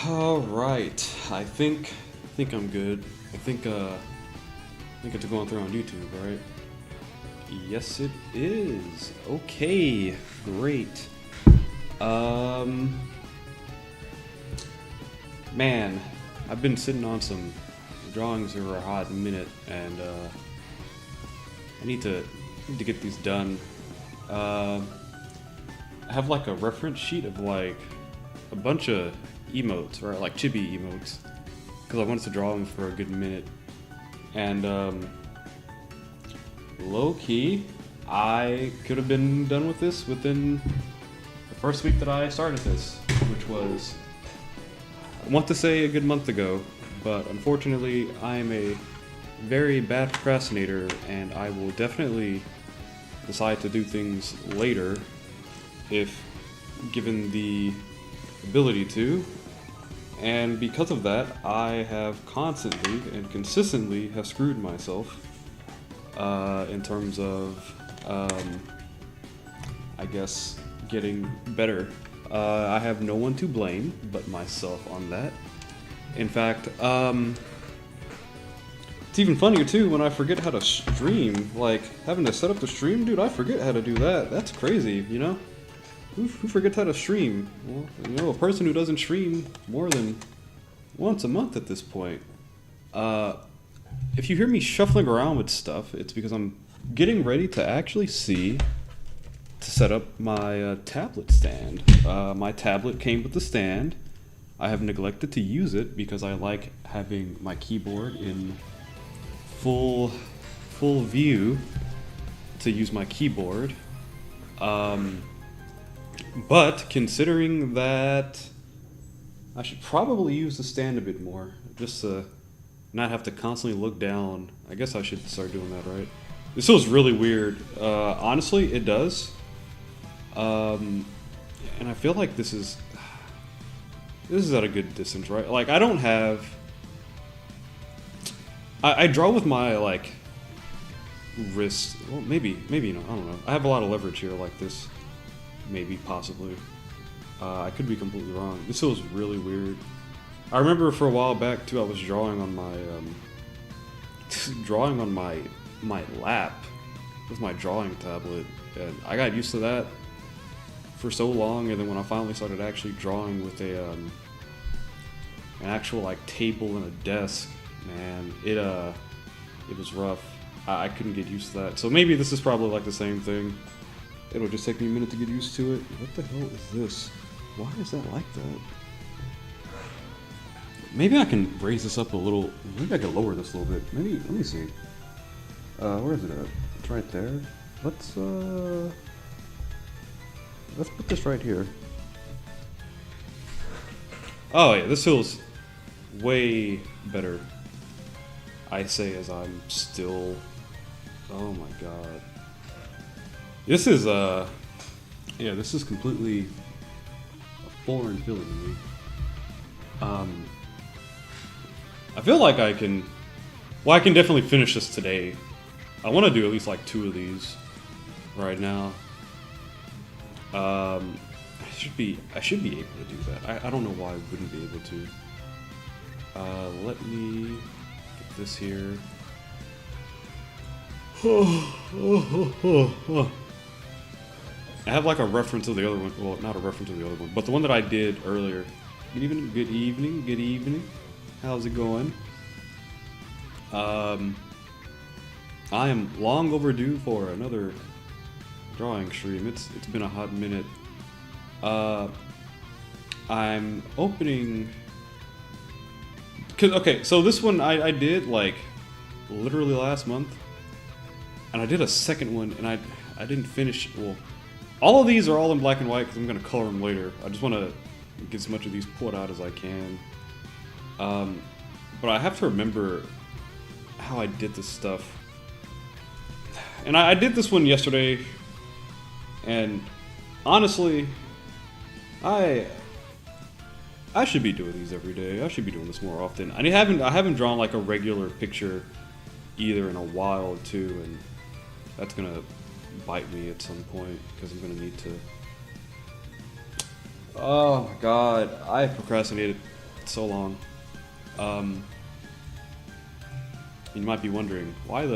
All right, I think I'm good. I think it's going through on YouTube, right? Yes, it is. Okay, great. Um, Man, I've been sitting on some drawings for a hot minute, and I need to get these done. Uh, I have like a reference sheet of like a bunch of emotes, right? Like chibi emotes, because I wanted to draw them for a good minute. And low key, I could have been done with this within the first week that I started this, which was, I want to say, a good month ago. But unfortunately, I am a very bad procrastinator, and I will definitely decide to do things later if given the ability to. And because of that, I have constantly and consistently have screwed myself in terms of, I guess, getting better. I have no one to blame but myself on that. In fact, it's even funnier too when I forget how to stream. Like, having to set up the stream, dude, I forget how to do that. That's crazy, you know? Who forgets how to stream? Well, you know, a person who doesn't stream more than once a month at this point. If you hear me shuffling around with stuff, it's because I'm getting ready to actually to set up my tablet stand. My tablet came with the stand. I have neglected to use it because I like having my keyboard in full view to use my keyboard. But considering that I should probably use the stand a bit more, just to not have to constantly look down, I guess I should start doing that, right? This feels really weird. Honestly, it does. And I feel like this is at a good distance, right? Like, I don't have... I draw with my, like, wrist. Well, maybe not. I don't know. I have a lot of leverage here like this. Maybe, possibly. I could be completely wrong. This feels really weird. I remember for a while back too, I was drawing on my my lap with my drawing tablet, and I got used to that for so long. And then when I finally started actually drawing with an actual like table and a desk, man, it was rough. I couldn't get used to that. So maybe this is probably like the same thing. It'll just take me a minute to get used to it. What the hell is this? Why is that like that? Maybe I can raise this up a little. Maybe I can lower this a little bit. Maybe, let me see. Where is it at? It's right there. Let's put this right here. Oh yeah, this feels way better. I say as I'm still... Oh my god. This is, yeah, this is completely a foreign feeling to me. I feel like I can definitely finish this today. I want to do at least like 2 of these right now. I should be able to do that. I don't know why I wouldn't be able to. Let me get this here. I have like a reference to the other one. Well, not a reference to the other one, but the one that I did earlier. Good evening, good evening, good evening. How's it going? I am long overdue for another drawing stream. It's been a hot minute. I'm opening... Okay, so this one I did like literally last month. And I did a second one, and I didn't finish... Well, all of these are all in black and white because I'm going to color them later. I just want to get as much of these pulled out as I can. But I have to remember how I did this stuff. And I did this one yesterday, and honestly, I should be doing these every day. I should be doing this more often. I haven't drawn like a regular picture either in a while too, and that's gonna bite me at some point because I'm gonna need to... Oh my god, I procrastinated so long. You might be wondering, why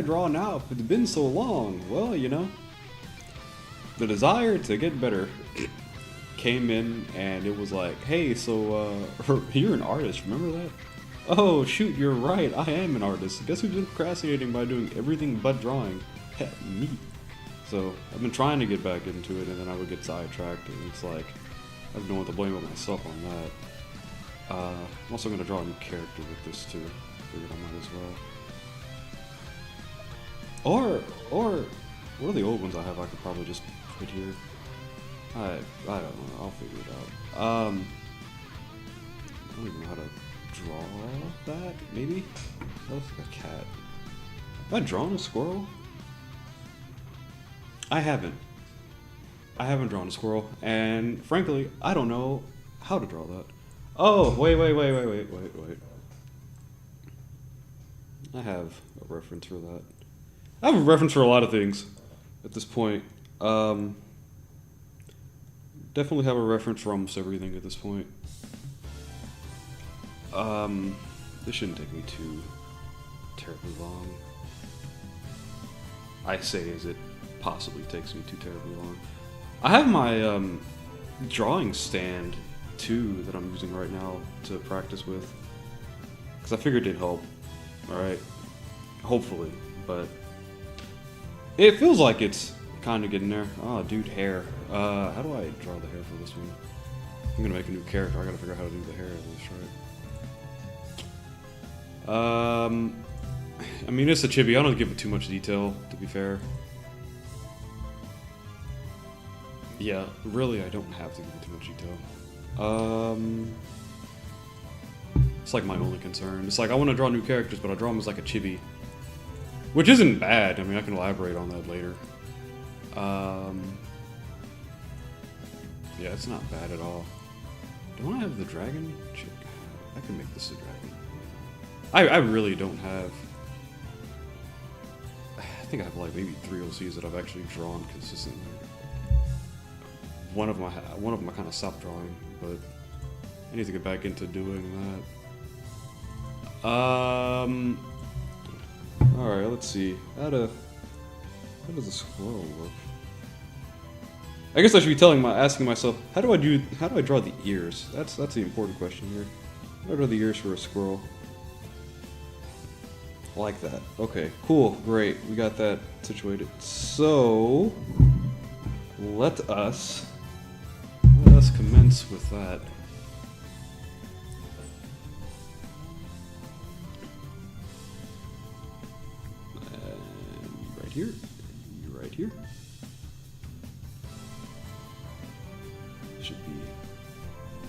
draw now if it's been so long? Well, you know, the desire to get better came in and it was like, hey, so you're an artist, remember that? Oh shoot, you're right, I am an artist. Guess who's been procrastinating by doing everything but drawing? Me. So I've been trying to get back into it and then I would get sidetracked and it's like, I have no one to blame but myself on that. I'm also going to draw a new character with this too. Figured I might as well. Or what are the old ones I have I could probably just put here? I don't know, I'll figure it out. I don't even know how to draw that, maybe? That looks like a cat. Have I drawn a squirrel? I haven't. I haven't drawn a squirrel, and frankly, I don't know how to draw that. Oh, wait. I have a reference for that. I have a reference for a lot of things at this point. Definitely have a reference for almost everything at this point. This shouldn't take me too terribly long. I say as it possibly takes me too terribly long. I have my drawing stand too that I'm using right now to practice with, because I figured it'd help. Alright, hopefully, but it feels like it's kind of getting there. Oh dude, hair. How do I draw the hair for this one? I'm gonna make a new character, I gotta figure out how to do the hair at least, right? I mean, it's a chibi, I don't give it too much detail, to be fair. Yeah, really, I don't have to give it too much detail. It's like my only concern. It's like I want to draw new characters, but I draw them as like a chibi, which isn't bad. I mean, I can elaborate on that later. Yeah, it's not bad at all. Don't I have the dragon? I can make this a dragon. I really don't have. I think I have like maybe 3 OCs that I've actually drawn consistently. One of them I kind of stopped drawing, but I need to get back into doing that. Alright, let's see. How does a squirrel look? I guess I should be asking myself, how do I draw the ears? That's the important question here. How do I draw the ears for a squirrel? Like that. Okay, cool, great. We got that situated. So let us commence with that. Right here. You right here.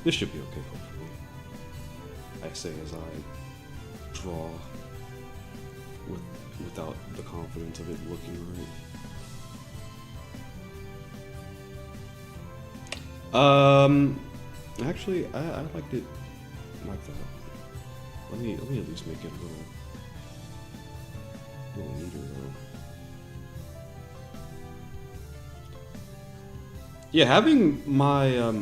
This should be okay, hopefully. I say as I draw without the confidence of it looking right. Actually, I liked it like that. Let me at least make it a little neater though. Yeah, having my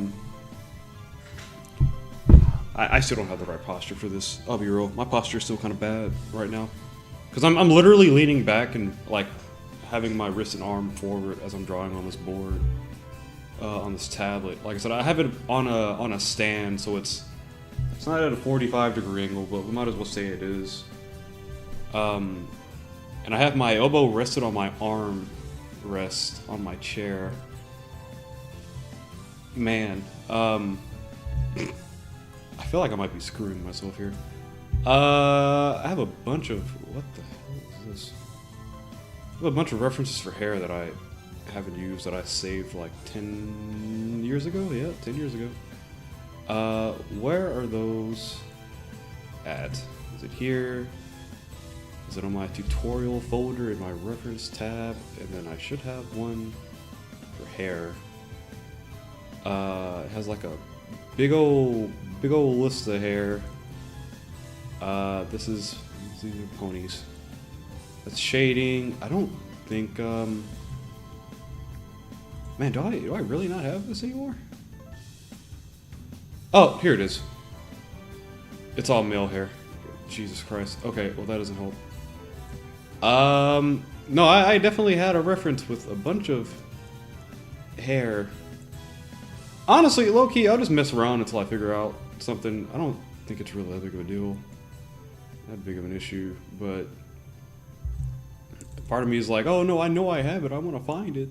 I still don't have the right posture for this. I'll be real. My posture is still kind of bad right now, because I'm literally leaning back and like having my wrist and arm forward as I'm drawing on this board, on this tablet. Like I said, I have it on a stand, so it's not at a 45-degree angle, but we might as well say it is. And I have my elbow rested on my arm rest on my chair. Man, I feel like I might be screwing myself here. I have a bunch of... What the hell is this? I have a bunch of references for hair that I haven't used that I saved like 10 years ago? Yeah, 10 years ago. Where are those at? Is it here? Is it on my tutorial folder in my reference tab? And then I should have one for hair. It has like a big old list of hair. These are ponies. That's shading. I don't think, man, do I really not have this anymore? Oh, here it is. It's all male hair. Jesus Christ. Okay, well that doesn't help. No, I definitely had a reference with a bunch of hair. Honestly, low-key, I'll just mess around until I figure out something. I don't think it's really that big of a deal. That big of an issue, but part of me is like, oh no, I know I have it. I want to find it.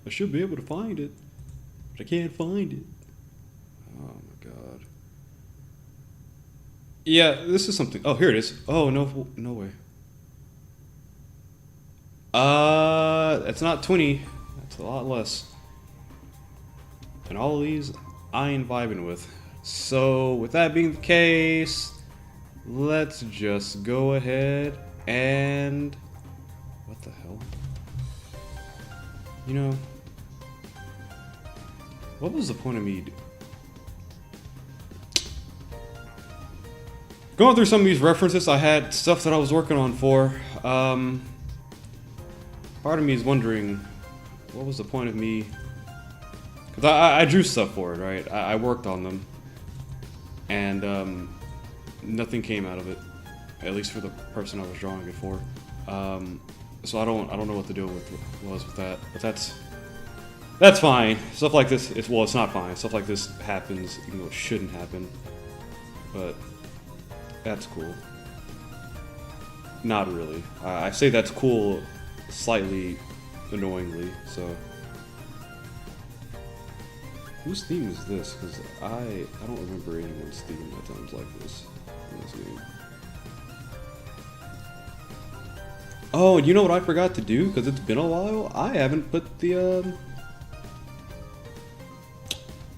I should be able to find it, but I can't find it. Oh my god. Yeah, this is something. Oh, here it is. Oh no, no way. That's not 20. That's a lot less. And all of these I ain't vibing with. So with that being the case, let's just go ahead and what the hell? You know, what was the point of me going through some of these references? I had stuff that I was working on for. Part of me is wondering, what was the point of me? Because I drew stuff for it, right? I worked on them, and nothing came out of it, at least for the person I was drawing it for. So I don't know what the deal was with that, but that's fine. Stuff like this, it's not fine. Stuff like this happens, even though it shouldn't happen. But that's cool. Not really. I say that's cool slightly annoyingly, so. Whose theme is this? Because I don't remember anyone's theme at times like this in this game. Oh, you know what I forgot to do? Because it's been a while? I haven't put the,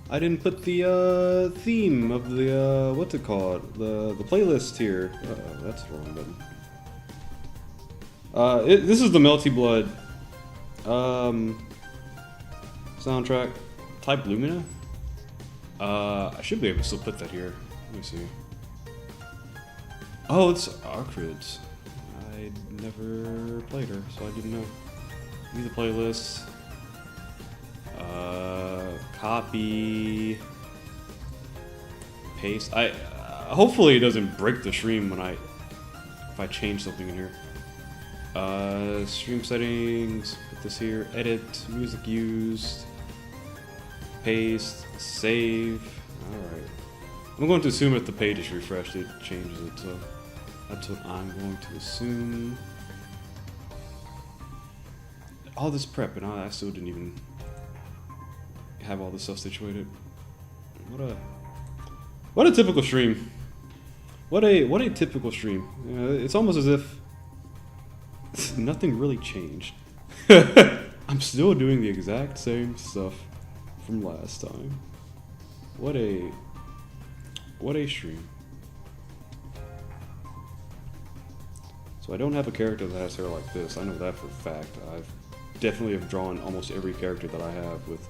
I didn't put the, theme of the, what's it called? The playlist here. Uh-oh, that's the wrong button. This is the Melty Blood, soundtrack. Type Lumina? I should be able to still put that here. Let me see. Oh, it's Arcrids. I never played her, so I didn't know. View the playlist. Copy. Paste. Hopefully it doesn't break the stream when if I change something in here. Stream settings. Put this here. Edit. Music used. Paste, save. Alright. I'm going to assume if the page is refreshed, it changes it, so that's what I'm going to assume. All this prep, and I still didn't even have all this stuff situated. What a typical stream. What a typical stream. It's almost as if nothing really changed. I'm still doing the exact same stuff from last time. What a stream. So I don't have a character that has hair like this. I know that for a fact. I've definitely have drawn almost every character that I have with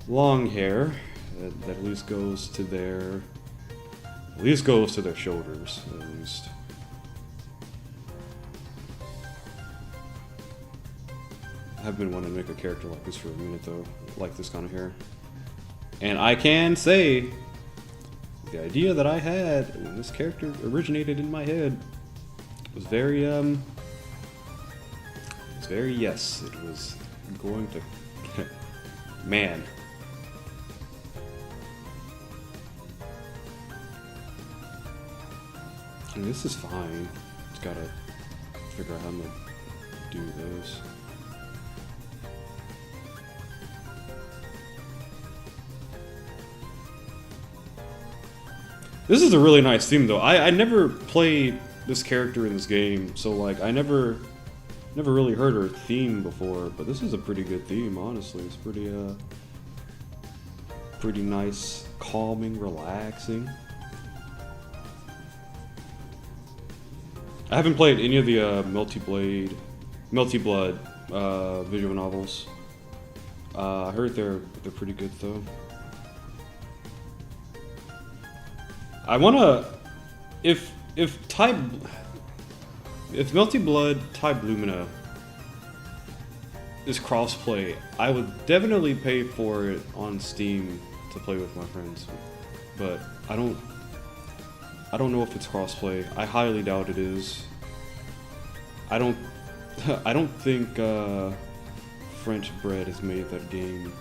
long hair that at least goes to their shoulders at least. I've been wanting to make a character like this for a minute though, like this kind of hair. And I can say, the idea that I had when this character originated in my head was very yes, it was going to, man. I mean, this is fine, just gotta figure out how I'm gonna do this. This is a really nice theme, though. I never played this character in this game, so like I never really heard her theme before. But this is a pretty good theme, honestly. It's pretty nice, calming, relaxing. I haven't played any of the Melty Blood visual novels. I heard they're pretty good though. I wanna, if Melty Blood Type Lumina is crossplay, I would definitely pay for it on Steam to play with my friends. But I I don't know if it's crossplay. I highly doubt it is. I don't I don't think French Bread has made that game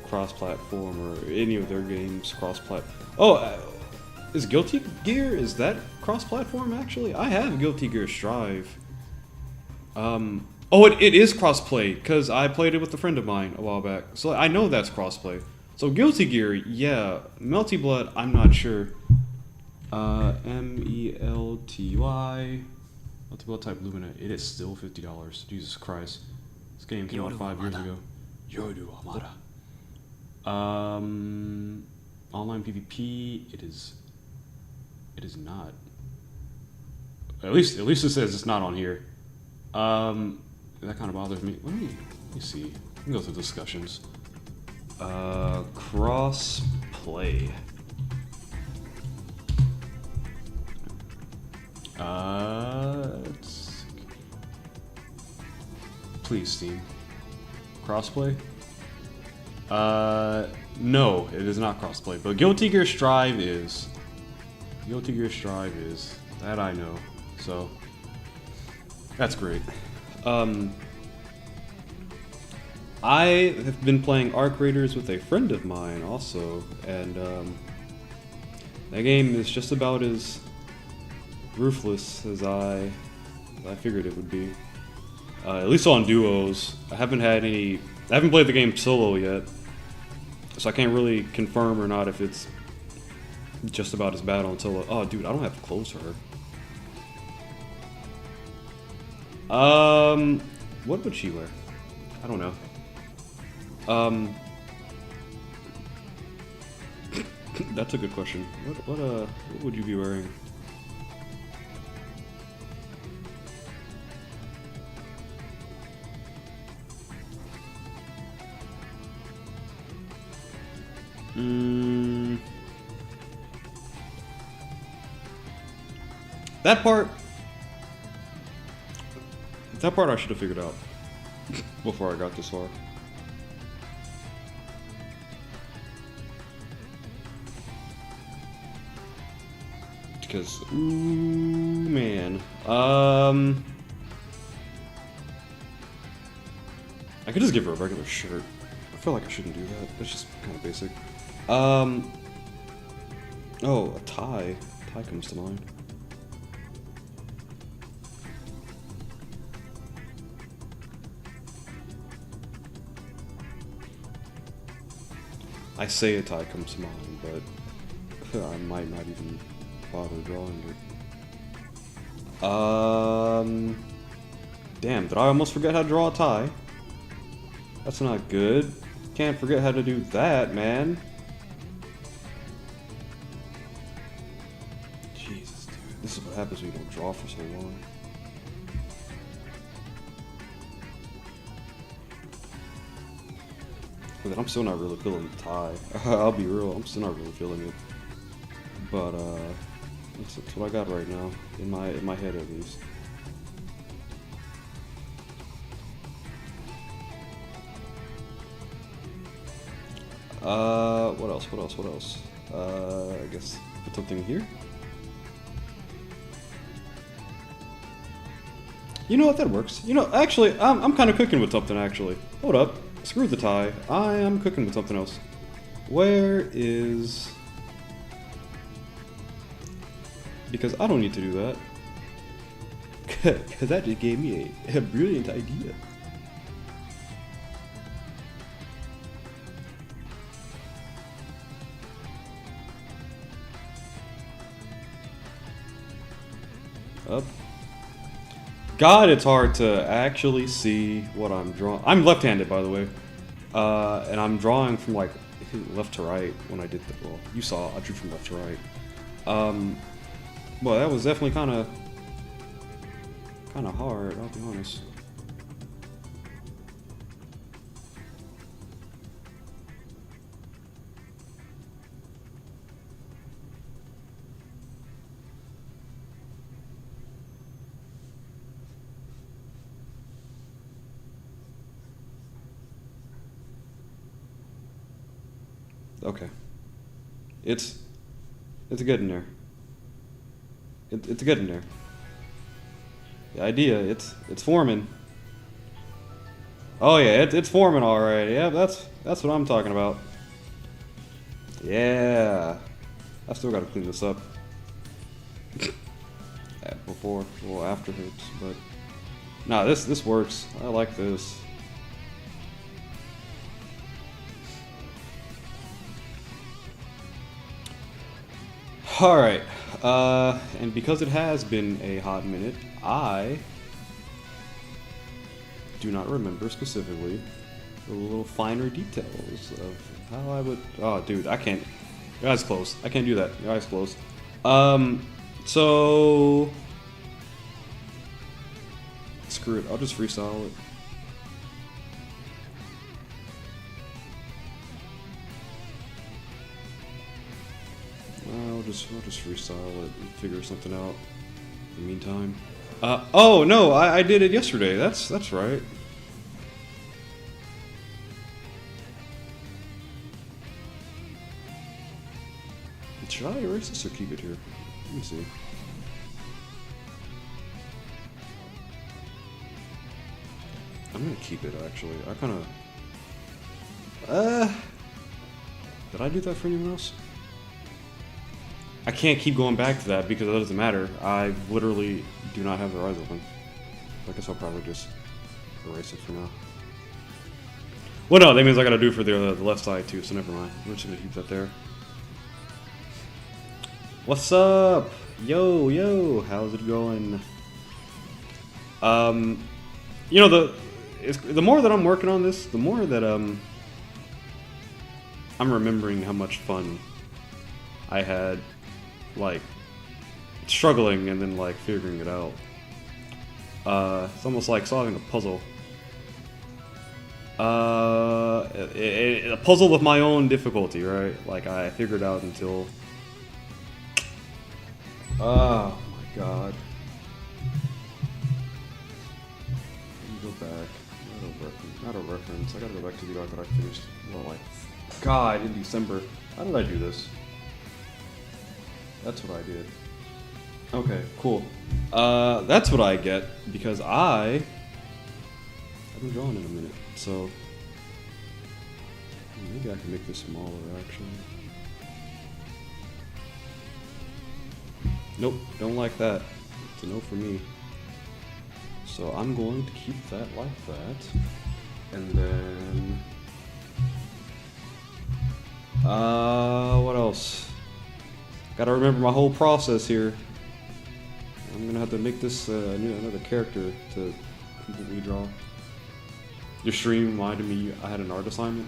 cross-platform or any of their games cross-plat. Oh, is Guilty Gear, is that cross-platform actually? I have Guilty Gear Strive. Oh, it is crossplay because I played it with a friend of mine a while back, so I know that's crossplay. So Guilty Gear, yeah. Melty Blood, I'm not sure. Melty. Melty Blood type Lumina. It is still $50. Jesus Christ. This game came out 5 years ago. Yoru Amara. Online PvP. It is not. At least it says it's not on here. That kind of bothers me. Let me see. Let me go through discussions. Cross play. Please, Steam. Crossplay? No, it is not crossplay, but Guilty Gear Strive is. Guilty Gear Strive is. That I know. So, that's great. I have been playing Arc Raiders with a friend of mine also, and that game is just about as ruthless as I figured it would be. At least on duos. I haven't played the game solo yet, so I can't really confirm or not if it's just about as bad on solo. Oh, dude, I don't have clothes for her. What would she wear? I don't know. That's a good question. What would you be wearing? That part I should have figured out before I got this far. Because, ooh, man. I could just give her a regular shirt. I feel like I shouldn't do that. That's just kind of basic. Oh, a tie. Tie comes to mind. I say a tie comes to mind, but I might not even bother drawing it. Damn, did I almost forget how to draw a tie? That's not good. Can't forget how to do that, man. Jesus, dude. This is what happens when you don't draw for so long. But I'm still not really feeling the tie. I'll be real, I'm still not really feeling it. But that's what I got right now, in my head at least. What else? I guess put something here. You know what, that works. You know, actually, I'm kind of cooking with something, actually. Hold up. Screw the tie. I am cooking with something else. Where is... Because I don't need to do that. Because that just gave me a brilliant idea. Up. God, it's hard to actually see what I'm drawing. I'm left-handed, by the way. And I'm drawing from, like, left to right when I did the... Well, you saw, I drew from left to right. Well, that was definitely kind of hard, I'll be honest. Okay. It's getting there. It's getting there. The idea, it's forming. Oh yeah, it's forming alright. Yeah, that's what I'm talking about. Yeah. I still gotta clean this up. Before, well, after hoops, but nah, this works. I like this. All right, and because it has been a hot minute, I do not remember specifically the little finer details of how I would. Oh, dude, I can't. Your eyes closed. I can't do that. Your eyes closed. So screw it. I'll just freestyle it. I'll just freestyle it and figure something out in the meantime. Oh no, I did it yesterday. That's right. Should I erase this or keep it here? Let me see. I'm gonna keep it actually. I kinda did I do that for anyone else? I can't keep going back to that because it doesn't matter. I literally do not have their eyes open. I guess I'll probably just erase it for now. Well, no, that means I gotta do it for the left side too, so never mind. We're just gonna keep that there. What's up? Yo, how's it going? You know, the more that I'm working on this, the more that I'm remembering how much fun I had, like, struggling and then, like, figuring it out. It's almost like solving a puzzle. A puzzle with my own difficulty, right? Like, I figured out until... Oh, my God. Let me go back. Not a reference. I gotta go back to the art that I finished, well, like, God, in December. How did I do this? That's what I did. Okay, cool. That's what I get because I haven't drawn in a minute, so maybe I can make this smaller actually. Nope, don't like that. It's a no for me. So I'm going to keep that like that, and then what else? Gotta remember my whole process here. I'm gonna have to make this another character to completely draw. Your stream reminded me I had an art assignment.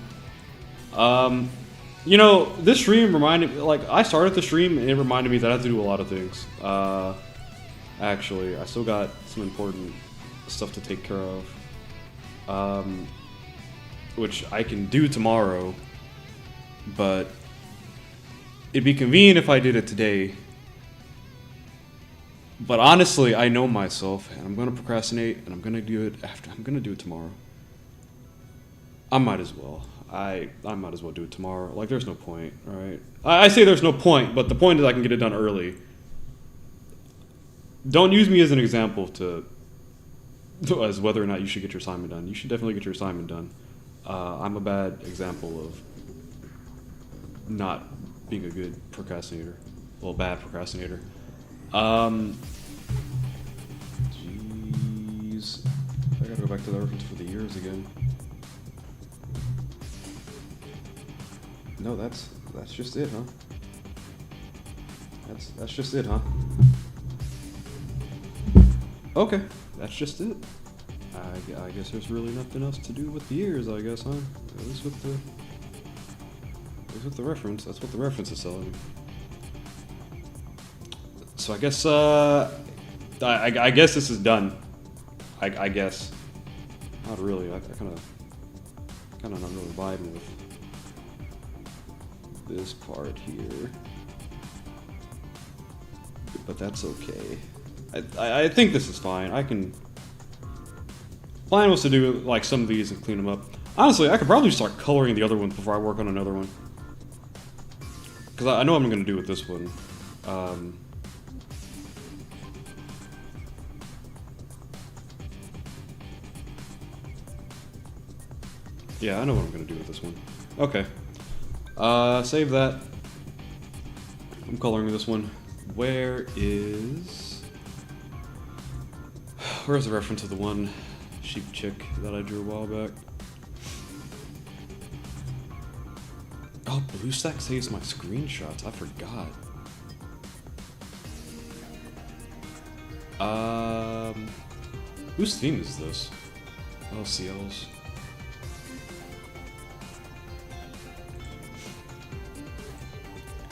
You know, this stream reminded me, like, I started the stream and it reminded me that I have to do a lot of things. Actually, I still got some important stuff to take care of. Which I can do tomorrow, but it'd be convenient if I did it today. But honestly, I know myself, and I'm gonna procrastinate, and I'm gonna do it after. I'm gonna do it tomorrow. I might as well. I might as well do it tomorrow. Like, there's no point, right? I say there's no point, but the point is I can get it done early. Don't use me as an example as whether or not you should get your assignment done. You should definitely get your assignment done. I'm a bad example of not being a good procrastinator. Well, bad procrastinator. Jeez. I gotta go back to the reference for the years again. No, that's just it, huh? That's just it, huh? Okay, that's just it. I guess there's really nothing else to do with the years, I guess, huh? At least with the reference. That's what the reference is telling me. So I guess I guess this is done. I guess. Not really. I kind of not really vibing with this part here, but that's okay. I think this is fine. I can. Plan was to do like some of these and clean them up. Honestly, I could probably start coloring the other ones before I work on another one, because I know what I'm going to do with this one. Yeah, I know what I'm gonna do with this one. Okay. Save that. I'm coloring this one. Where's the reference of the one sheep chick that I drew a while back? Oh, BlueStack saves my screenshots. I forgot. Whose theme is this? Oh, CL's.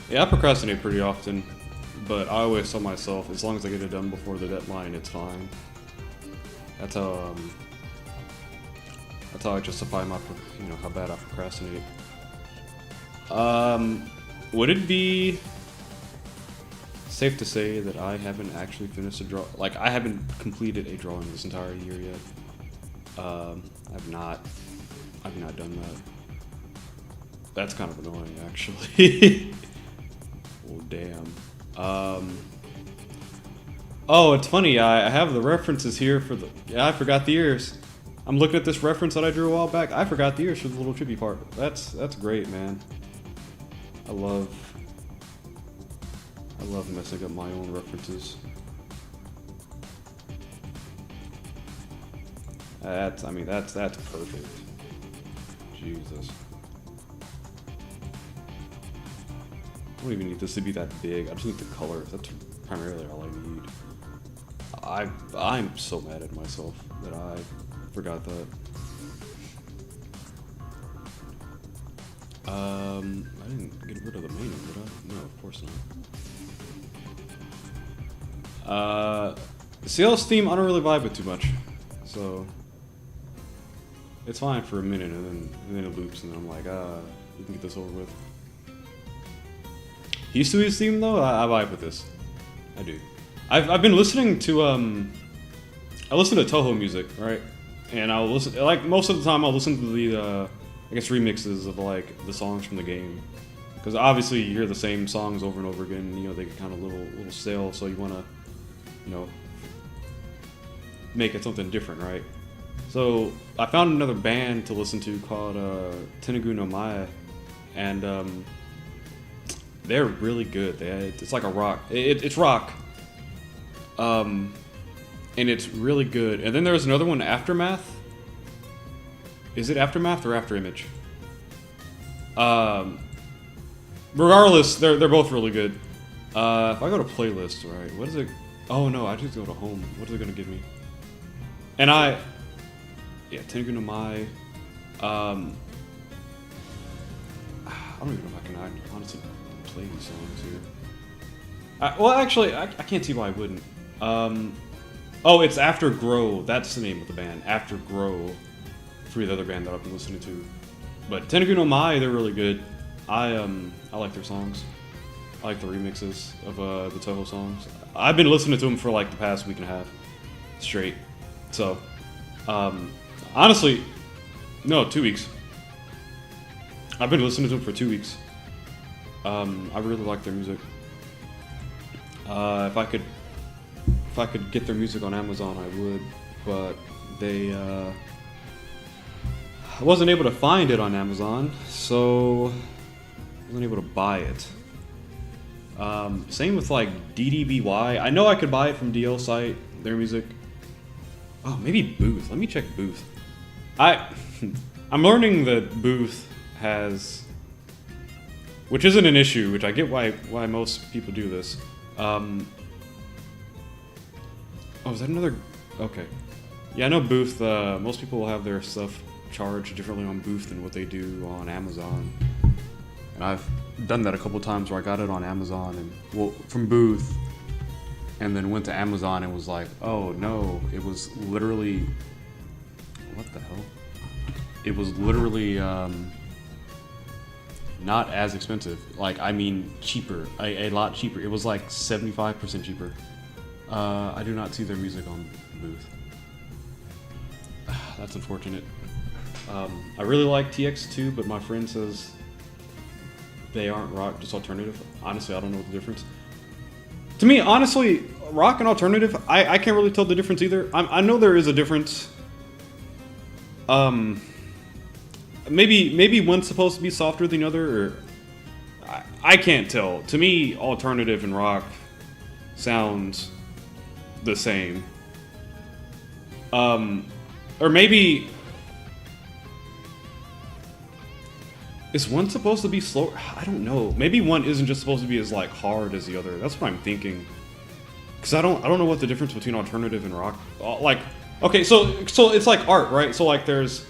Yeah, I procrastinate pretty often, but I always tell myself, as long as I get it done before the deadline, it's fine. That's how I justify my, how bad I procrastinate. Would it be safe to say that I haven't actually finished a draw? Like, I haven't completed a drawing this entire year yet. I've not done that. That's kind of annoying, actually. Well, damn. Oh, it's funny. I have the references here for the. Yeah, I forgot the ears. I'm looking at this reference that I drew a while back. I forgot the ears for the little chibi part. That's great, man. I love messing up my own references. That's perfect. Jesus. I don't even need this to be that big. I just need the colors. That's primarily all I need. I'm so mad at myself that I forgot that. I didn't get rid of the main one, did I? No, of course not. CL's theme I don't really vibe with too much, so it's fine for a minute, and then it loops, and then I'm like, we can get this over with. Hisui's theme though, I vibe with this. I do. I've been listening to I listen to Toho music, right? And I'll listen, like most of the time I'll listen to the I guess remixes of like the songs from the game, because obviously you hear the same songs over and over again. They get kind of little stale, so you want to make it something different, right? So I found another band to listen to called Tenugu no Mae, and they're really good. It's like a rock. It's rock. And it's really good. And then there's another one, Aftermath. Is it Aftermath or After Image? Regardless, they're both really good. If I go to playlist, right? What is it? Oh no, I just go to home. What is it gonna give me? And Tenugu no Mae. I don't even know if I can honestly play these songs here. Well, actually, I can't see why I wouldn't. Oh, it's After Grow. That's the name of the band. After Grow. For the other band that I've been listening to. But Tenugu no Mae, they're really good. I like their songs. I like the remixes of the Toho songs. I've been listening to them for like the past week and a half straight. So, honestly, no, 2 weeks. I've been listening to them for 2 weeks. I really like their music. If I could get their music on Amazon, I would, but I wasn't able to find it on Amazon, so I wasn't able to buy it. Same with like DDBY. I know I could buy it from DL site, their music. Oh, maybe Booth. Let me check Booth. I'm learning that Booth has, which isn't an issue, which I get why most people do this. Oh, is that another? Okay. Yeah, I know Booth. Most people will have their stuff charged differently on Booth than what they do on Amazon. And I've done that a couple times where I got it on Amazon and from Booth, and then went to Amazon and was like, oh no, it was literally, what the hell? It was literally not as expensive. Like, I mean, cheaper, a lot cheaper. It was like 75% cheaper. I do not see their music on Booth. That's unfortunate. I really like TX2, but my friend says they aren't rock, just alternative. Honestly, I don't know the difference. To me, honestly, rock and alternative, I can't really tell the difference either. I know there is a difference. maybe one's supposed to be softer than the other, or I can't tell. To me, alternative and rock sounds the same. Or maybe is one supposed to be slower? I don't know. Maybe one isn't just supposed to be as like hard as the other. That's what I'm thinking. Cause I don't know what the difference between alternative and rock. Like, okay, so it's like art, right? So like there's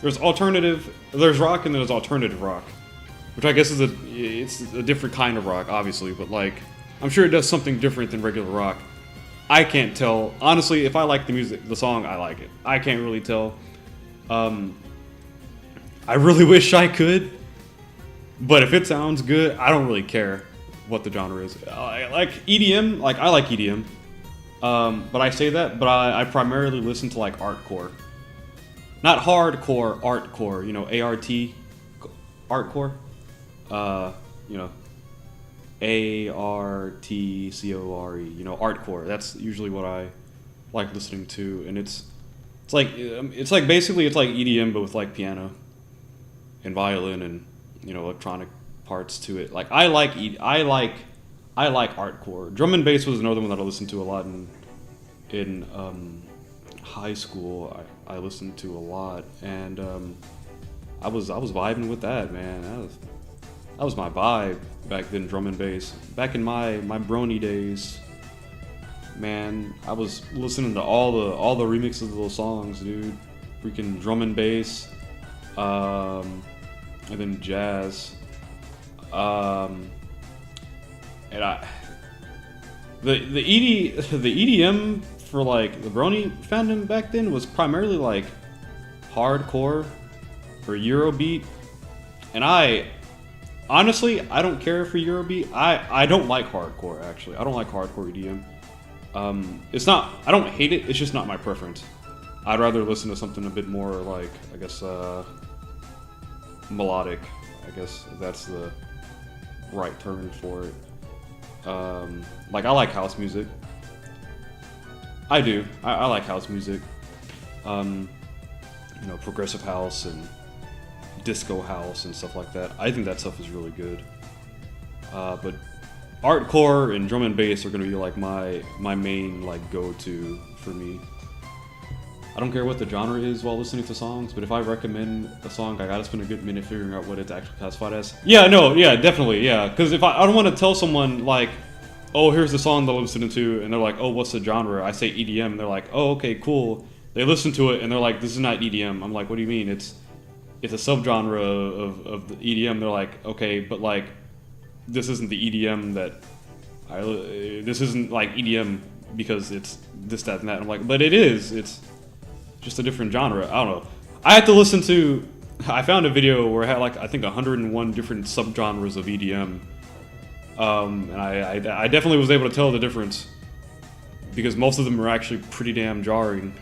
alternative, there's rock, and there's alternative rock, which I guess is it's a different kind of rock, obviously. But like, I'm sure it does something different than regular rock. I can't tell. Honestly, if I like the music, the song, I like it. I can't really tell. I really wish I could, but if it sounds good, I don't really care what the genre is. Like EDM, like I like EDM, but I say that, but I primarily listen to like artcore, not hardcore, artcore. You know, ART, artcore. You know. ARTCORE, you know, artcore. That's usually what I like listening to, and it's like basically it's like EDM but with like piano and violin and, you know, electronic parts to it. Like I like artcore. Drum and bass was another one that I listened to a lot in high school. I listened to a lot, and I was vibing with that, man. That was my vibe back then, drum and bass. Back in my brony days, man, I was listening to all the remixes of those songs, dude. Freaking drum and bass, and then jazz, and the EDM for like the brony fandom back then was primarily like hardcore or Eurobeat, and honestly, I don't care for Eurobeat. I don't like hardcore, actually. I don't like hardcore EDM. It's not, I don't hate it, it's just not my preference. I'd rather listen to something a bit more like, I guess, melodic. I guess that's the right term for it. Like, I like house music. I do. I like house music. You know, progressive house and disco house and stuff like that. I think that stuff is really good. But artcore and drum and bass are gonna be like my main like go-to for me. I don't care what the genre is while listening to songs, but if I recommend a song, I gotta spend a good minute figuring out what it's actually classified as. Yeah, no, yeah, definitely, yeah. Because if I don't want to tell someone like, oh, here's the song that I'm listening to, and they're like, oh, what's the genre? I say EDM, and they're like, oh, okay, cool. They listen to it, and they're like, this is not EDM. I'm like, what do you mean? It's a subgenre of the EDM. They're like, okay, but like, this isn't the EDM that this isn't like EDM because it's this, that, and that. I'm like, but it is. It's just a different genre. I don't know. I had to listen to. I found a video where it had like I think 101 different subgenres of EDM, and I definitely was able to tell the difference because most of them are actually pretty damn jarring.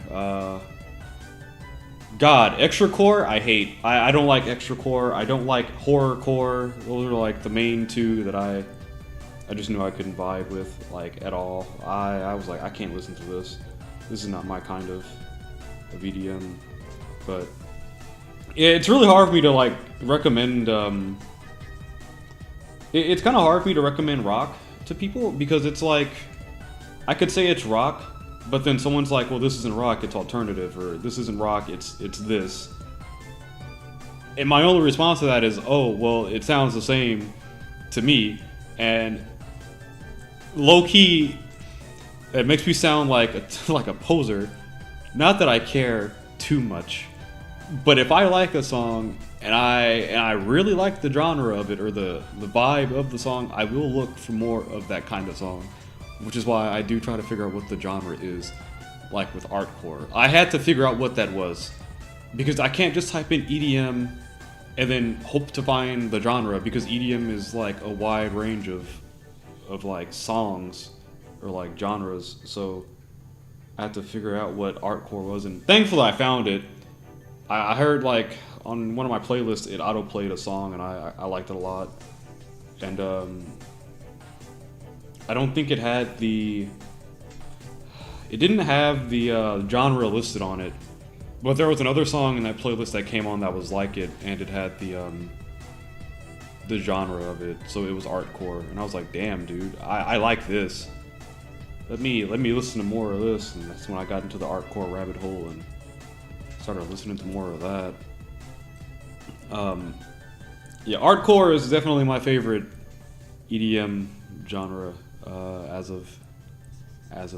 God, extra core, I hate. I don't like extra core. I don't like horrorcore. Those are like the main two that I just knew I couldn't vibe with like at all. I was like, I can't listen to this. This is not my kind of EDM. But yeah, it's really hard for me to like recommend. It's kind of hard for me to recommend rock to people because it's like I could say it's rock. But then someone's like, well, this isn't rock, it's alternative, or this isn't rock, it's this. And my only response to that is, oh, well, it sounds the same to me. And low-key, it makes me sound like a poser. Not that I care too much. But if I like a song, and I really like the genre of it, or the vibe of the song, I will look for more of that kind of song. Which is why I do try to figure out what the genre is, like with artcore. I had to figure out what that was, because I can't just type in EDM and then hope to find the genre, because EDM is like a wide range of like songs or like genres. So I had to figure out what artcore was, and thankfully I found it. I heard like on one of my playlists it auto-played a song, and I liked it a lot. And I don't think it had it didn't have the genre listed on it, But there was another song in that playlist that came on that was like it, and it had the genre of it, so it was artcore, and I was like, damn, dude, I like this. Let me listen to more of this, and that's when I got into the artcore rabbit hole and started listening to more of that. Yeah, artcore is definitely my favorite EDM genre as of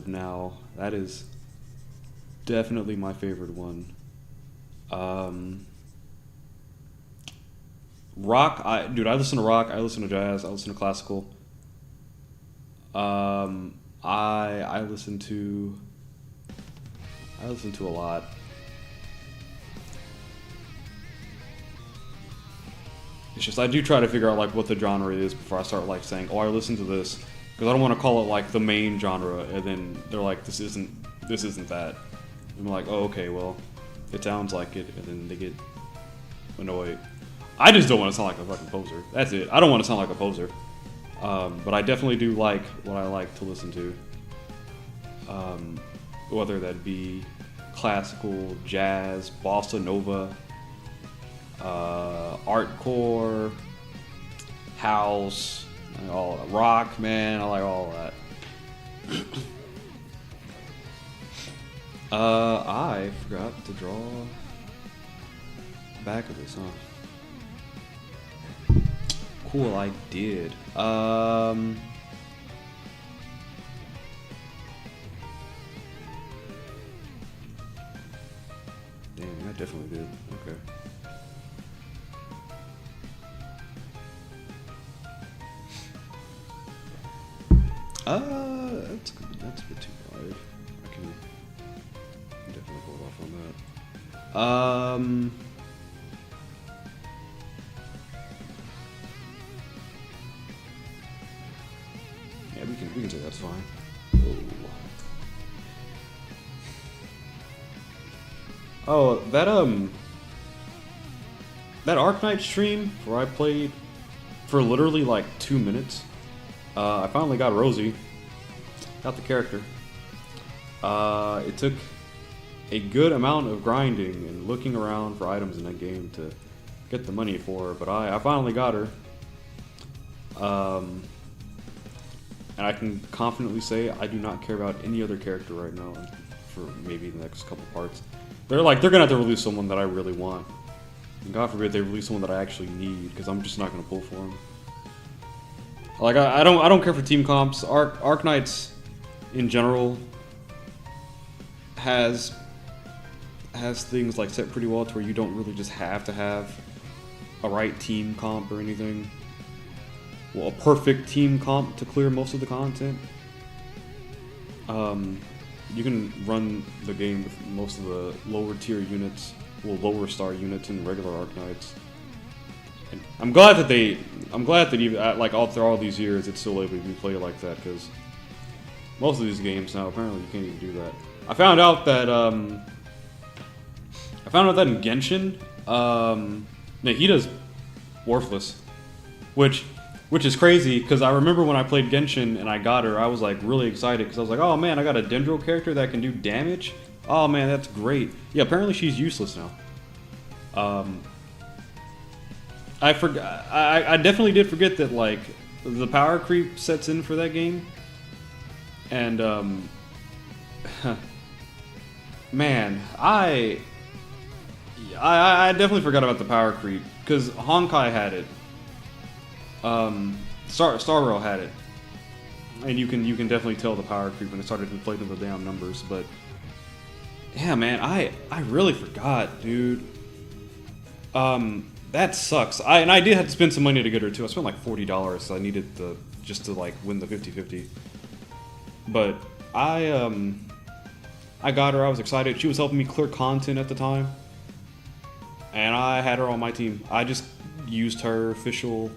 now. That is definitely my favorite one. Rock, I listen to rock. I listen to jazz. I listen to classical. I listen to a lot. It's just I do try to figure out like what the genre is before I start like saying, oh, I listen to this, because I don't want to call it like the main genre, and then they're like, this isn't that. And I'm like, oh, okay, well, it sounds like it, and then they get annoyed. I just don't want to sound like a fucking poser. That's it. I don't want to sound like a poser. But I definitely do like what I like to listen to. Whether that be classical, jazz, bossa nova, artcore, house, all rock, man. I like all of that. I forgot to draw back of this, huh? Cool, I did. Damn, I definitely did. Okay. That's a bit too wide. I can definitely hold off on that. Yeah, we can say that's fine. Whoa. Oh, that Arknight stream where I played for literally like 2 minutes. I finally got Rosie. Got the character. It took a good amount of grinding and looking around for items in that game to get the money for her, but I finally got her. And I can confidently say I do not care about any other character right now for maybe the next couple parts. They're gonna have to release someone that I really want. And God forbid they release someone that I actually need, because I'm just not gonna pull for them. Like I don't care for team comps. Arknights in general has things like set pretty well to where you don't really just have to have a right team comp or anything. Well, a perfect team comp to clear most of the content. You can run the game with most of the lower tier units, well, lower star units in regular Arknights. And I'm glad that even like after all these years, it's still able to be played like that, because most of these games now apparently you can't even do that. I found out that in Genshin, Nahida's worthless, which is crazy, because I remember when I played Genshin and I got her, I was like really excited, because I was like, oh man, I got a Dendro character that can do damage. Oh man, that's great. Yeah, apparently she's useless now. I forgot. I definitely did forget that like the power creep sets in for that game, and man, I definitely forgot about the power creep, because Honkai had it. Starro had it, and you can definitely tell the power creep when it started inflating the damn numbers. But yeah, man, I really forgot, dude. That sucks. I did have to spend some money to get her too. I spent like $40, so I needed just to like win the 50-50. But I got her. I was excited. She was helping me clear content at the time, and I had her on my team. I just used her official.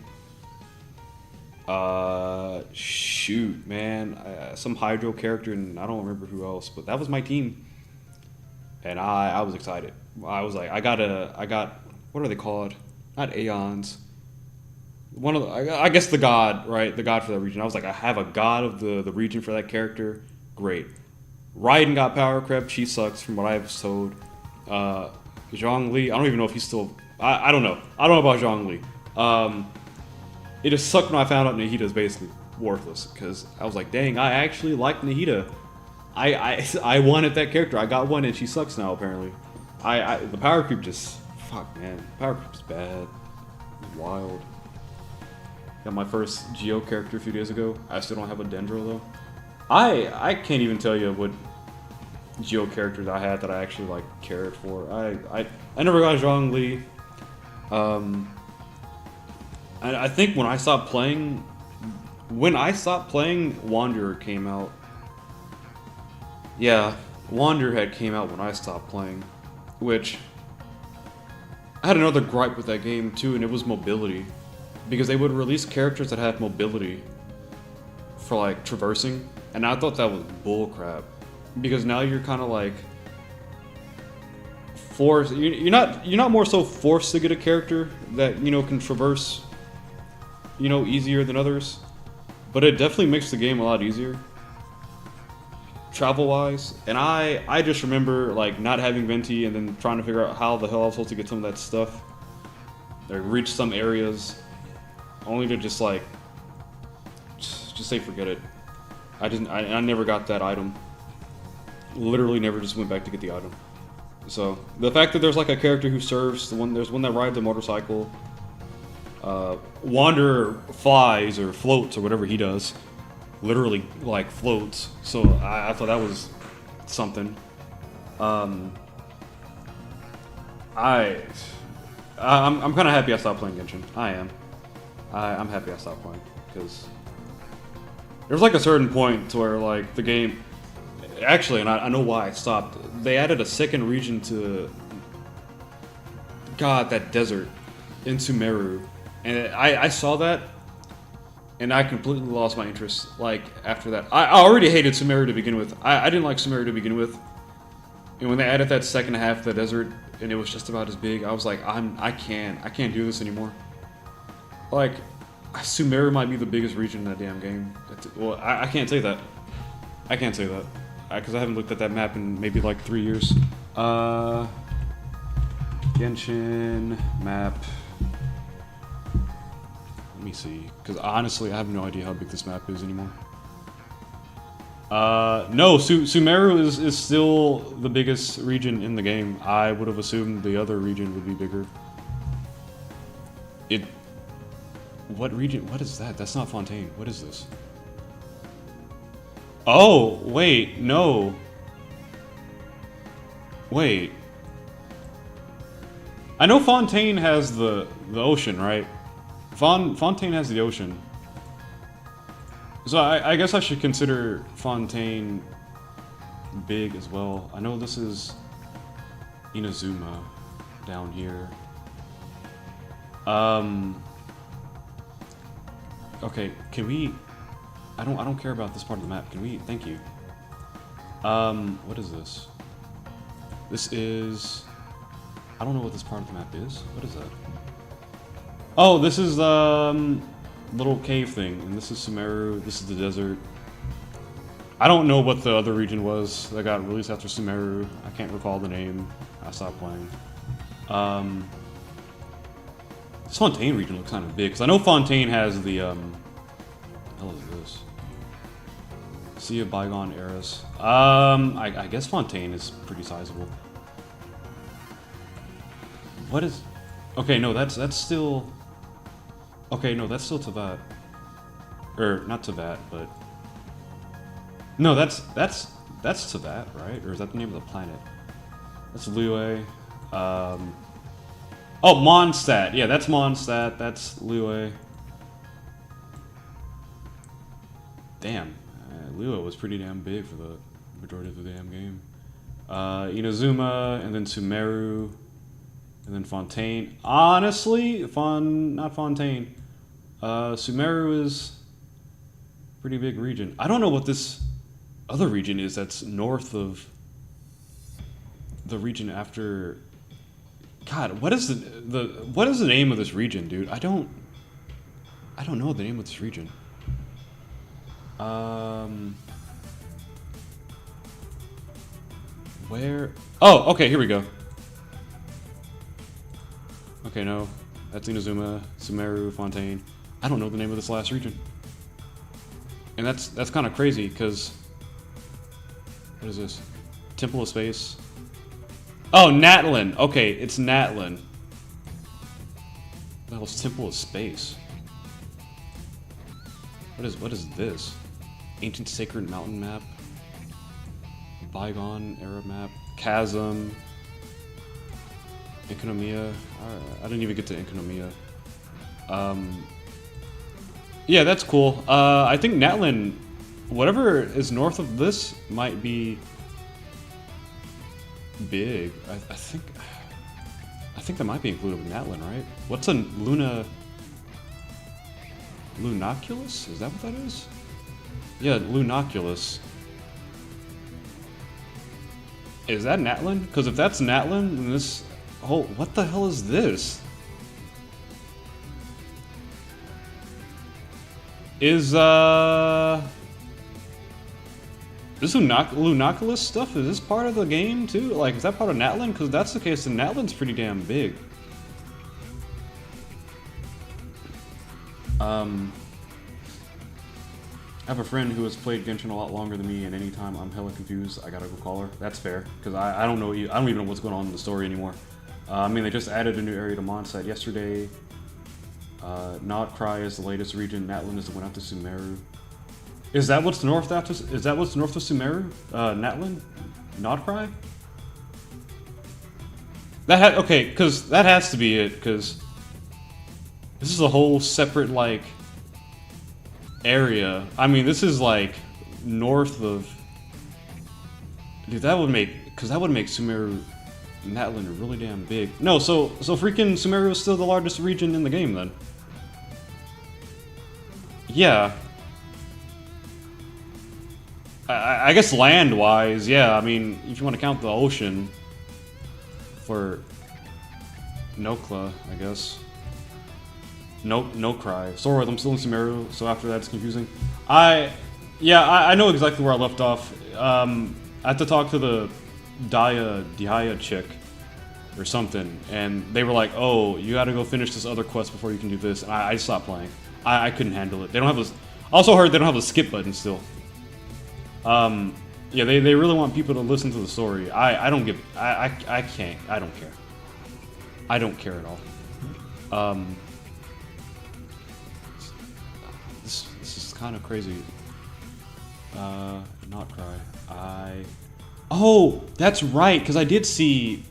Shoot, man, some Hydro character, and I don't remember who else, but that was my team, and I was excited. I was like, I got what are they called? Not Aeons. One of the, I guess the god, right? The god for that region. I was like, I have a god of the region for that character. Great. Raiden got power crept. She sucks from what I've told. Zhongli. I don't even know if he's still. I don't know. I don't know about Zhongli. It just sucked when I found out Nahida is basically worthless because I was like, dang, I actually like Nahida. I wanted that character. I got one and she sucks now apparently. The power creep just fuck man. Power creep's bad. It's wild. Got my first Geo character a few days ago. I still don't have a Dendro though. I can't even tell you what Geo characters I had that I actually like cared for. I never got Zhongli. I think when I stopped playing, Wanderer came out. Yeah, Wanderer had came out when I stopped playing, which I had another gripe with that game too, and it was mobility, because they would release characters that had mobility for like traversing, and I thought that was bullcrap, because now you're kind of like forced. You're not more so forced to get a character that can traverse easier than others, but it definitely makes the game a lot easier travel wise. And I just remember like not having Venti and then trying to figure out how the hell I was supposed to get some of that stuff, like reach some areas, only to just like just say forget it. I never got that item. Literally never just went back to get the item. So the fact that there's like a character who serves, there's one that rides a motorcycle. Wanderer flies or floats or whatever he does, literally like floats. So I thought that was something. I'm kind of happy I stopped playing Genshin. I am. I'm happy I stopped playing because there's like a certain point to where like the game. Actually, and I know why I stopped. They added a second region to that desert in Sumeru. And I saw that, and I completely lost my interest, like, after that. I already hated Sumeru to begin with. I didn't like Sumeru to begin with. And when they added that second half of the desert, and it was just about as big, I was like, I can't do this anymore. Like, Sumeru might be the biggest region in that damn game. Well, I can't say that. I can't say that. Because I haven't looked at that map in maybe like 3 years. Genshin map. Let me see, because honestly, I have no idea how big this map is anymore. No, Sumeru is still the biggest region in the game. I would have assumed the other region would be bigger. What region? What is that? That's not Fontaine. What is this? Oh, wait, no. Wait. I know Fontaine has the ocean, right? Fontaine has the ocean. So I guess I should consider Fontaine big as well. I know this is Inazuma down here. Okay, can we... I don't care about this part of the map. Can we... Thank you. What is this? This is... I don't know what this part of the map is. What is that? Oh, this is the little cave thing, and this is Sumeru, this is the desert. I don't know what the other region was that got released after Sumeru. I can't recall the name. I stopped playing. This Fontaine region looks kind of big, because I know Fontaine has the, what the hell is this? Sea of Bygone Eras. I guess Fontaine is pretty sizable. What is... Okay, no, that's still... Okay, no, that's still Teyvat. Or, not Teyvat, but... No, that's Teyvat, right? Or is that the name of the planet? That's Liyue. Oh, Mondstadt. Yeah, that's Mondstadt. That's Liyue. Damn. Liyue was pretty damn big for the majority of the damn game. Inazuma, and then Sumeru. And then Fontaine. Honestly, not Fontaine. Sumeru is a pretty big region. I don't know what this other region is that's north of the region after... God, what is what is the name of this region, dude? I don't know the name of this region. Where... Oh, okay, here we go. Okay, no. That's Inazuma, Sumeru, Fontaine. I don't know the name of this last region. And that's kind of crazy, because... What is this? Temple of Space. Oh, Natlin! Okay, it's Natlin. That was Temple of Space. What is this? Ancient Sacred Mountain Map. Bygone Era Map. Chasm. Economia. I didn't even get to Economia. Yeah, that's cool. I think Natlin, whatever is north of this, might be big. I think that might be included with Natlin, right? What's a Lunoculus? Is that what that is? Yeah, Lunoculus. Is that Natlin? Because if that's Natlin, then this whole... What the hell is this? Is, this Lunoculus stuff, is this part of the game, too? Like, is that part of Natlin? Because if that's the case, then Natlin's pretty damn big. I have a friend who has played Genshin a lot longer than me, and anytime I'm hella confused, I gotta go call her. That's fair, because I don't know, I don't even know what's going on in the story anymore. I mean, they just added a new area to Mondstadt yesterday. Not Cry is the latest region. Natlin is the one after Sumeru. Is that what's north after? Is that what's north of Sumeru? Natlin? Not Cry? Okay, because that has to be it. Because this is a whole separate like area. I mean, this is like north of. Dude, that would make Sumeru, Natlin really damn big. No, so freaking Sumeru is still the largest region in the game then. Yeah. I guess land-wise, yeah, I mean, if you want to count the ocean for Nokla, I guess. No Cry. Sorry, I'm still in Sumeru, so after that it's confusing. I know exactly where I left off. I had to talk to the Dihaya chick or something, and they were like, oh, you gotta go finish this other quest before you can do this, and I stopped playing. I couldn't handle it. They don't have a... Also heard they don't have a skip button still. Yeah, they really want people to listen to the story. I don't give... I can't. I don't care. I don't care at all. This is kind of crazy. Not Cry. Oh, that's right, because I did see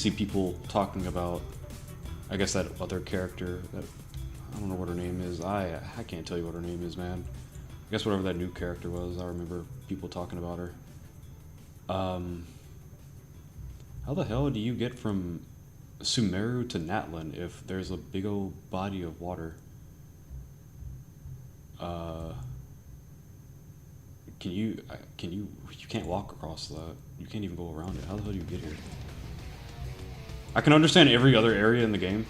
people talking about, I guess, that other character that, I don't know what her name is. I can't tell you what her name is, man. I guess whatever that new character was, I remember people talking about her. How the hell do you get from Sumeru to Natlin if there's a big old body of water? You can't walk across that. You can't even go around it. How the hell do you get here? I can understand every other area in the game.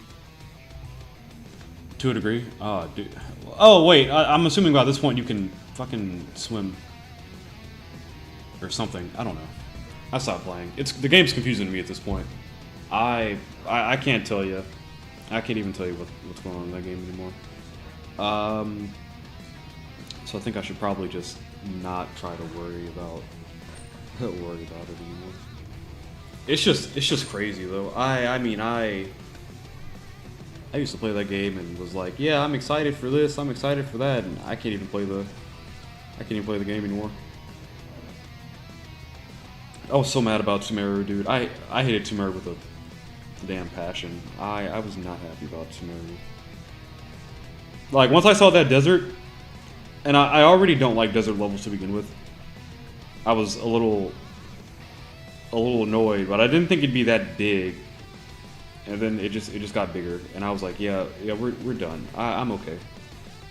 To a degree. Oh, dude. Oh, wait. I'm assuming by this point you can fucking swim. Or something. I don't know. I stopped playing. The game's confusing to me at this point. I can't tell you. I can't even tell you what's going on in that game anymore. So I think I should probably just not try to worry about it anymore. It's just crazy though. I mean I used to play that game and was like, yeah, I'm excited for this, I'm excited for that, and I can't even play the game anymore. I was so mad about Sumeru, dude. I hated Sumeru with a damn passion. I was not happy about Sumeru. Like once I saw that desert, and I already don't like desert levels to begin with. I was a little annoyed, but I didn't think it'd be that big. And then it just got bigger, and I was like, yeah, we're done. I'm okay.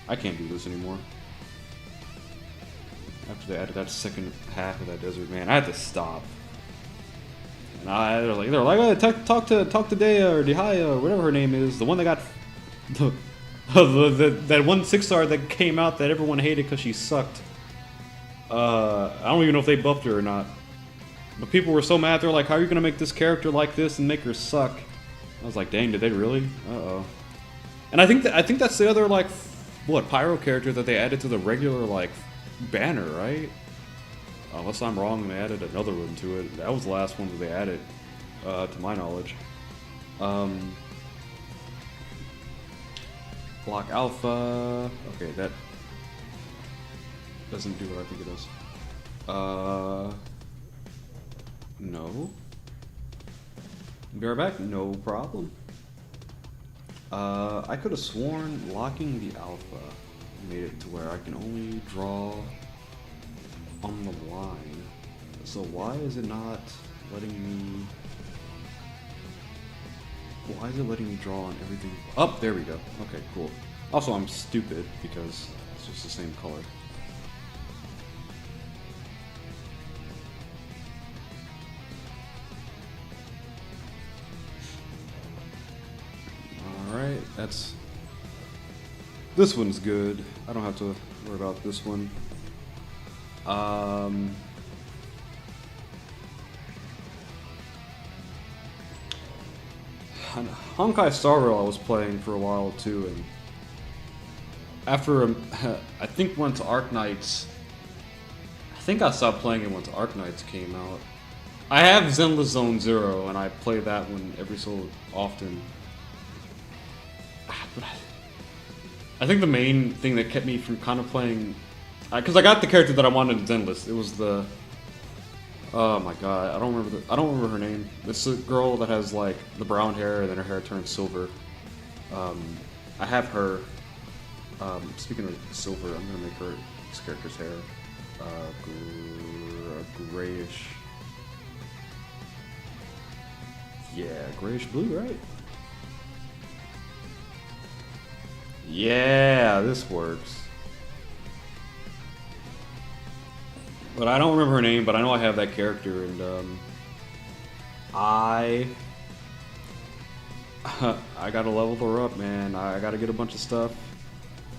I can't do this anymore. After they added that second half of that desert, man, I had to stop. And they're like, oh, talk to Dea or Dihaya or whatever her name is, the one that got that one 6-star that came out that everyone hated because she sucked. I don't even know if they buffed her or not. But people were so mad. They're like, "How are you gonna make this character like this and make her suck?" I was like, "Dang, did they really?" Uh-oh. And I think that's the other like, what, pyro character that they added to the regular like banner, right? Unless I'm wrong, they added another one to it. That was the last one that they added, to my knowledge. Block Alpha. Okay, that doesn't do what I think it does. No. Be right back. No problem. I could have sworn locking the Alpha made it to where I can only draw on the line. So why is it not letting me... Why is it letting me draw on everything? Oh, there we go. Okay, cool. Also, I'm stupid because it's just the same color. Alright, that's... This one's good. I don't have to worry about this one. Honkai Star Rail I was playing for a while too, and after I think once Arknights, I think I stopped playing it once Arknights came out. I have Zenless Zone Zero, and I play that one every so often. But I think the main thing that kept me from kind of playing, because I got the character that I wanted in Zenless. It was the oh my god, I don't remember her name. This girl that has like the brown hair and then her hair turns silver. I have her. Speaking of silver, I'm gonna make her this character's hair grayish. Yeah, grayish blue, right? Yeah, this works. But I don't remember her name, but I know I have that character, and I gotta level her up, man. I gotta get a bunch of stuff.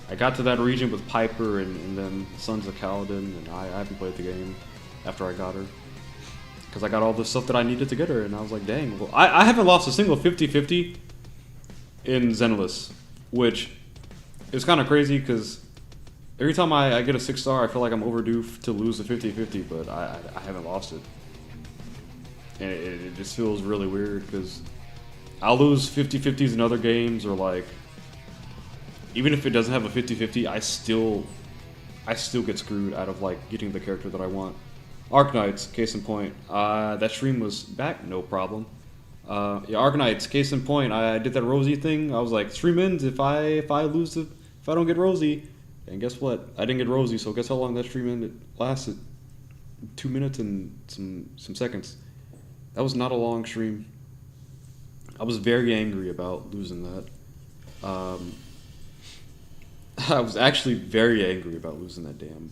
I got to that region with Piper and then Sons of Kaladin, and I haven't played the game after I got her. Because I got all the stuff that I needed to get her, and I was like, dang. Well, I haven't lost a single 50-50 in Zenless, which is kind of crazy, because every time I get a 6-star, I feel like I'm overdue to lose a 50-50, but I haven't lost it. And it just feels really weird, because I'll lose 50-50s in other games, or like, even if it doesn't have a 50-50, I still get screwed out of like getting the character that I want. Arknights, case in point. That stream was back, no problem. Yeah, Arknights, case in point. I did that Rosie thing. I was like, stream ends if I don't get Rosie. And guess what? I didn't get Rosie, so guess how long that stream ended? Lasted 2 minutes and some seconds. That was not a long stream. I was very angry about losing that. I was actually very angry about losing that damn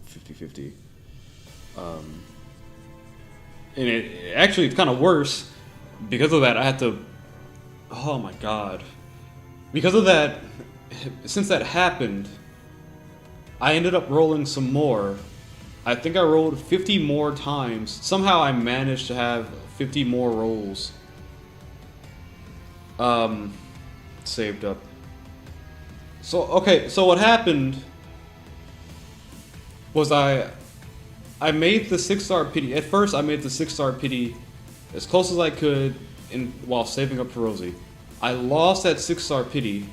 50-50. And it's kind of worse. Because of that, I had to... Oh my god. Because of that, since that happened, I ended up rolling some more. I think I rolled 50 more times. Somehow I managed to have 50 more rolls saved up. So, okay, so what happened was I made the 6-star pity. At first, I made the 6-star pity as close as I could while saving up for Rosie. I lost that 6-star pity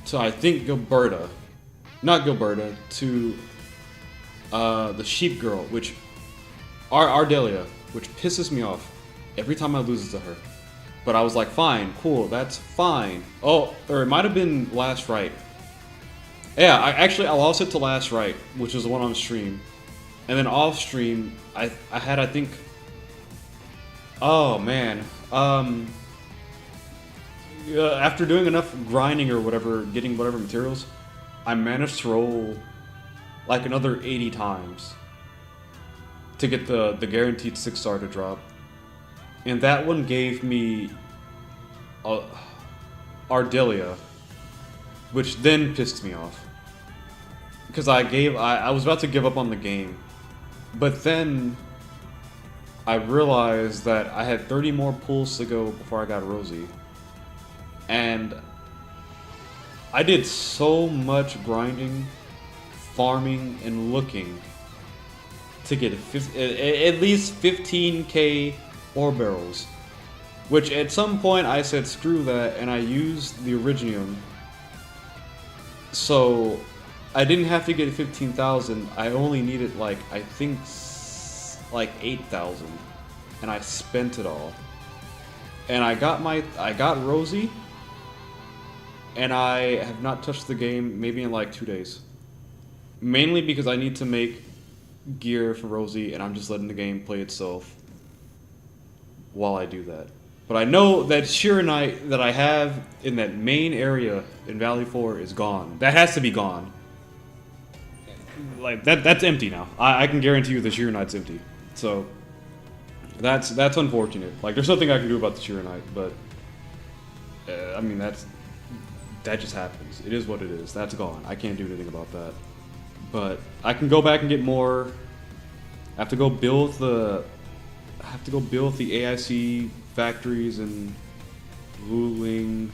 to, I think, Gilberta. Not Gilberta, to the sheep girl, which... Ardelia, which pisses me off every time I lose it to her. But I was like, fine, cool, that's fine. Oh, or it might have been Last Right. Yeah, I lost it to Last Right, which is the one on stream. And then off stream, I had, I think... Oh, man. After doing enough grinding or whatever, getting whatever materials, I managed to roll like another 80 times to get the guaranteed 6-star to drop. And that one gave me Ardelia, which then pissed me off. Because I was about to give up on the game. But then I realized that I had 30 more pulls to go before I got Rosie. And I did so much grinding, farming, and looking to get at least 15k ore barrels. Which at some point I said screw that and I used the Originium. So I didn't have to get 15,000, I only needed like, I think like 8,000. And I spent it all. And I got Rosie. And I have not touched the game maybe in like 2 days. Mainly because I need to make gear for Rosie and I'm just letting the game play itself while I do that. But I know that Shironite that I have in that main area in Valley 4 is gone. That has to be gone. Like that's empty now. I can guarantee you the Shironite's empty. So that's unfortunate. Like there's nothing I can do about the Shironite, but I mean that just happens. It is what it is. That's gone. I can't do anything about that. But I can go back and get more. I have to go build the AIC factories in Wuling.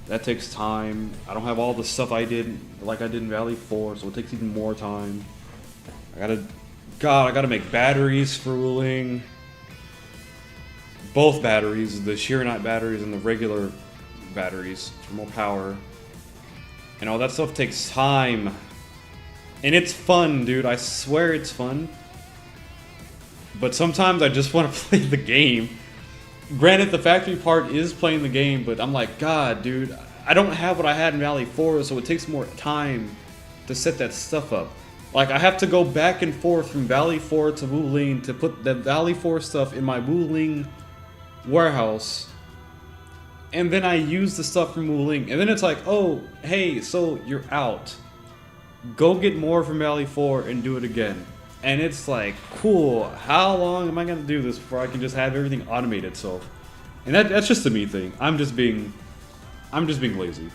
That takes time. I don't have all the stuff I did like I did in Valley 4, so it takes even more time. I gotta make batteries for Wuling. Both batteries, the Shironite batteries and the regular batteries for more power. And all that stuff takes time. And it's fun, dude. I swear it's fun. But sometimes I just want to play the game. Granted, the factory part is playing the game, but I'm like, God, dude, I don't have what I had in Valley 4, so it takes more time to set that stuff up. Like, I have to go back and forth from Valley 4 to Wuling to put the Valley 4 stuff in my Wuling warehouse. And then I use the stuff from Wuling. And then it's like, oh, hey, so you're out. Go get more from Valley 4 and do it again. And it's like, cool, how long am I going to do this before I can just have everything automate itself? And that's just a me thing. I'm just being lazy.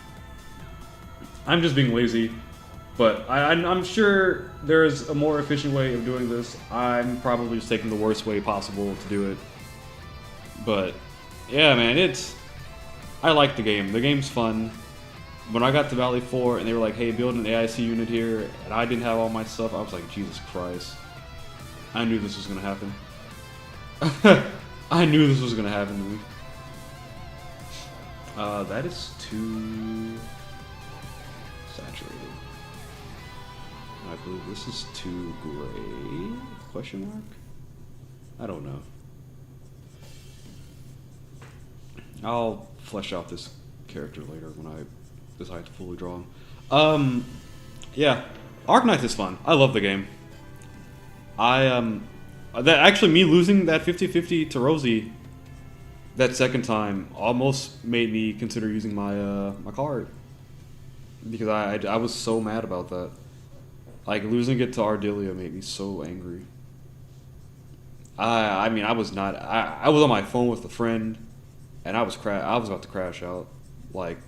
I'm just being lazy. But I'm sure there's a more efficient way of doing this. I'm probably just taking the worst way possible to do it. But, yeah, man, I like the game. The game's fun. When I got to Valley 4 and they were like, hey, build an AIC unit here, and I didn't have all my stuff, I was like, Jesus Christ. I knew this was going to happen. I knew this was going to happen to me. That is too saturated. I believe this is too gray? Question mark? I don't know. I'll flesh out this character later when I decide to fully draw him. Yeah, Arknights is fun. I love the game. Actually, me losing that 50-50 to Rosie that second time almost made me consider using my my card, because I was so mad about that. Like, losing it to Ardelia made me so angry. I mean, I was on my phone with a friend, and I was about to crash out, like,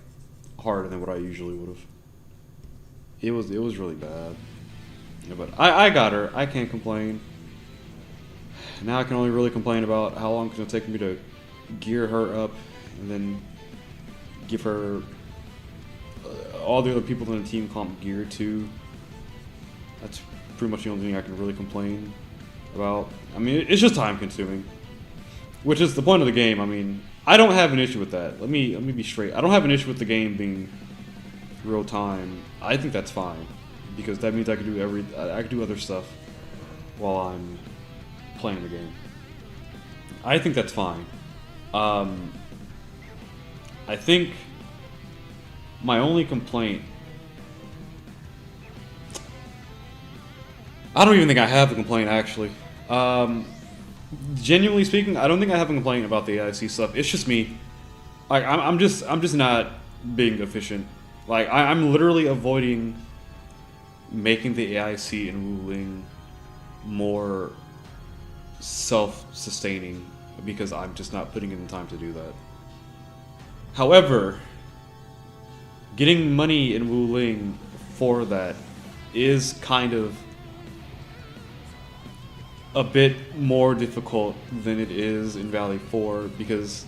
harder than what I usually would have. It was really bad. Yeah, but I got her. I can't complain. Now I can only really complain about how long it's going to take me to gear her up and then give her all the other people in the team comp gear too. That's pretty much the only thing I can really complain about. I mean, it's just time consuming, which is the point of the game. I mean, I don't have an issue with that. Let me be straight. I don't have an issue with the game being real time. I think that's fine, because that means I can do other stuff while I'm playing the game. I think that's fine. I think my only complaint, I don't even think I have a complaint, actually. Genuinely speaking, I don't think I have a complaint about the AIC stuff. It's just me. Like, I'm just not being efficient. Like, I'm literally avoiding making the AIC in Wuling more self-sustaining, because I'm just not putting in the time to do that. However, getting money in Wuling for that is kind of a bit more difficult than it is in Valley 4 because,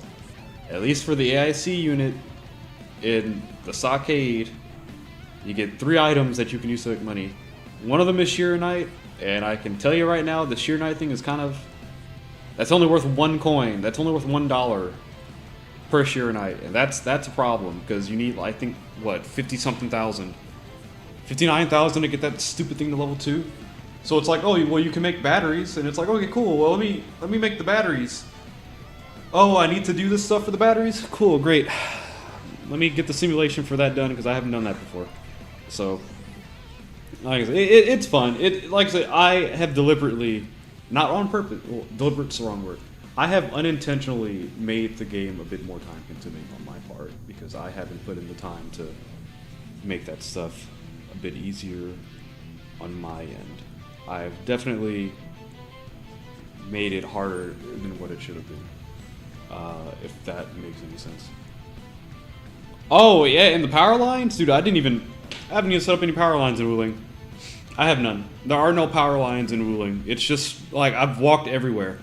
at least for the AIC unit, in the Stockade, you get 3 items that you can use to make money. One of them is Sheer Knight, and I can tell you right now, the Sheer Knight thing is kind of... That's only worth 1 coin. That's only worth $1 per Sheer Knight, and that's a problem, because you need, I think, what, 50-something thousand? 59,000 to get that stupid thing to level 2? So it's like, oh, well, you can make batteries, and it's like, okay, cool, well, let me make the batteries. Oh, I need to do this stuff for the batteries? Cool, great. Let me get the simulation for that done, because I haven't done that before. So, like I said, it's fun. Like I said, I have deliberately, not on purpose, well, deliberate's the wrong word. I have unintentionally made the game a bit more time consuming on my part, because I haven't put in the time to make that stuff a bit easier on my end. I've definitely made it harder than what it should have been, if that makes any sense. Oh, yeah, and the power lines? Dude, I haven't even set up any power lines in Wuling. I have none. There are no power lines in Wuling. It's just, like, I've walked everywhere.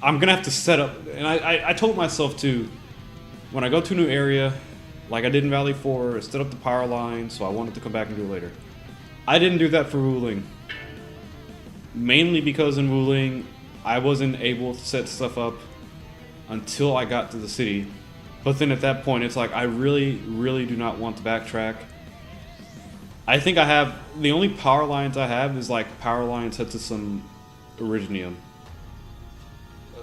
I'm gonna have to set up, and I told myself too, when I go to a new area, like I did in Valley 4, I set up the power line, so I wanted to come back and do it later. I didn't do that for Wuling. Mainly because in Wuling, I wasn't able to set stuff up until I got to the city. But then at that point, it's like, I really, really do not want to backtrack. I think I have, the only power lines I have is like power lines set to some Originium.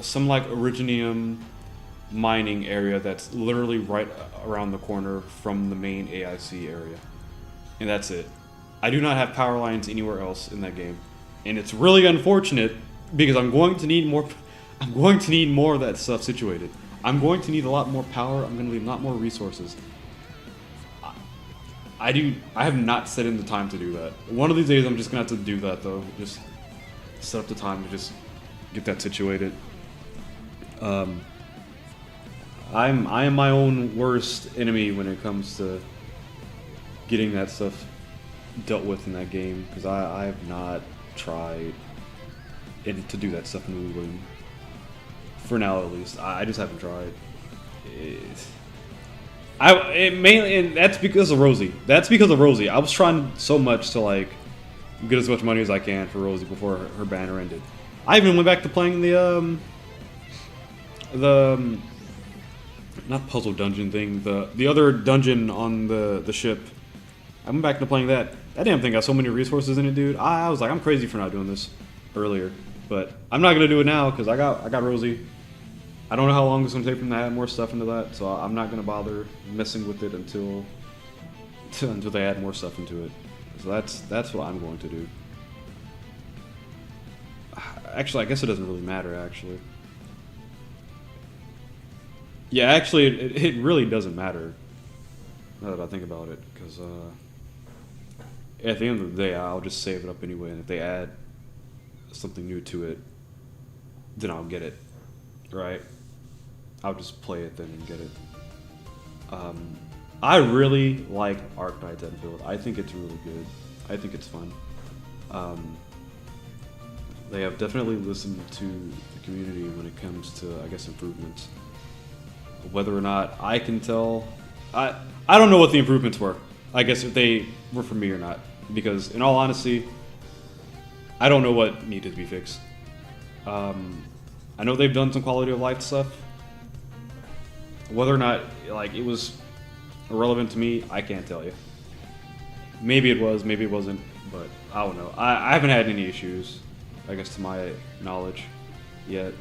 Some like Originium mining area that's literally right around the corner from the main AIC area. And that's it. I do not have power lines anywhere else in that game. And it's really unfortunate because I'm going to need more of that stuff situated. I'm going to need a lot more power. I'm going to need a lot more resources. I have not set in the time to do that. One of these days I'm just going to have to do that though. Just set up the time to just get that situated. I am my own worst enemy when it comes to getting that stuff dealt with in that game, because I have not tried to do that stuff in Wuling. For now, at least, I just haven't tried. And that's because of Rosie. That's because of Rosie. I was trying so much to like get as much money as I can for Rosie before her banner ended. I even went back to playing the not puzzle dungeon thing, the other dungeon on the ship. I went back to playing that. That damn thing got so many resources in it, dude. I was like, I'm crazy for not doing this earlier, but I'm not gonna do it now because I got Rosie. I don't know how long it's gonna take them to add more stuff into that, so I'm not gonna bother messing with it until they add more stuff into it. So that's what I'm going to do. Actually, I guess it doesn't really matter. Actually, yeah, actually, it really doesn't matter. Now that I think about it, because at the end of the day, I'll just save it up anyway, and if they add something new to it, then I'll get it, right? I'll just play it then and get it. I really like Arc Knight's Enfield. I think it's really good. I think it's fun. They have definitely listened to the community when it comes to, I guess, improvements. Whether or not I can tell, I don't know what the improvements were. I guess if they were for me or not, because in all honesty, I don't know what needed to be fixed. I know they've done some quality of life stuff. Whether or not like it was irrelevant to me, I can't tell you. Maybe it was, maybe it wasn't, but I don't know. I haven't had any issues, I guess, to my knowledge yet.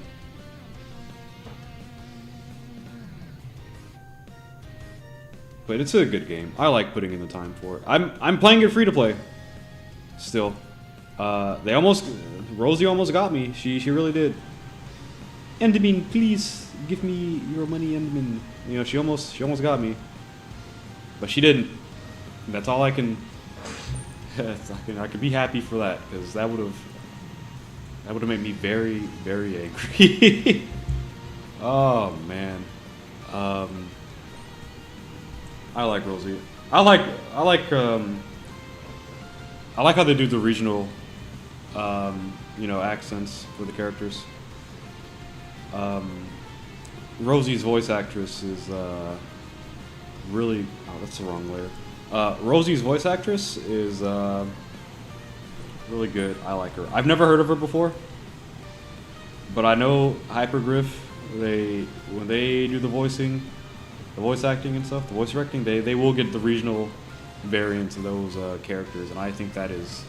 But it's a good game. I like putting in the time for it. I'm playing it free to play. Still, Rosie almost got me. She really did. Enderman, please give me your money, Enderman. You know, she almost got me, but she didn't. And that's all I can. I could be happy for that, because that would have made me very, very angry. Oh man. I like Rosie. I like how they do the regional you know, accents for the characters. Rosie's voice actress is really. Oh, that's the wrong layer. Rosie's voice actress is really good. I like her. I've never heard of her before, but I know Hypergriff. When they do the voicing, the voice acting and stuff, the voice directing, they will get the regional variants of those characters, and I think that is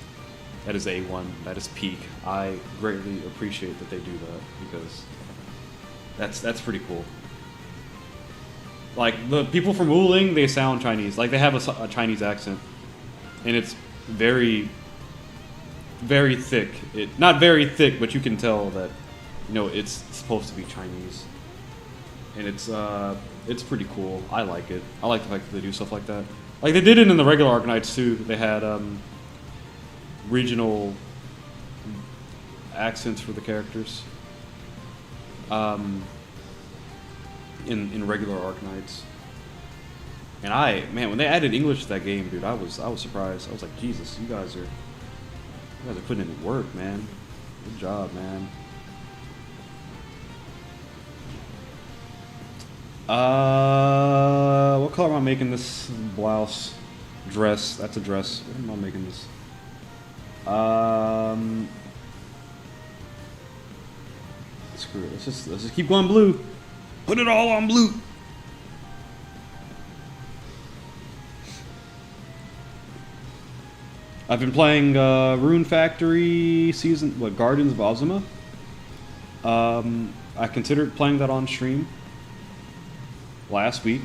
A1. That is peak. I greatly appreciate that they do that because that's pretty cool. Like the people from Wuling, they sound Chinese. Like they have a Chinese accent, and it's very, very thick. Not very thick, but you can tell that, you know, it's supposed to be Chinese, and it's pretty cool. I like it. I like the fact that they do stuff like that. Like they did it in the regular Arknights too. They had regional accents for the characters. In regular Arknights. And man, when they added English to that game, dude, I was surprised. I was like, Jesus, you guys are putting in work, man. Good job, man. What color am I making this blouse? Dress. That's a dress. What am I making this? Screw it. Let's just keep going blue. Put it all on blue. I've been playing Rune Factory season, Gardens of Ozuma. I considered playing that on stream last week.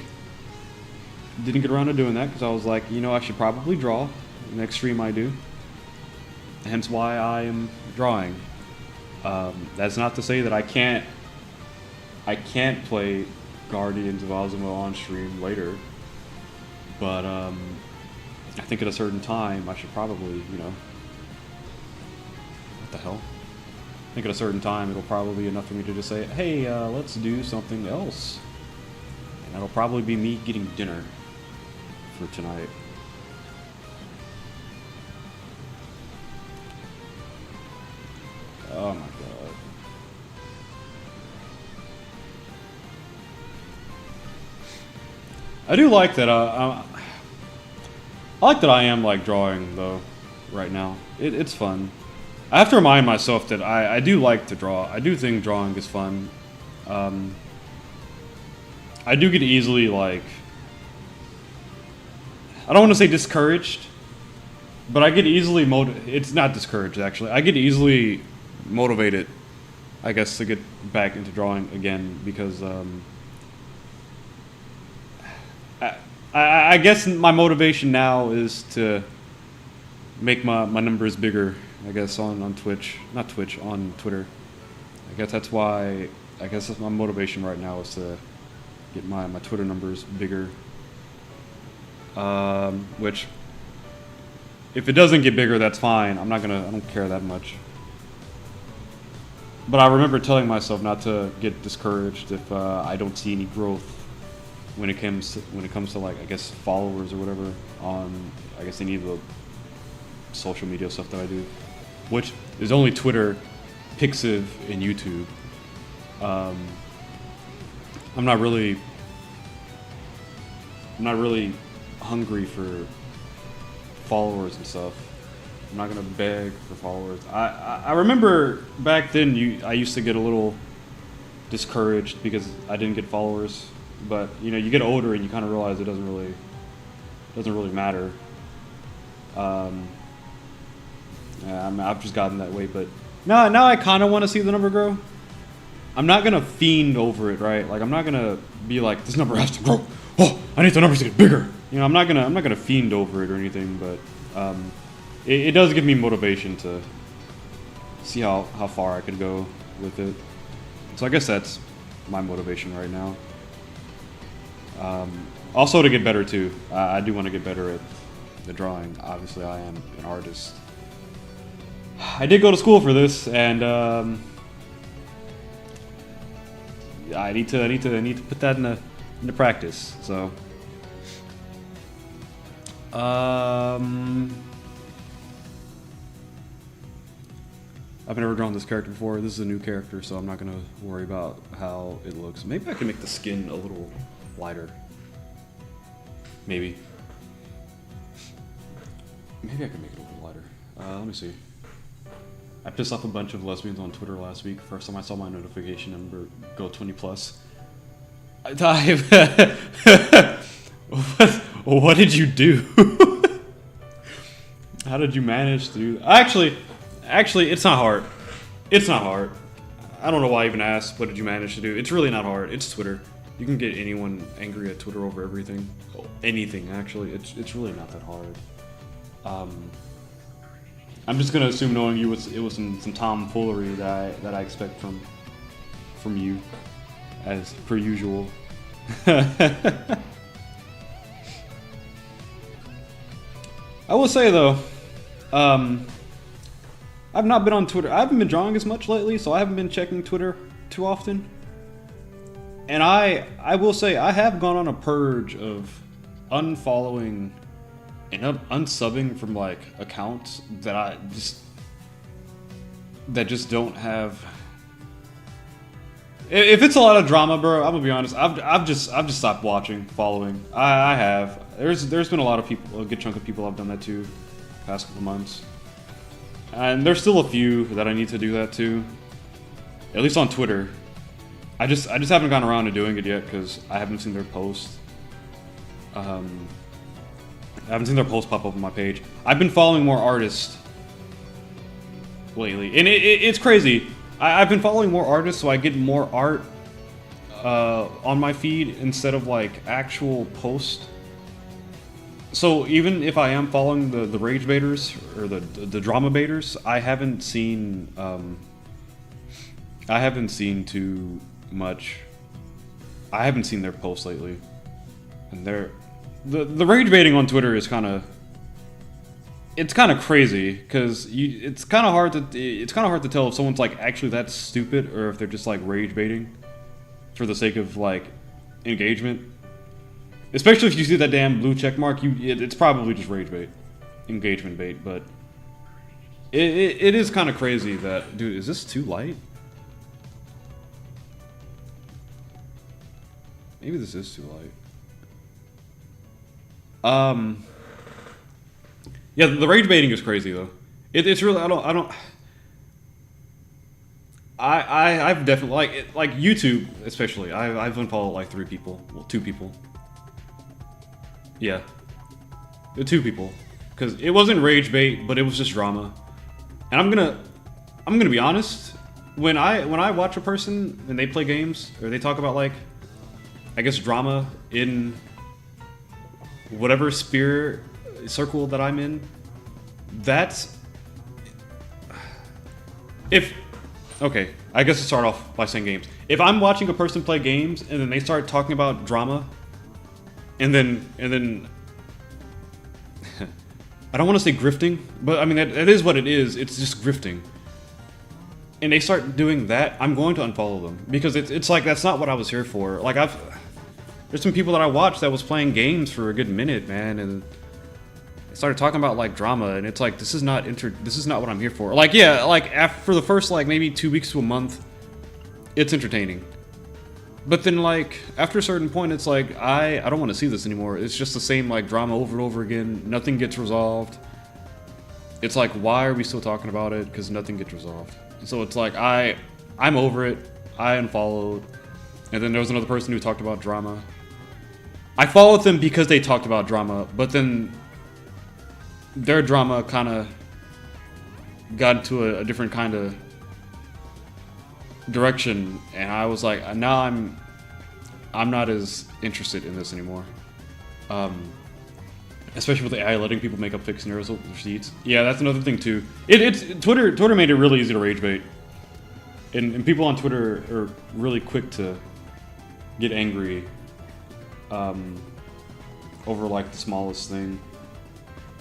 Didn't get around to doing that because I was like, you know, I should probably draw the next stream I do. Hence why I am drawing. That's not to say that I can't play Guardians of Ozuma on stream later, but I think at a certain time I should probably, you know, what the hell? I think at a certain time it'll probably be enough for me to just say, hey, let's do something else. And that'll probably be me getting dinner for tonight. Oh my god. I do like that. I like that I am like drawing though, right now. It's fun. I have to remind myself that I do like to draw. I do think drawing is fun. I do get easily like, I don't want to say discouraged, but I get easily it's not discouraged actually. I get easily motivated, I guess, to get back into drawing again because I guess my motivation now is to make my numbers bigger, I guess, on Twitch. Not Twitch, on Twitter. I guess that's why, I guess that's my motivation right now is to get my Twitter numbers bigger. Which, if it doesn't get bigger, that's fine. I don't care that much. But I remember telling myself not to get discouraged if I don't see any growth when it comes to like, I guess, followers or whatever on, I guess, any of the social media stuff that I do, which is only Twitter, Pixiv, and YouTube. I'm not really hungry for followers and stuff. I'm not gonna beg for followers. I remember back then I used to get a little discouraged because I didn't get followers. But you know, you get older and you kind of realize it doesn't really matter. I've just gotten that way, but now I kind of want to see the number grow. I'm not gonna fiend over it, right? Like I'm not gonna be like, this number has to grow. Oh, I need the numbers to get bigger. You know, I'm not gonna fiend over it or anything, but it does give me motivation to see how far I could go with it. So I guess that's my motivation right now. Also to get better too. I do want to get better at the drawing. Obviously, I am an artist. I did go to school for this, and I need to put that into practice. So, I've never drawn this character before. This is a new character, so I'm not gonna worry about how it looks. Maybe I can make the skin a little lighter. Maybe. Maybe I can make it a little lighter. Let me see. I pissed off a bunch of lesbians on Twitter last week. First time I saw my notification number go 20+. What did you do? How did you manage to do that? Actually, it's not hard. It's not hard. I don't know why I even asked, what did you manage to do? It's really not hard. It's Twitter. You can get anyone angry at Twitter over everything. Oh, anything, actually. It's really not that hard. I'm just gonna assume, knowing you, it was some tomfoolery that I expect from you, as per usual. I will say though, I've not been on Twitter. I haven't been drawing as much lately, so I haven't been checking Twitter too often. And I will say I have gone on a purge of unfollowing and unsubbing from like accounts that just don't have. If it's a lot of drama, bro, I'm gonna be honest. I've just stopped following. I have. There's been a lot of people, a good chunk of people I've done that to, past couple months, and there's still a few that I need to do that to. At least on Twitter. I just haven't gone around to doing it yet because I haven't seen their posts. I haven't seen their posts pop up on my page. I've been following more artists lately, and it's crazy. I've been following more artists, so I get more art on my feed instead of like actual posts. So even if I am following the rage baiters or the drama baiters, I haven't seen too much. I haven't seen their posts lately, and the rage baiting on Twitter is kind of crazy because it's kind of hard to tell if someone's like actually that stupid or if they're just like rage baiting for the sake of like engagement. Especially if you see that damn blue check mark, it's probably just rage bait, engagement bait. But it is kind of crazy that, dude, is this too light? Maybe this is too light. Yeah, the rage baiting is crazy though. It's really I've definitely like YouTube especially. I've unfollowed like 3 people, well 2 people. Yeah, 2 people, because it wasn't rage bait, but it was just drama. And I'm gonna be honest. When I watch a person and they play games or they talk about like, I guess, drama in whatever circle that I'm in, okay, I guess to start off by saying games. If I'm watching a person play games and then they start talking about drama, and then I don't want to say grifting, but I mean that is what it is. It's just grifting. And they start doing that, I'm going to unfollow them because it's like that's not what I was here for. Like there's some people that I watched that was playing games for a good minute, man, and they started talking about like drama, and it's like this is not what I'm here for. Like yeah, like for the first like maybe 2 weeks to a month, it's entertaining. But then like after a certain point, it's like I don't want to see this anymore. It's just the same like drama over and over again. Nothing gets resolved. It's like, why are we still talking about it? Because nothing gets resolved. So it's like I'm over it. I unfollowed, and then there was another person who talked about drama. I followed them because they talked about drama, but then their drama kind of got into a different kind of direction, and I was like, now I'm not as interested in this anymore. Especially with AI letting people make up fake scenarios with their seeds. Yeah, that's another thing too. Twitter made it really easy to rage bait, and people on Twitter are really quick to get angry over like the smallest thing.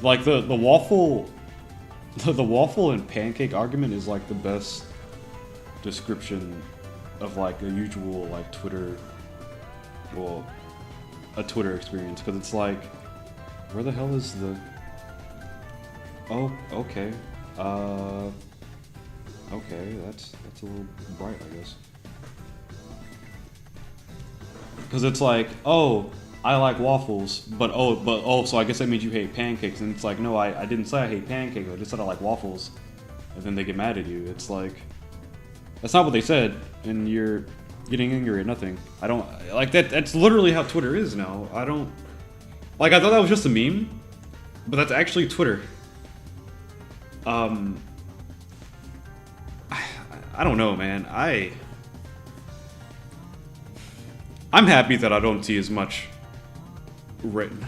Like the waffle and pancake argument is like the best description of like a usual like a Twitter experience, because it's like, where the hell is the... Oh, okay. Okay, that's a little bright, I guess. Because it's like, oh, I like waffles, but so I guess that means you hate pancakes. And it's like, no, I didn't say I hate pancakes. I just said I like waffles. And then they get mad at you. It's like, that's not what they said, and you're getting angry at nothing. I don't like that. That's literally how Twitter is now. I don't like. I thought that was just a meme, but that's actually Twitter. I don't know, man. I'm happy that I don't see as much.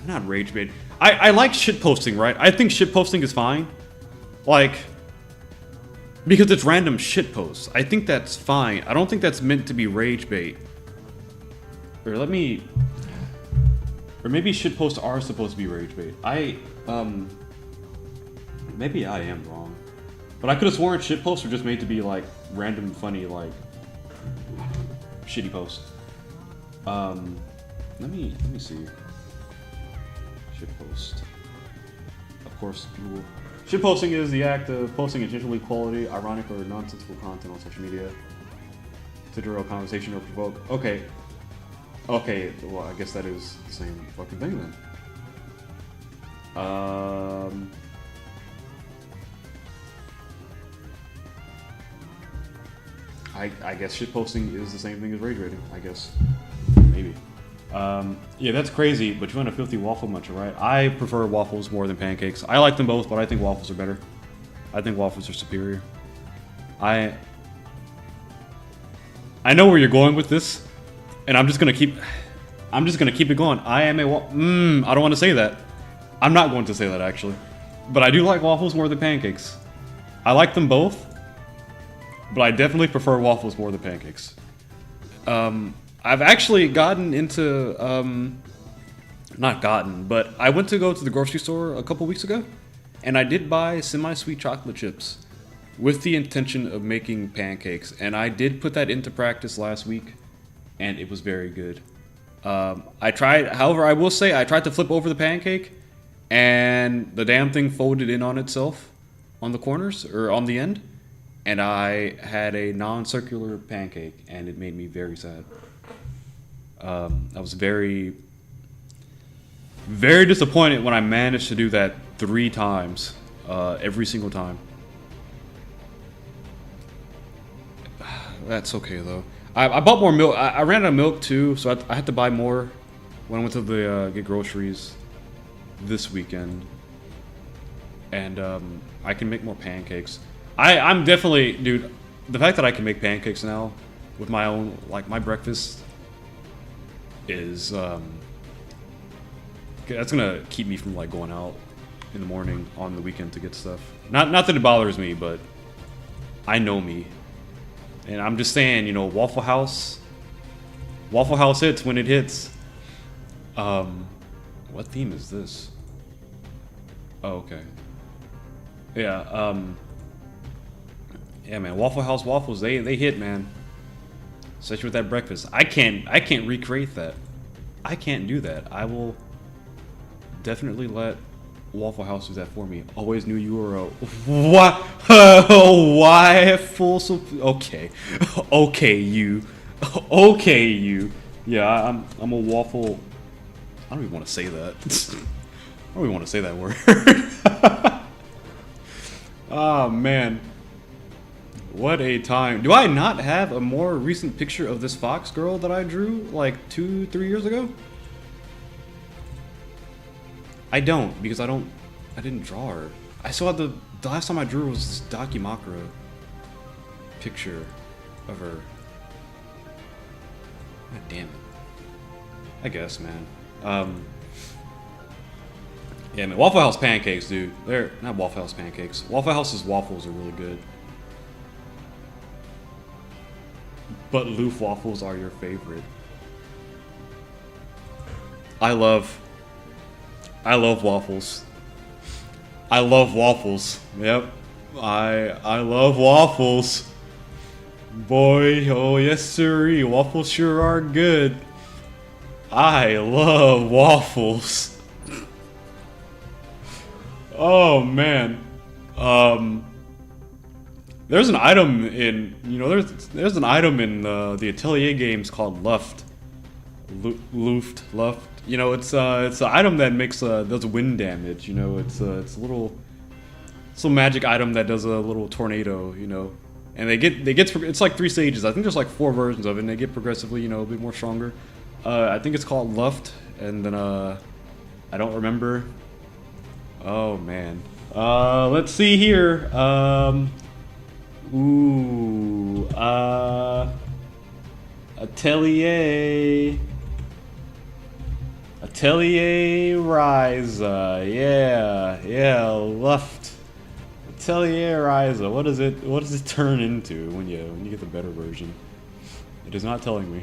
Not rage bait. I like shit posting, right? I think shit posting is fine, like because it's random shit posts. I think that's fine. I don't think that's meant to be rage bait. Or maybe shit posts are supposed to be rage bait. Maybe I am wrong, but I could have sworn shit posts are just made to be like random, funny, like shitty posts. Let me see. Shitpost. Of course, Google. Shitposting is the act of posting intentionally quality, ironic, or nonsensical content on social media to derail conversation or provoke. Okay. Okay, well, I guess that is the same fucking thing then. I guess shitposting is the same thing as rage rating, I guess. Maybe. Yeah, that's crazy, but you want a filthy waffle muncher, right? I prefer waffles more than pancakes. I like them both, but I think waffles are better. I think waffles are superior. I know where you're going with this, and I'm just gonna keep it going. I am a I don't want to say that. I'm not going to say that, actually. But I do like waffles more than pancakes. I like them both, but I definitely prefer waffles more than pancakes. I've actually gotten into, not gotten, but I went to go to the grocery store a couple weeks ago, and I did buy semi-sweet chocolate chips with the intention of making pancakes, and I did put that into practice last week, and it was very good. I tried, however, I will say I tried to flip over the pancake, and the damn thing folded in on itself on the corners, or on the end, and I had a non-circular pancake, and it made me very sad. I was very, very disappointed when I managed to do that 3 times, every single time. That's okay though. I bought more milk. I ran out of milk too, so I had to buy more when I went to the get groceries this weekend. And I can make more pancakes. I'm definitely, dude. The fact that I can make pancakes now with my own, like my breakfast, is that's gonna keep me from like going out in the morning on the weekend to get stuff. Not that it bothers me, but I know me, and I'm just saying, you know, Waffle House hits when it hits. What theme is this? Oh, okay. Yeah. Yeah, man. Waffle House waffles, they hit, man. Especially with that breakfast. I can't recreate that. I can't do that. I will definitely let Waffle House do that for me. Always new URL. What? Why full? Okay. Okay, you. Okay, you. Yeah, I'm a waffle. I don't even want to say that. I don't even want to say that word. Oh man. What a time. Do I not have a more recent picture of this fox girl that I drew like 2-3 years ago? I don't, because I didn't draw her. I saw the last time I drew her was this Dakimakura picture of her. God damn it. I guess, man. Yeah, man. Waffle House pancakes, dude. They're not Waffle House pancakes. Waffle House's waffles are really good. But Loof waffles are your favorite. I love waffles. I love waffles. Yep. I love waffles. Boy, oh yes sirree, waffles sure are good. I love waffles. Oh man. There's an item in, you know, there's an item in the Atelier games called Luft. Luft. You know, it's an item that makes does wind damage. You know, it's a little magic item that does a little tornado. You know, and it's like 3 stages. I think there's like 4 versions of it, and they get progressively, you know, a bit more stronger. I think it's called Luft, and then I don't remember. Oh man. Let's see here. Atelier Ryza. Yeah, Luft. Atelier Ryza. What does it turn into when you get the better version? It is not telling me.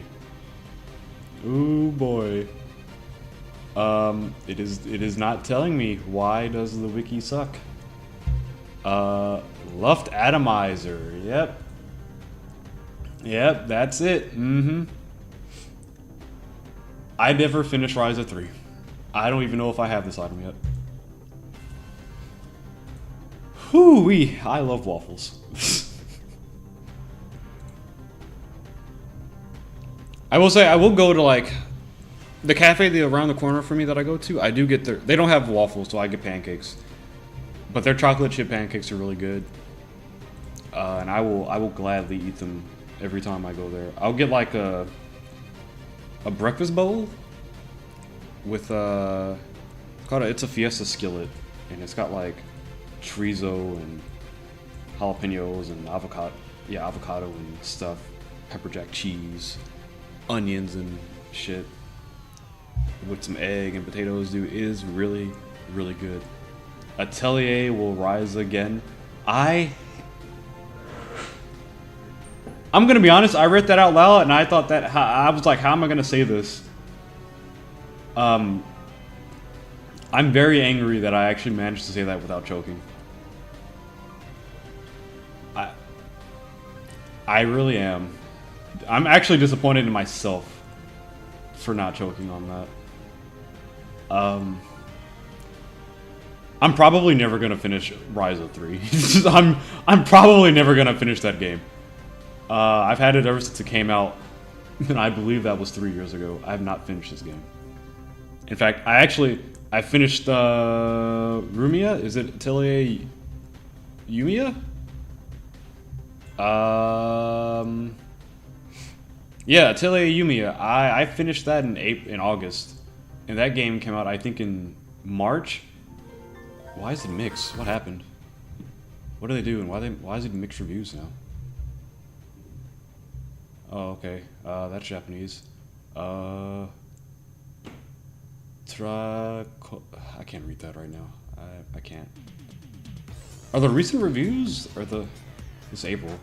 Ooh boy. It is not telling me. Why does the wiki suck? Luft Atomizer. Yep, that's it. I never finished Ryza 3. I don't even know if I have this item yet. Whoo-wee, I love waffles. I will say, I will go to like the cafe around the corner for me that I go to. I do get their, they don't have waffles, so I get pancakes. But their chocolate chip pancakes are really good. And I will gladly eat them every time I go there. I'll get like a breakfast bowl with it's a Fiesta skillet, and it's got like chorizo and jalapenos and avocado and stuff, pepper jack cheese, onions and shit, with some egg and potatoes. Dude, it is really, really good. Atelier will rise again. I'm gonna be honest, I read that out loud and I thought that, I was like, how am I gonna say this? I'm very angry that I actually managed to say that without choking. I really am. I'm actually disappointed in myself for not choking on that. I'm probably never gonna finish Ryza 3. I'm probably never gonna finish that game. I've had it ever since it came out, and I believe that was 3 years ago. I have not finished this game. In fact, I finished Rumia. Is it Atelier Yumia? Yeah, Atelier Yumia. I finished that in August, and that game came out I think in March. Why is it mixed? What happened? What do they do, and why is it mixed reviews now? Oh, okay. That's Japanese. I can't read that right now. I can't. Are the recent reviews or this April?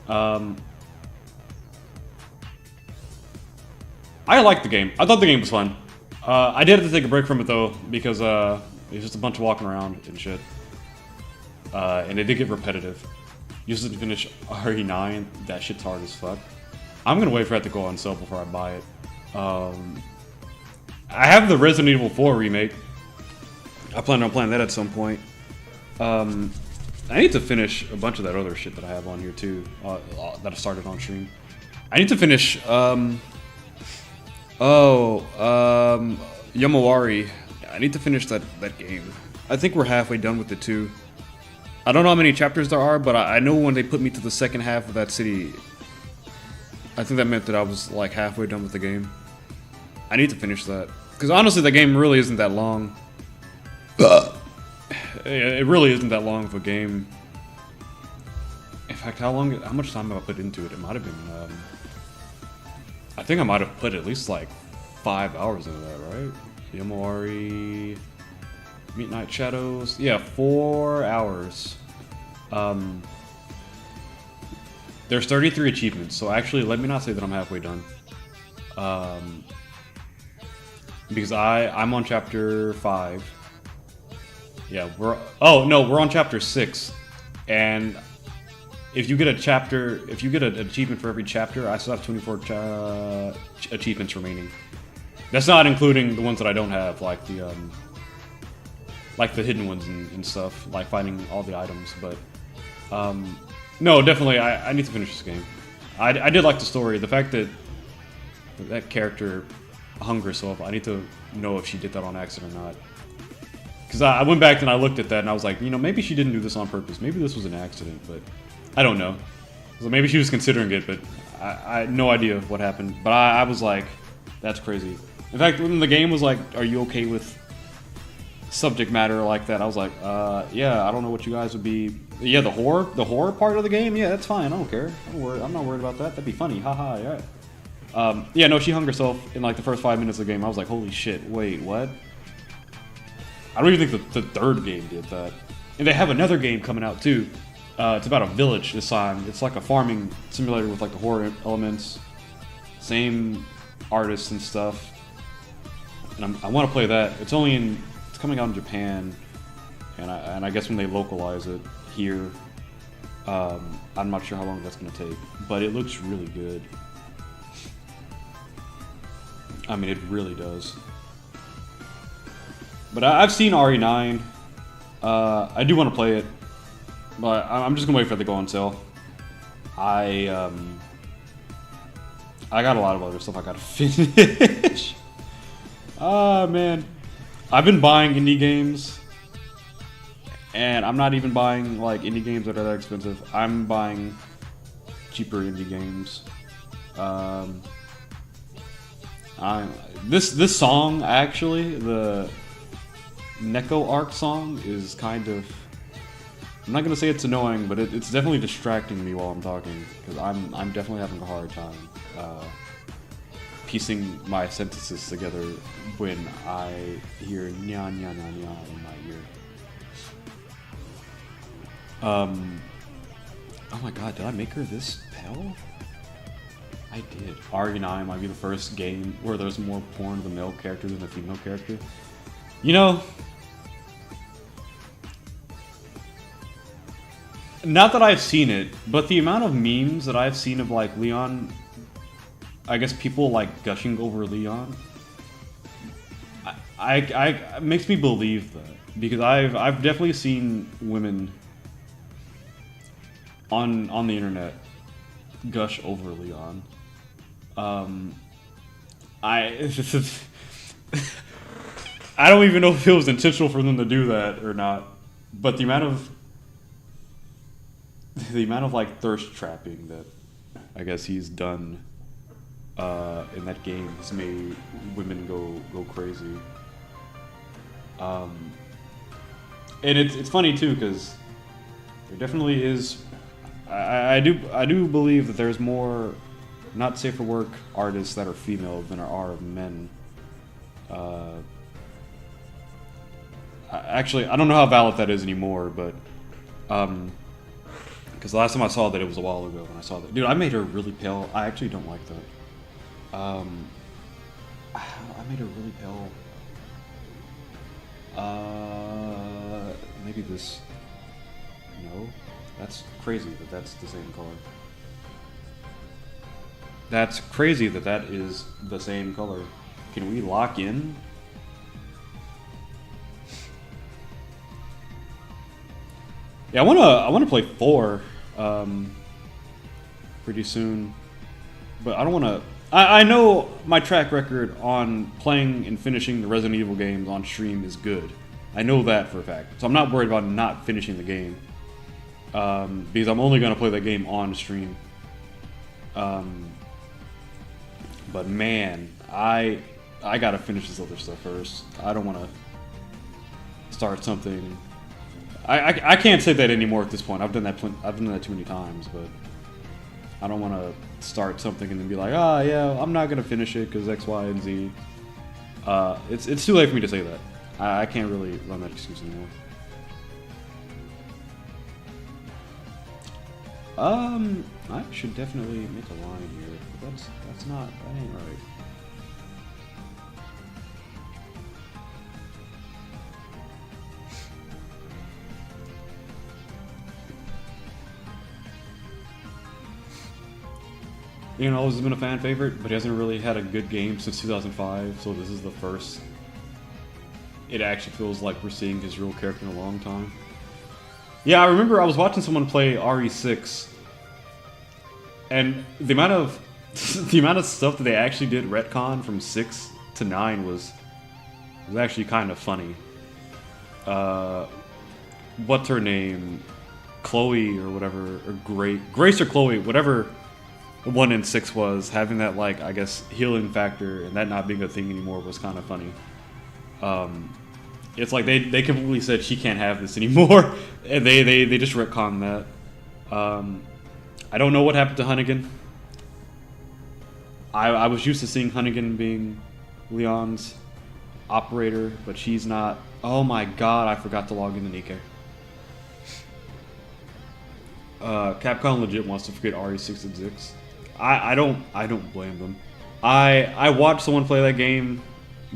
I liked the game. I thought the game was fun. I did have to take a break from it though because it's just a bunch of walking around and shit. And it did get repetitive. You just didn't finish RE9. That shit's hard as fuck. I'm gonna wait for that to go on sale before I buy it. I have the Resident Evil 4 remake. I plan on playing that at some point. I need to finish a bunch of that other shit that I have on here too, that I started on stream. I need to finish, Yomawari. I need to finish that game. I think we're halfway done with it too. I don't know how many chapters there are, but I know when they put me to the second half of that city, I think that meant that I was like halfway done with the game. I need to finish that. Because honestly, the game really isn't that long. It really isn't that long of a game. In fact, how much time have I put into it? It might have been, I think I might have put at least like 5 hours into that, right? Yomawari, Midnight Shadows. Yeah, 4 hours. There's 33 achievements, so actually, let me not say that I'm halfway done. Because I'm on chapter 5. Yeah, we're on chapter 6. And if you get an achievement for every chapter, I still have 24 achievements remaining. That's not including the ones that I don't have, like the hidden ones and stuff, like finding all the items, but No, definitely, I need to finish this game. I did like the story. The fact that that character hung herself, I need to know if she did that on accident or not. Because I went back and I looked at that and I was like, you know, maybe she didn't do this on purpose. Maybe this was an accident, but I don't know. So maybe she was considering it, but I had no idea what happened. But I was like, that's crazy. In fact, when the game was like, are you okay with subject matter like that, I was like, yeah, I don't know what you guys would be. Yeah, the horror part of the game, yeah, that's fine. I don't care. I'm not worried about that. That'd be funny. Haha, yeah. Yeah, no, she hung herself in like the first 5 minutes of the game. I was like, holy shit, wait, what? I don't even think the third game did that. And they have another game coming out too. It's about a village this time. It's like a farming simulator with like the horror elements. Same artists and stuff. And I want to play that. It's coming out in Japan. And I guess when they localize it here, I'm not sure how long that's going to take. But it looks really good. I mean, it really does. But I've seen RE9. I do want to play it, but I'm just gonna wait for it to go on sale. I got a lot of other stuff I gotta finish. Ah, man, I've been buying indie games, and I'm not even buying like indie games that are that expensive. I'm buying cheaper indie games. This song actually, the Neko Arc song, is kind of, I'm not gonna say it's annoying, but it's definitely distracting me while I'm talking, because I'm definitely having a hard time piecing my sentences together when I hear nya nya nya nya in my ear. Oh my god, did I make her this pale? I did. RE9 might be the first game where there's more porn of the male character than the female character. You know, not that I've seen it, but the amount of memes that I've seen of like Leon, I guess people like gushing over Leon, I makes me believe that, because I've definitely seen women on the internet gush over Leon. I don't even know if it was intentional for them to do that or not, but the amount of like thirst trapping that I guess he's done in that game has made women go crazy. And it's funny too, because there definitely is. I do believe that there's more not safe for work artists that are female than there are of men. Actually, I don't know how valid that is anymore, but because the last time I saw that, it was a while ago when I saw that. Dude, I made her really pale. I actually don't like that. I made her really pale. Maybe this. No, that's crazy that that's the same color. That's crazy that that is the same color. Can we lock in? Yeah, I wanna play 4 pretty soon, but I don't wanna. I know my track record on playing and finishing the Resident Evil games on stream is good. I know that for a fact, so I'm not worried about not finishing the game, because I'm only gonna play that game on stream. But man, I gotta finish this other stuff first. I don't want to start something. I can't say that anymore at this point. I've done that too many times, but I don't want to start something and then be like, ah, yeah, I'm not gonna finish it because X, Y, and Z. It's too late for me to say that. I can't really run that excuse anymore. I should definitely make a line here, but that ain't right. You know, this has been a fan favorite, but he hasn't really had a good game since 2005, so this is the first. It actually feels like we're seeing his real character in a long time. Yeah, I remember I was watching someone play RE6, and the amount of the amount of stuff that they actually did retcon from 6 to 9 was actually kind of funny. What's her name? Chloe or whatever, or Grace or Chloe, whatever 1 and 6 was, having that, like, I guess, healing factor and that not being a thing anymore was kind of funny. It's like they completely said she can't have this anymore, and they just retconned that. I don't know what happened to Hunnigan. I was used to seeing Hunnigan being Leon's operator, but she's not. Oh my god, I forgot to log into Nikkei. Capcom legit wants to forget RE6 and 6. I don't blame them. I watched someone play that game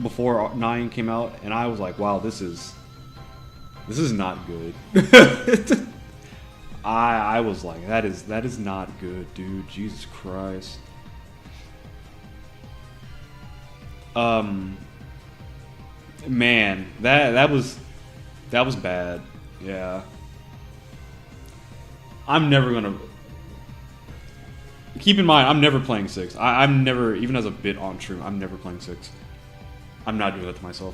before 9 came out, and I was like, wow, this is not good. I was like, that is not good, dude. Jesus Christ. Man, that was bad. Yeah. I'm never gonna. Keep in mind, I'm never playing 6. I'm never, even as a bit on stream, I'm never playing 6. I'm not doing that to myself.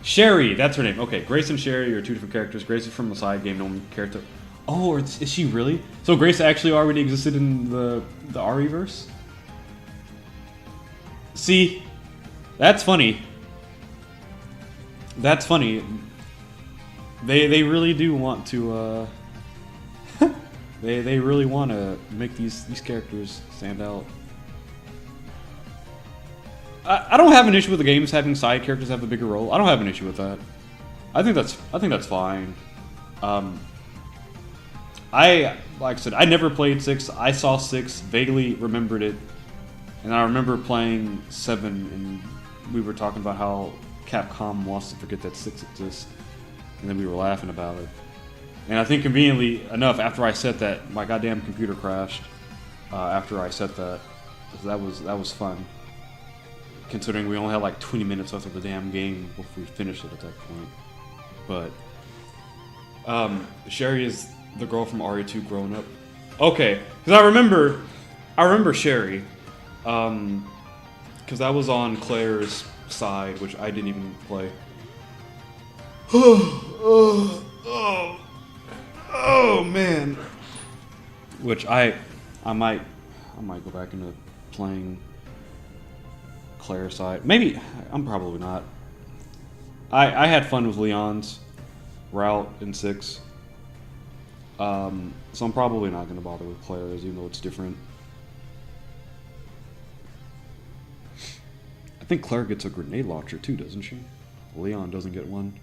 Sherry, that's her name. Okay, Grace and Sherry are 2 different characters. Grace is from the side game, no one cared to. Oh, is she really? So Grace actually already existed in the RE-verse? See, that's funny. That's funny. They really do want to. They really want to make these characters stand out. I don't have an issue with the games having side characters have a bigger role. I don't have an issue with that. I think that's fine. Like I said, I never played 6. I saw 6, vaguely remembered it, and I remember playing 7, and we were talking about how Capcom wants to forget that 6 exists, and then we were laughing about it. And I think conveniently enough, after I said that, my goddamn computer crashed. After I said that, that was fun. Considering we only had like 20 minutes left of the damn game before we finished it at that point. But Sherry is the girl from RE2 grown up. Okay, because I remember Sherry, because I was on Claire's side, which I didn't even play. Oh man. Which I might go back into playing Claire's side. Maybe I'm probably not. I had fun with Leon's route in 6. So I'm probably not going to bother with Claire's, even though it's different. I think Claire gets a grenade launcher too, doesn't she? Leon doesn't get one.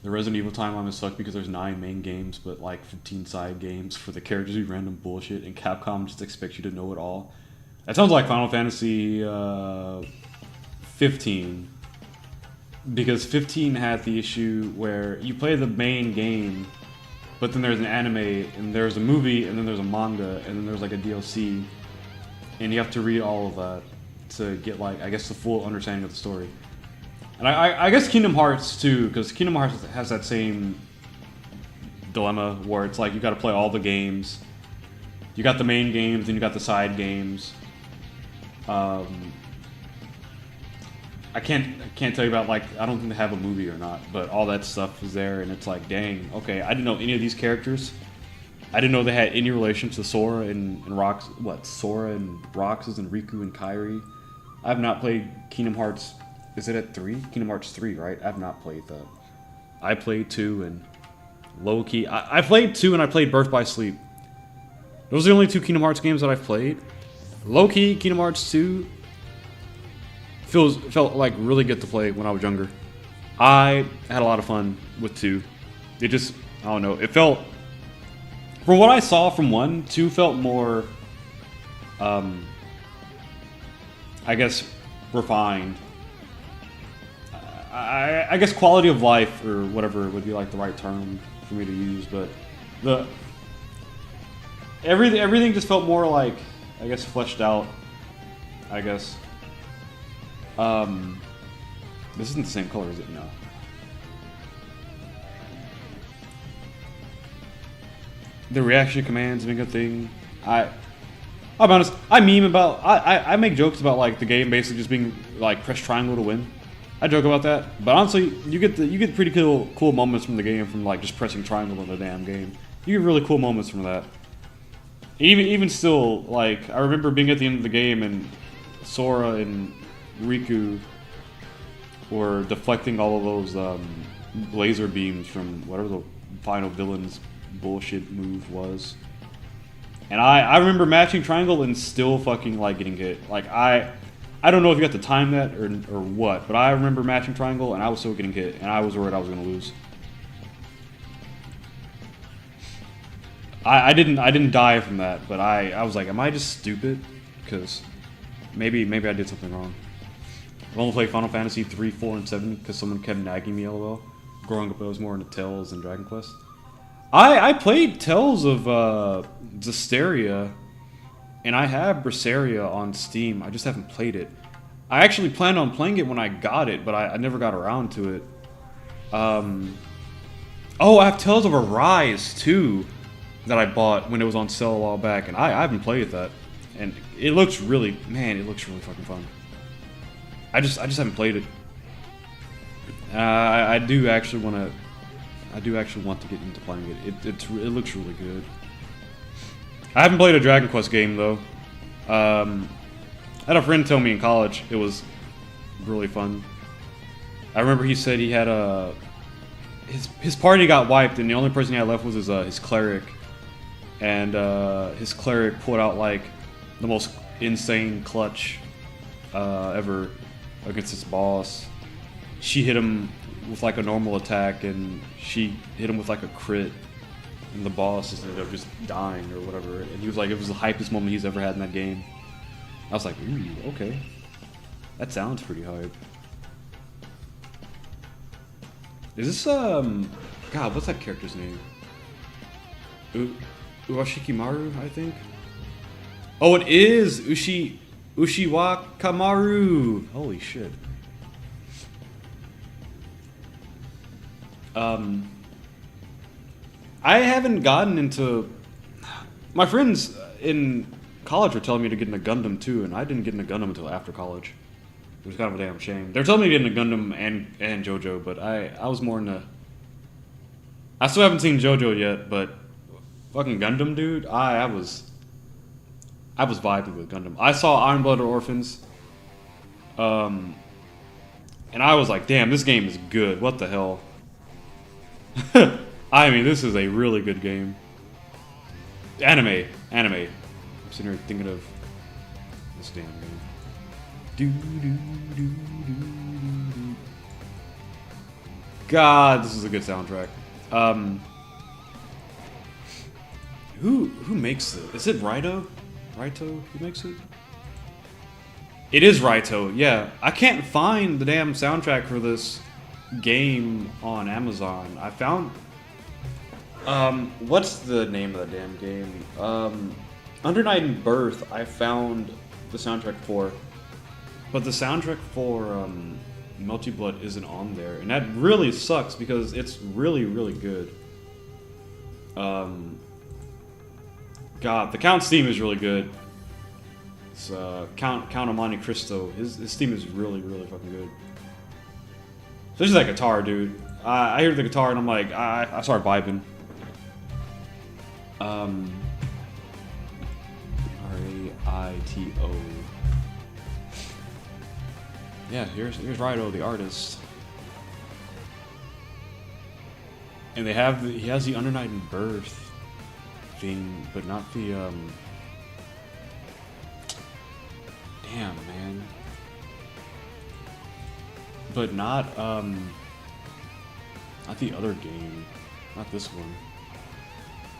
The Resident Evil timeline would suck because there's 9 main games, but like 15 side games for the characters do random bullshit, and Capcom just expects you to know it all. That sounds like Final Fantasy 15, because 15 had the issue where you play the main game, but then there's an anime, and there's a movie, and then there's a manga, and then there's like a DLC, and you have to read all of that to get, like, I guess, the full understanding of the story. And I guess Kingdom Hearts too, because Kingdom Hearts has that same dilemma where it's like you got to play all the games. You got the main games, and you got the side games. I can't tell you about, like, I don't think they have a movie or not, but all that stuff is there, and it's like, dang, okay, I didn't know any of these characters. I didn't know they had any relation to Sora and Rox. What, Sora and Roxas and Riku and Kairi. I have not played Kingdom Hearts. Is it at 3? Kingdom Hearts 3, right? I've not played that. I played 2 and low-key. I played 2 and I played Birth by Sleep. Those are the only 2 Kingdom Hearts games that I've played. Low-key, Kingdom Hearts 2 felt like really good to play when I was younger. I had a lot of fun with 2. It just, I don't know, it felt... From what I saw from 1, 2 felt more... I guess, refined. I guess quality of life, or whatever would be like the right term for me to use, but everything just felt more like, I guess, fleshed out. I guess. This isn't the same color, is it? No. The reaction commands being a thing. I'll be honest, I meme about, I make jokes about like the game basically just being like press triangle to win. I joke about that, but honestly, you get pretty cool moments from the game from like just pressing triangle in the damn game. You get really cool moments from that. Even still, like I remember being at the end of the game and Sora and Riku were deflecting all of those laser beams from whatever the final villain's bullshit move was. And I remember matching triangle and still fucking like getting hit. Like I don't know if you got to time that or what, but I remember matching triangle and I was still getting hit and I was worried I was gonna lose. I didn't die from that, but I was like, am I just stupid? Because maybe I did something wrong. I've only played Final Fantasy 3, 4, and 7 because someone kept nagging me LOL. Growing up I was more into Tales and Dragon Quest. I played Tales of Zestiria, and I have Berseria on Steam. I just haven't played it. I actually planned on playing it when I got it, but I never got around to it. Oh, I have Tales of Arise too, that I bought when it was on sale a while back, and I haven't played that. And it looks really, man, it looks really fucking fun. I just haven't played it. I do actually want to get into playing it. It looks really good. I haven't played a Dragon Quest game though. I had a friend tell me in college it was really fun. I remember he said he had his party got wiped and the only person he had left was his cleric, and his cleric pulled out like the most insane clutch ever against his boss. She hit him with like a normal attack and she hit him with like a crit, and the boss just ended up just dying or whatever, and he was like, it was the hypest moment he's ever had in that game. I was like, ooh, okay, that sounds pretty hype. Is this God, what's that character's name? Uashikimaru, I think. Oh, it is Ushiwa Kamaru. Holy shit. I haven't gotten into... My friends in college were telling me to get into Gundam too, and I didn't get into Gundam until after college. It was kind of a damn shame. They're telling me to get into Gundam and JoJo, but I was more into... I still haven't seen JoJo yet, but fucking Gundam, dude, I was vibing with Gundam. I saw Iron Blooded Orphans, and I was like, damn, this game is good. What the hell? I mean, this is a really good game. Anime. I'm sitting here thinking of this damn game. God, this is a good soundtrack. Who makes it? Is it Raito? Who makes it? It is Raito, yeah. I can't find the damn soundtrack for this game on Amazon. I found... what's the name of the damn game? Under Night and Birth, I found the soundtrack for, but the soundtrack for Melty Blood isn't on there, and that really sucks because it's really, really good. God, the Count's theme is really good. It's Count of Monte Cristo. His theme is really, really fucking good. Especially that guitar, dude. I hear the guitar and I'm like, I start vibing. R-A-I-T-O. Yeah, here's Raito, the artist. And they have he has the Under Night and Birth thing, but not the damn, man. But not the other game. Not this one.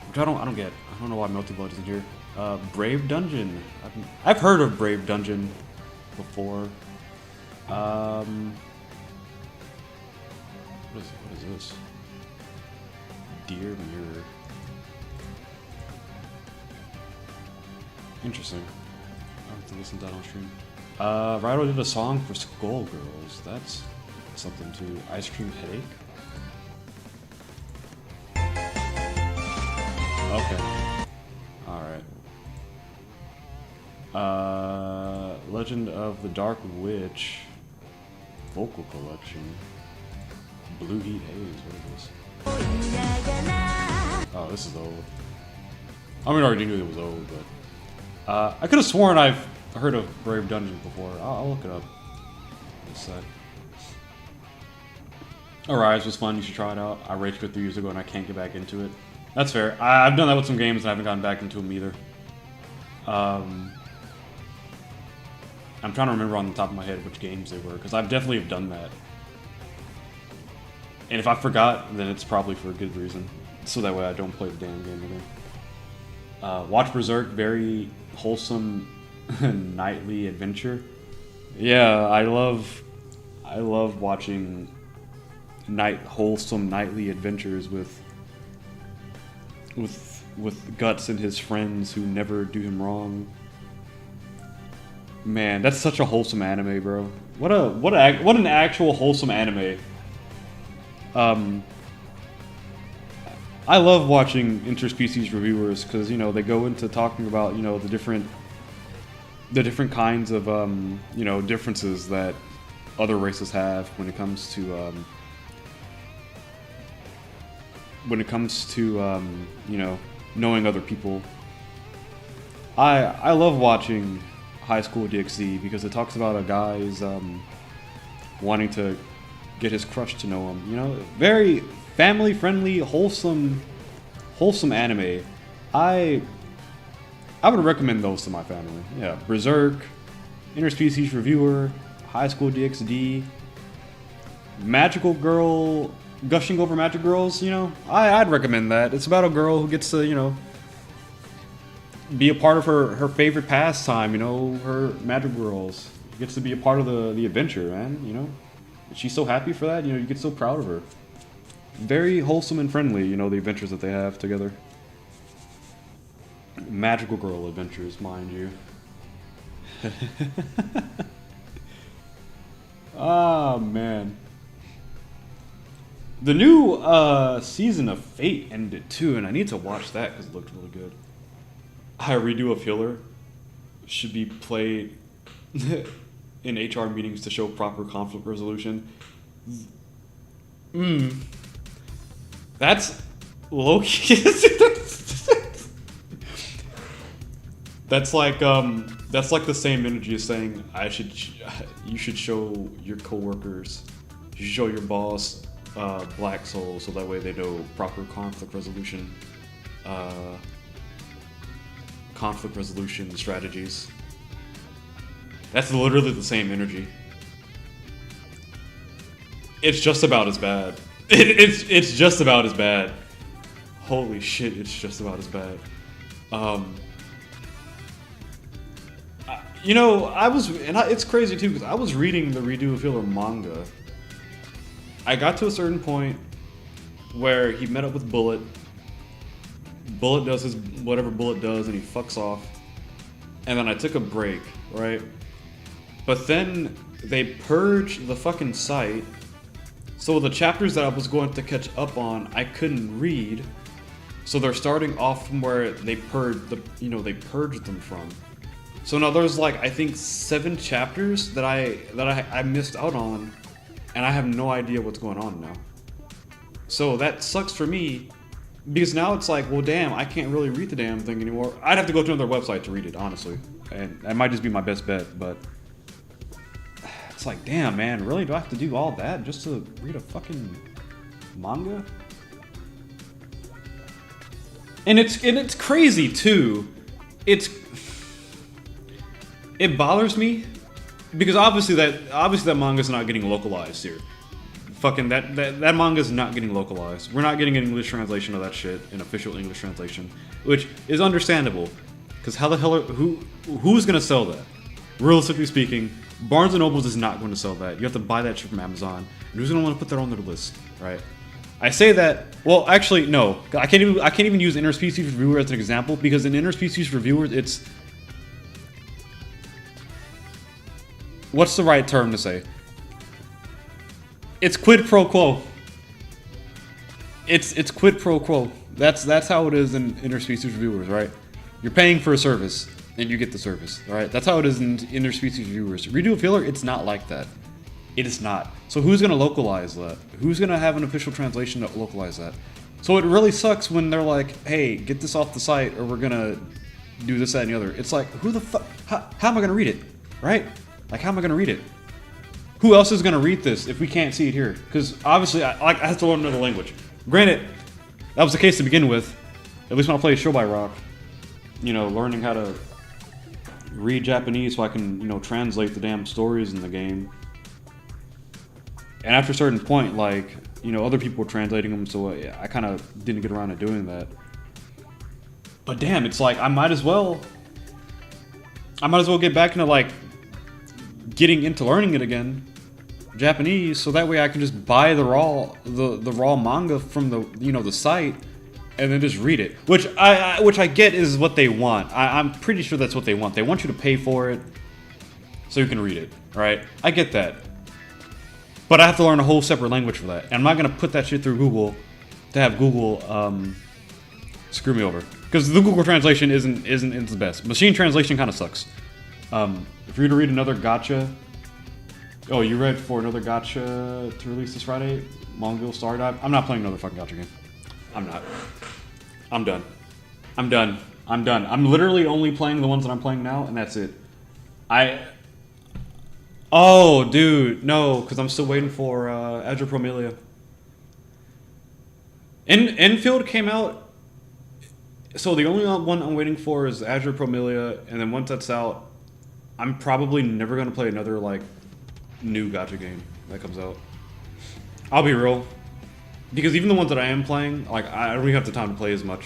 Which I don't get. I don't know why Melty Blood isn't here. Brave Dungeon. I've heard of Brave Dungeon before. What is this? Dear Mirror. Interesting. I'll have to listen to that on stream. Raito did a song for Skullgirls. That's something too. Ice Cream Headache. Okay. Alright. Legend of the Dark Witch. Vocal Collection. Blue Heat Haze. What is this? Oh, this is old. I mean, I already knew it was old, but... I could have sworn I've heard of Brave Dungeons before. I'll look it up. In a sec. Arise was fun, you should try it out. I raged quit 3 years ago and I can't get back into it. That's fair. I've done that with some games and I haven't gotten back into them either. I'm trying to remember on the top of my head which games they were, because I've definitely have done that. And if I forgot, then it's probably for a good reason. So that way I don't play the damn game again. Watch Berserk, very wholesome nightly adventure. Yeah, I love watching wholesome nightly adventures with Guts and his friends who never do him wrong. Man, that's such a wholesome anime, bro. What an actual wholesome anime. I love watching interspecies reviewers because, you know, they go into talking about, you know, the different kinds of you know, differences that other races have when it comes to you know, knowing other people. I love watching High School DxD because it talks about a guy's wanting to get his crush to know him. You know, very family-friendly, wholesome anime. I would recommend those to my family. Yeah, Berserk, Interspecies Reviewer, High School DxD, Magical Girl, gushing over magic girls. You know, I'd recommend that. It's about a girl who gets to, you know, be a part of her favorite pastime, you know, her magic girls. Gets to be a part of the adventure, man, you know. She's so happy for that, you know, you get so proud of her. Very wholesome and friendly, you know, the adventures that they have together. Magical girl adventures, mind you. Ah, man. The new season of Fate ended too, and I need to watch that because it looked really good. A redo of Healer should be played in HR meetings to show proper conflict resolution. That's low-key. That's like the same energy as saying you should show your coworkers, you should show your boss Black Soul so that way they know proper conflict resolution strategies. That's literally the same energy. It's just about as bad. It's just about as bad. Holy shit, it's just about as bad. You know, it's crazy too because I was reading the Redo of Healer manga. I got to a certain point where he met up with Bullet. Bullet does his whatever Bullet does and he fucks off. And then I took a break, right? But then they purged the fucking site. So the chapters that I was going to catch up on, I couldn't read. So they're starting off from where they purged them from. So now there's like I think 7 chapters that I missed out on, and I have no idea what's going on now. So that sucks for me, because now it's like, well, damn, I can't really read the damn thing anymore. I'd have to go to another website to read it, honestly, and that might just be my best bet. But it's like, damn, man, really, do I have to do all that just to read a fucking manga? And it's crazy too. It bothers me because obviously that manga's not getting localized here. Fucking that manga's not getting localized. We're not getting an English translation of that shit, an official English translation, which is understandable. Because how the hell who's gonna sell that? Realistically speaking, Barnes & Nobles is not going to sell that. You have to buy that shit from Amazon. And who's gonna want to put that on their list, right? I say that. Well, actually, no. I can't even use Interspecies Reviewer as an example because in Interspecies Reviewer, it's what's the right term to say? It's quid pro quo. It's quid pro quo. That's how it is in interspecies reviewers, right? You're paying for a service, and you get the service, all right? That's how it is in interspecies reviewers. Redo a filler, it's not like that. It is not. So who's gonna localize that? Who's gonna have an official translation to localize that? So it really sucks when they're like, hey, get this off the site, or we're gonna do this, that, and the other. It's like, who the fuck? How am I gonna read it, right? Like, how am I gonna read it? Who else is gonna read this if we can't see it here? Because obviously, I have to learn another language. Granted, that was the case to begin with. At least when I played Show by Rock, you know, learning how to read Japanese so I can, you know, translate the damn stories in the game. And after a certain point, like, you know, other people were translating them, so I kind of didn't get around to doing that. But damn, it's like I might as well get back into like getting into learning it again, Japanese, so that way I can just buy the raw manga from the, you know, the site, and then just read it. Which I get is what they want. I'm pretty sure that's what they want. They want you to pay for it so you can read it, right? I get that. But I have to learn a whole separate language for that. And I'm not gonna put that shit through Google to have Google screw me over. Because the Google translation isn't the best. Machine translation kind of sucks. If you're to read another gacha, oh, you read for another gacha to release this Friday? Mongol Star Dive? I'm not playing another fucking gacha game. I'm not. I'm done. I'm done. I'm done. I'm literally only playing the ones that I'm playing now, and that's it. Oh, dude, no, because I'm still waiting for Azure Promelia. Enfield came out, so the only one I'm waiting for is Azure Promelia, and then once that's out, I'm probably never going to play another, like, new gacha game that comes out. I'll be real. Because even the ones that I am playing, like, I don't really have the time to play as much.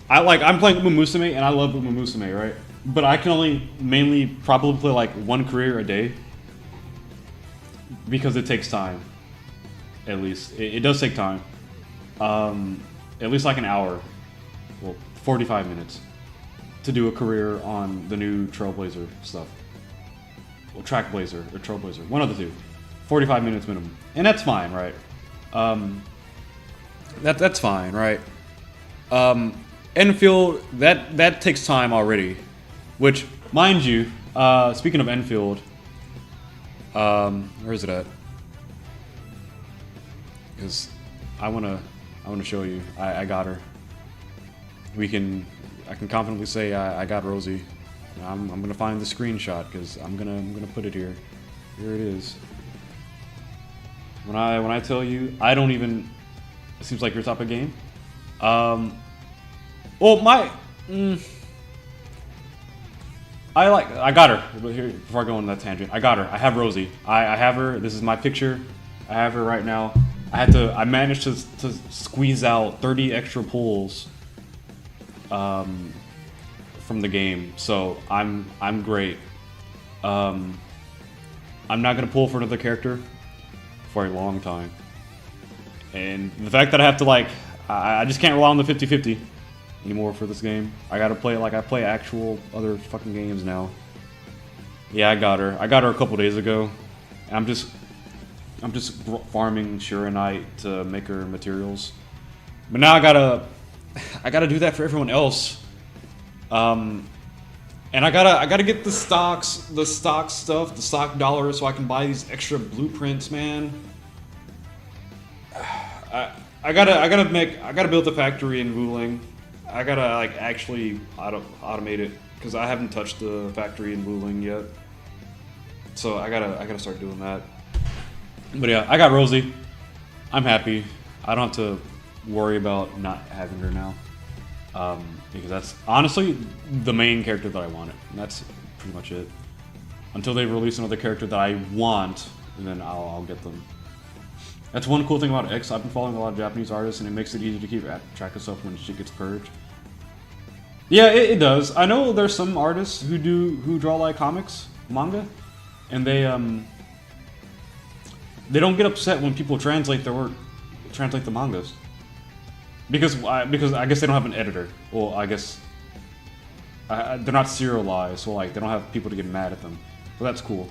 I'm playing Uma Musume, and I love Uma Musume, right? But I can only mainly probably play, like, one career a day. Because it takes time. At least. It does take time. At least like an hour. Well, 45 minutes. To do a career on the new Trailblazer stuff. Well, Trackblazer or Trailblazer. One of the two. 45 minutes minimum. And that's fine, right? That's fine, right? Enfield, that takes time already. Which, mind you, speaking of Enfield, where is it at? Because I wanna show you. I got her. I can confidently say I got Rosie. I'm gonna find the screenshot because I'm gonna put it here. Here it is. When I tell you, I don't even. It seems like your type of game. Well, I got her. Here, before I go on that tangent, I got her. I have Rosie. I have her. This is my picture. I have her right now. I managed to squeeze out 30 extra pulls from the game, so I'm great. I'm not gonna pull for another character for a long time, and the fact that I have to I just can't rely on the 50-50 anymore for this game. I gotta play it like I play actual other fucking games now. Yeah, I got her. I got her a couple days ago, and I'm just farming Shuranite to make her materials. But now I gotta do that for everyone else. And I gotta get the stock stuff, the stock dollars, so I can buy these extra blueprints, man. I gotta build the factory in Wuling. I gotta actually automate it because I haven't touched the factory in Wuling yet. So I gotta start doing that. But yeah, I got Rosie. I'm happy. I don't have to worry about not having her now. Because that's honestly the main character that I wanted. And that's pretty much it. Until they release another character that I want, and then I'll get them. That's one cool thing about X. I've been following a lot of Japanese artists, and it makes it easy to keep track of stuff when shit gets purged. Yeah, it does. I know there's some artists who draw like comics, manga, and they don't get upset when people translate their work, translate the mangas. Because I guess they don't have an editor. Well, I guess they're not serialized, so they don't have people to get mad at them. But that's cool.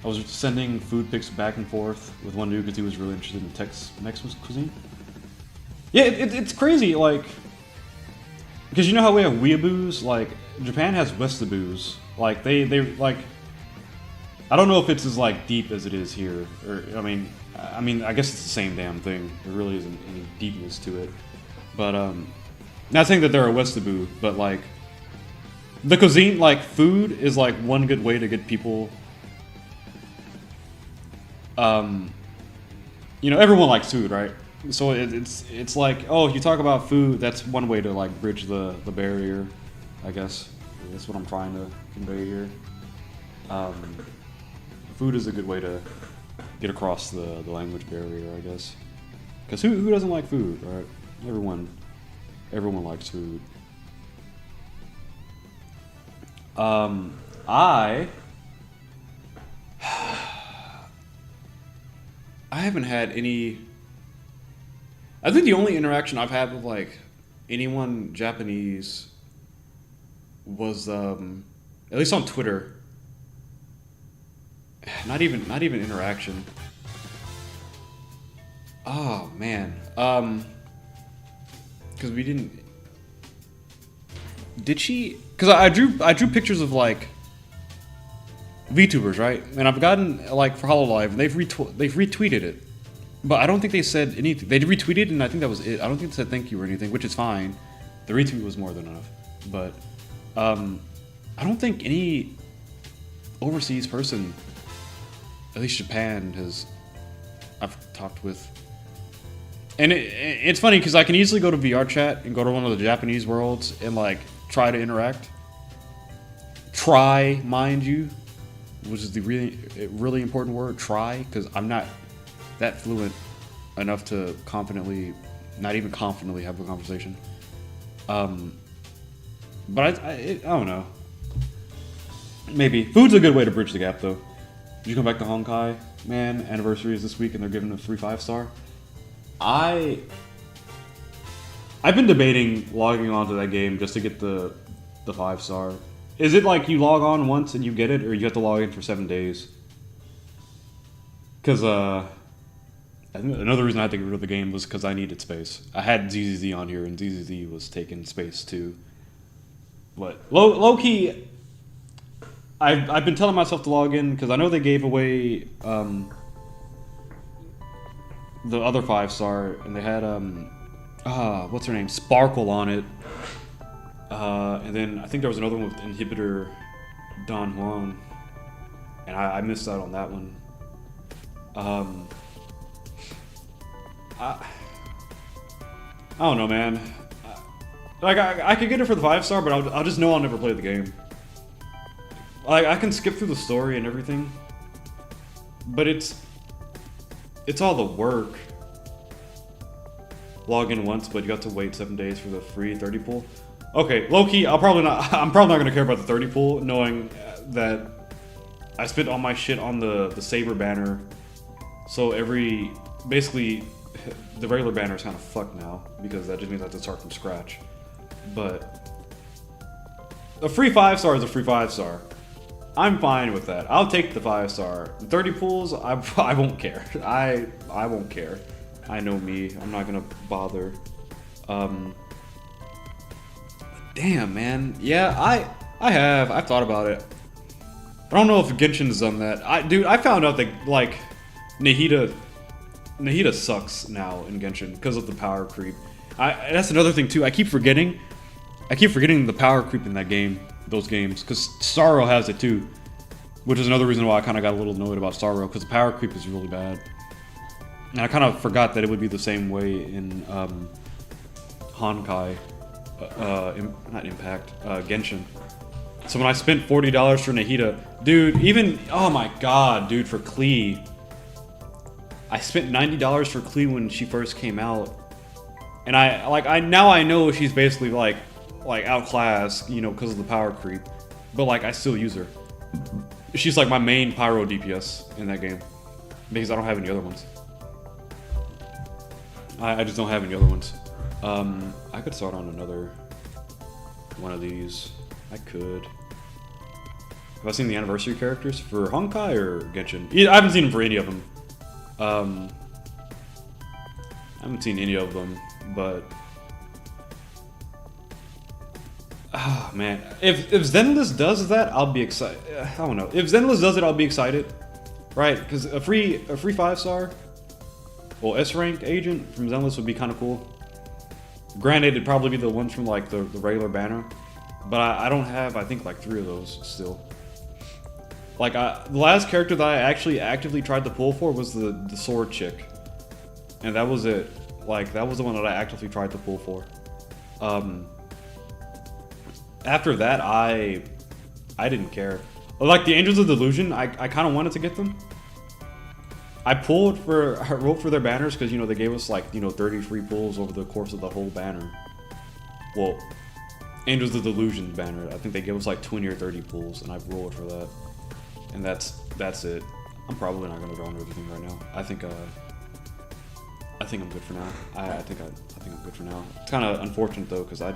I was sending food pics back and forth with one dude because he was really interested in Tex-Mex cuisine. Yeah, it's crazy, like, because you know how we have weeaboos? Like, Japan has westaboos. Like, they like, I don't know if it's as, like, deep as it is here. Or, I mean, I guess it's the same damn thing. There really isn't any deepness to it. But, not saying that they're a westaboo, but, like, the cuisine, like, food is, like, one good way to get people, you know, everyone likes food, right? So it's like, oh, if you talk about food, that's one way to, like, bridge the barrier, I guess. That's what I'm trying to convey here. Food is a good way to get across the language barrier, I guess. Because who doesn't like food, right? Everyone likes food. I haven't had any. I think the only interaction I've had with like anyone Japanese was at least on Twitter. Not even interaction. Oh man. Because we didn't. Did she? Because I drew pictures of like VTubers, right? And I've gotten like for Hololive, and they've retweeted it, but I don't think they said anything. They retweeted, and I think that was it. I don't think they said thank you or anything, which is fine. The retweet was more than enough, but I don't think any overseas person, at least Japan, I've talked with. And it's funny because I can easily go to VR chat and go to one of the Japanese worlds and like try to interact. Try, mind you, which is the really important word, try, because I'm not that fluent enough to not even confidently have a conversation. But I don't know. Maybe. Food's a good way to bridge the gap, though. Did you come back to Honkai? Man, anniversary is this week and they're giving a free 5-star. I've been debating logging onto that game just to get the 5-star. Is it like you log on once and you get it, or you have to log in for 7 days? Because I think another reason I had to get rid of the game was because I needed space. I had ZZZ on here, and ZZZ was taking space too. But low key, I've been telling myself to log in because I know they gave away the other 5-star, and they had what's her name, Sparkle on it, and then I think there was another one with Inhibitor Don Juan, and I missed out on that one. I don't know, man. Like I could get it for the 5-star, but I'll just know I'll never play the game. Like I can skip through the story and everything, but it's all the work. Log in once, but you got to wait 7 days for the free 30 pool. Okay, low key, I'm probably not gonna care about the 30 pool, knowing that I spent all my shit on the Saber banner. So basically, the regular banner is kind of fucked now because that just means I have to start from scratch. But a free 5-star is a free 5-star. I'm fine with that. I'll take the 5-star. 30 pools, I won't care. I won't care. I know me. I'm not gonna bother. Damn, man. Yeah, I've thought about it. I don't know if Genshin's done that. Dude, I found out that like Nahida sucks now in Genshin because of the power creep. That's another thing too. I keep forgetting the power creep in that game. Those games, because Starro has it too, which is another reason why I kind of got a little annoyed about Starro, because the power creep is really bad. And I kind of forgot that it would be the same way in Honkai, not Impact, Genshin. So when I spent $40 for Nahida, dude, oh my god, dude, for Klee. I spent $90 for Klee when she first came out, and now I know she's basically like outclassed, you know, because of the power creep. But like I still use her. She's like my main pyro DPS in that game because I don't have any other ones. I just don't have any other ones. I could start on another one of these. I could Have I seen the anniversary characters for Honkai or Genshin? I haven't seen them for any of them. I haven't seen any of them, but ah man, if Zenless does that, I'll be excited. I don't know. If Zenless does it, I'll be excited, right? Because a free 5-star, well, S rank agent from Zenless would be kind of cool. Granted, it'd probably be the ones from like the regular banner, but I don't have, I think, like 3 of those still. Like the last character that I actually actively tried to pull for was the sword chick, and that was it. Like that was the one that I actively tried to pull for. After that, I didn't care. Like the Angels of Delusion, I kind of wanted to get them. I wrote for their banners because, you know, they gave us like, you know, 30 free pulls over the course of the whole banner. Well, Angels of Delusion banner, I think they gave us like 20 or 30 pulls, and I rolled for that. And that's it. I'm probably not gonna go into everything right now. I think I'm good for now. I think I'm good for now. It's kind of unfortunate though, because I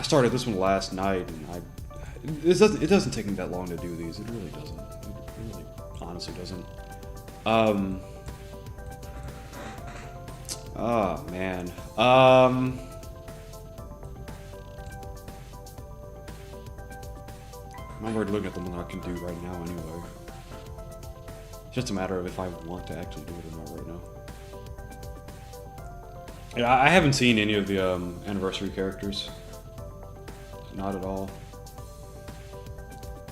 started this one last night, and it doesn't take me that long to do these. It really doesn't. It really honestly doesn't. Oh man. I'm already looking at the one I can do right now anyway. It's just a matter of if I want to actually do it or not right now. Yeah, I haven't seen any of the anniversary characters. Not at all.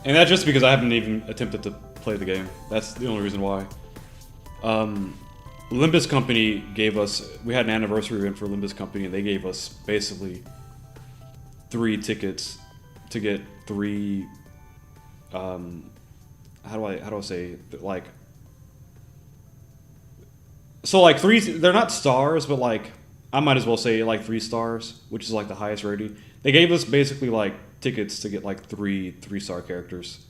And that's just because I haven't even attempted to play the game. That's the only reason why. Limbus Company gave us, we had an anniversary event for Limbus Company, and they gave us basically 3 tickets to get 3, how do I say, like, so like 3, they're not stars, but like, I might as well say like 3 stars, which is like the highest rating. They gave us basically like tickets to get like 3 3-star characters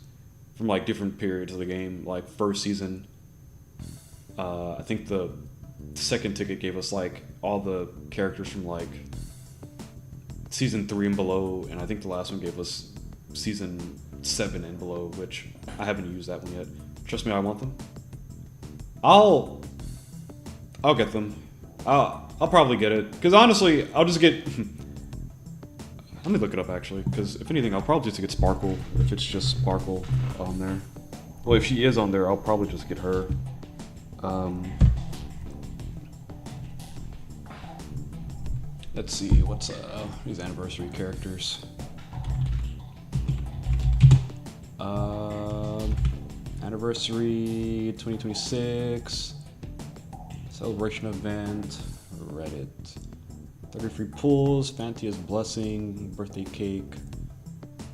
from like different periods of the game, like first season. I think the second ticket gave us like all the characters from like season 3 and below, and I think the last one gave us season 7 and below, which I haven't used that one yet. Trust me, I want them. I'll get them. I'll probably get it, because honestly, I'll just get... Let me look it up actually, because if anything, I'll probably just get Sparkle, if it's just Sparkle on there. Well, if she is on there, I'll probably just get her. Let's see, what's these anniversary characters? Anniversary 2026 celebration event, Reddit. 30 free pulls, Fantia's Blessing, birthday cake,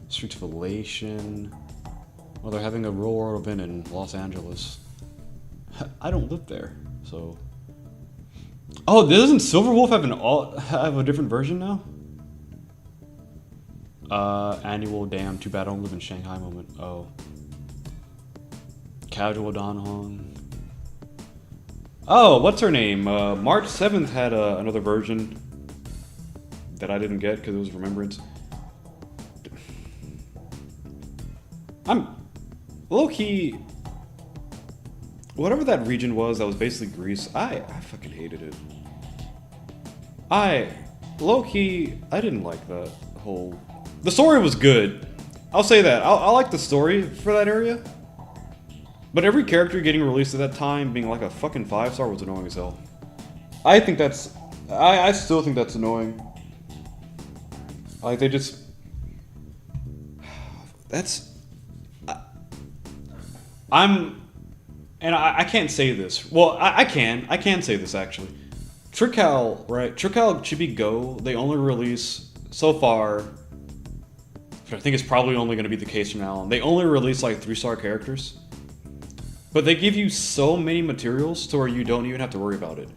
Streets of Elation. Well, they're having a real world event in Los Angeles. I don't live there, so. Oh, doesn't Silverwolf have a different version now? Annual, damn, too bad I don't live in Shanghai moment. Oh. Casual Danhong. Oh, what's her name? March 7th had another version that I didn't get because it was Remembrance. I'm low-key... Whatever that region was that was basically Greece, I fucking hated it. Low-key, I didn't like that whole... The story was good. I'll say that. I like the story for that area. But every character getting released at that time being like a fucking 5-star was annoying as hell. I think that's... I still think that's annoying. Like, they just... That's... And I can't say this. Well, I can say this actually. Trical, right? Trical Chibi Go, they only release, so far, but I think it's probably only going to be the case from now on, they only release like 3-star characters. But they give you so many materials to where you don't even have to worry about it.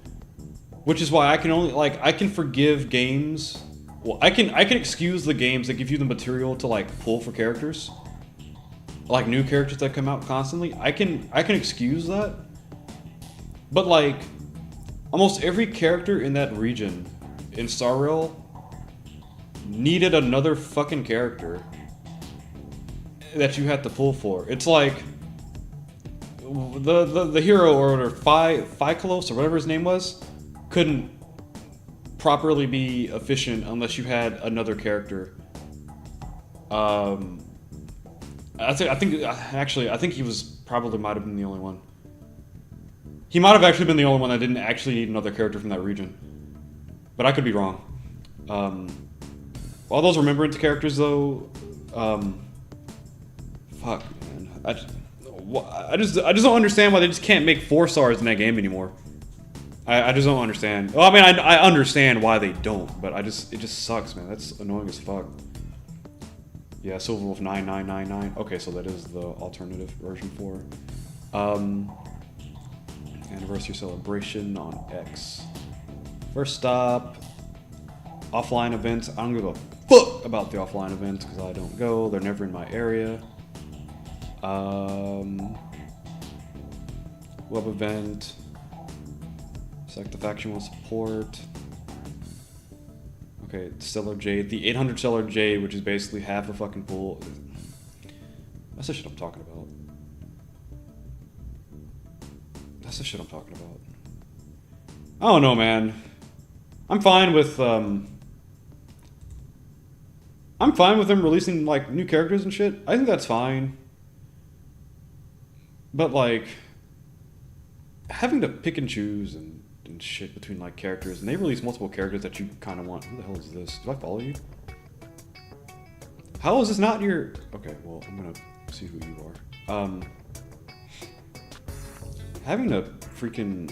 Which is why I can only, like, I can forgive games. Well, I can excuse the games that give you the material to like pull for characters. Like new characters that come out constantly, I can excuse that. But like, almost every character in that region in Star Rail needed another fucking character. that you had to pull for. It's like the hero or Phykalos or whatever his name was couldn't properly be efficient unless you had another character. I think he was probably might have been the only one. He might have actually been the only one that didn't actually need another character from that region, but I could be wrong. All those remembrance characters though, fuck man, I just don't understand why they just can't make 4 stars in that game anymore. I just don't understand. Well, I mean, I understand why they don't, but it just sucks, man. That's annoying as fuck. Yeah, Silver Wolf 9999. Okay, so that is the alternative version for anniversary celebration on X. First stop, offline events. I don't give a fuck about the offline events because I don't go. They're never in my area. Web event. Select the faction will support. Okay, Stellar Jade. The 800 Stellar Jade, which is basically half a fucking pool. That's the shit I'm talking about. That's the shit I'm talking about. I don't know, man. I'm fine with them releasing like new characters and shit. I think that's fine. But like having to pick and choose and shit between like characters, and they release multiple characters that you kind of want. Who the hell is this? Do I follow you? How is this not your? Okay, well I'm gonna see who you are. Having to freaking.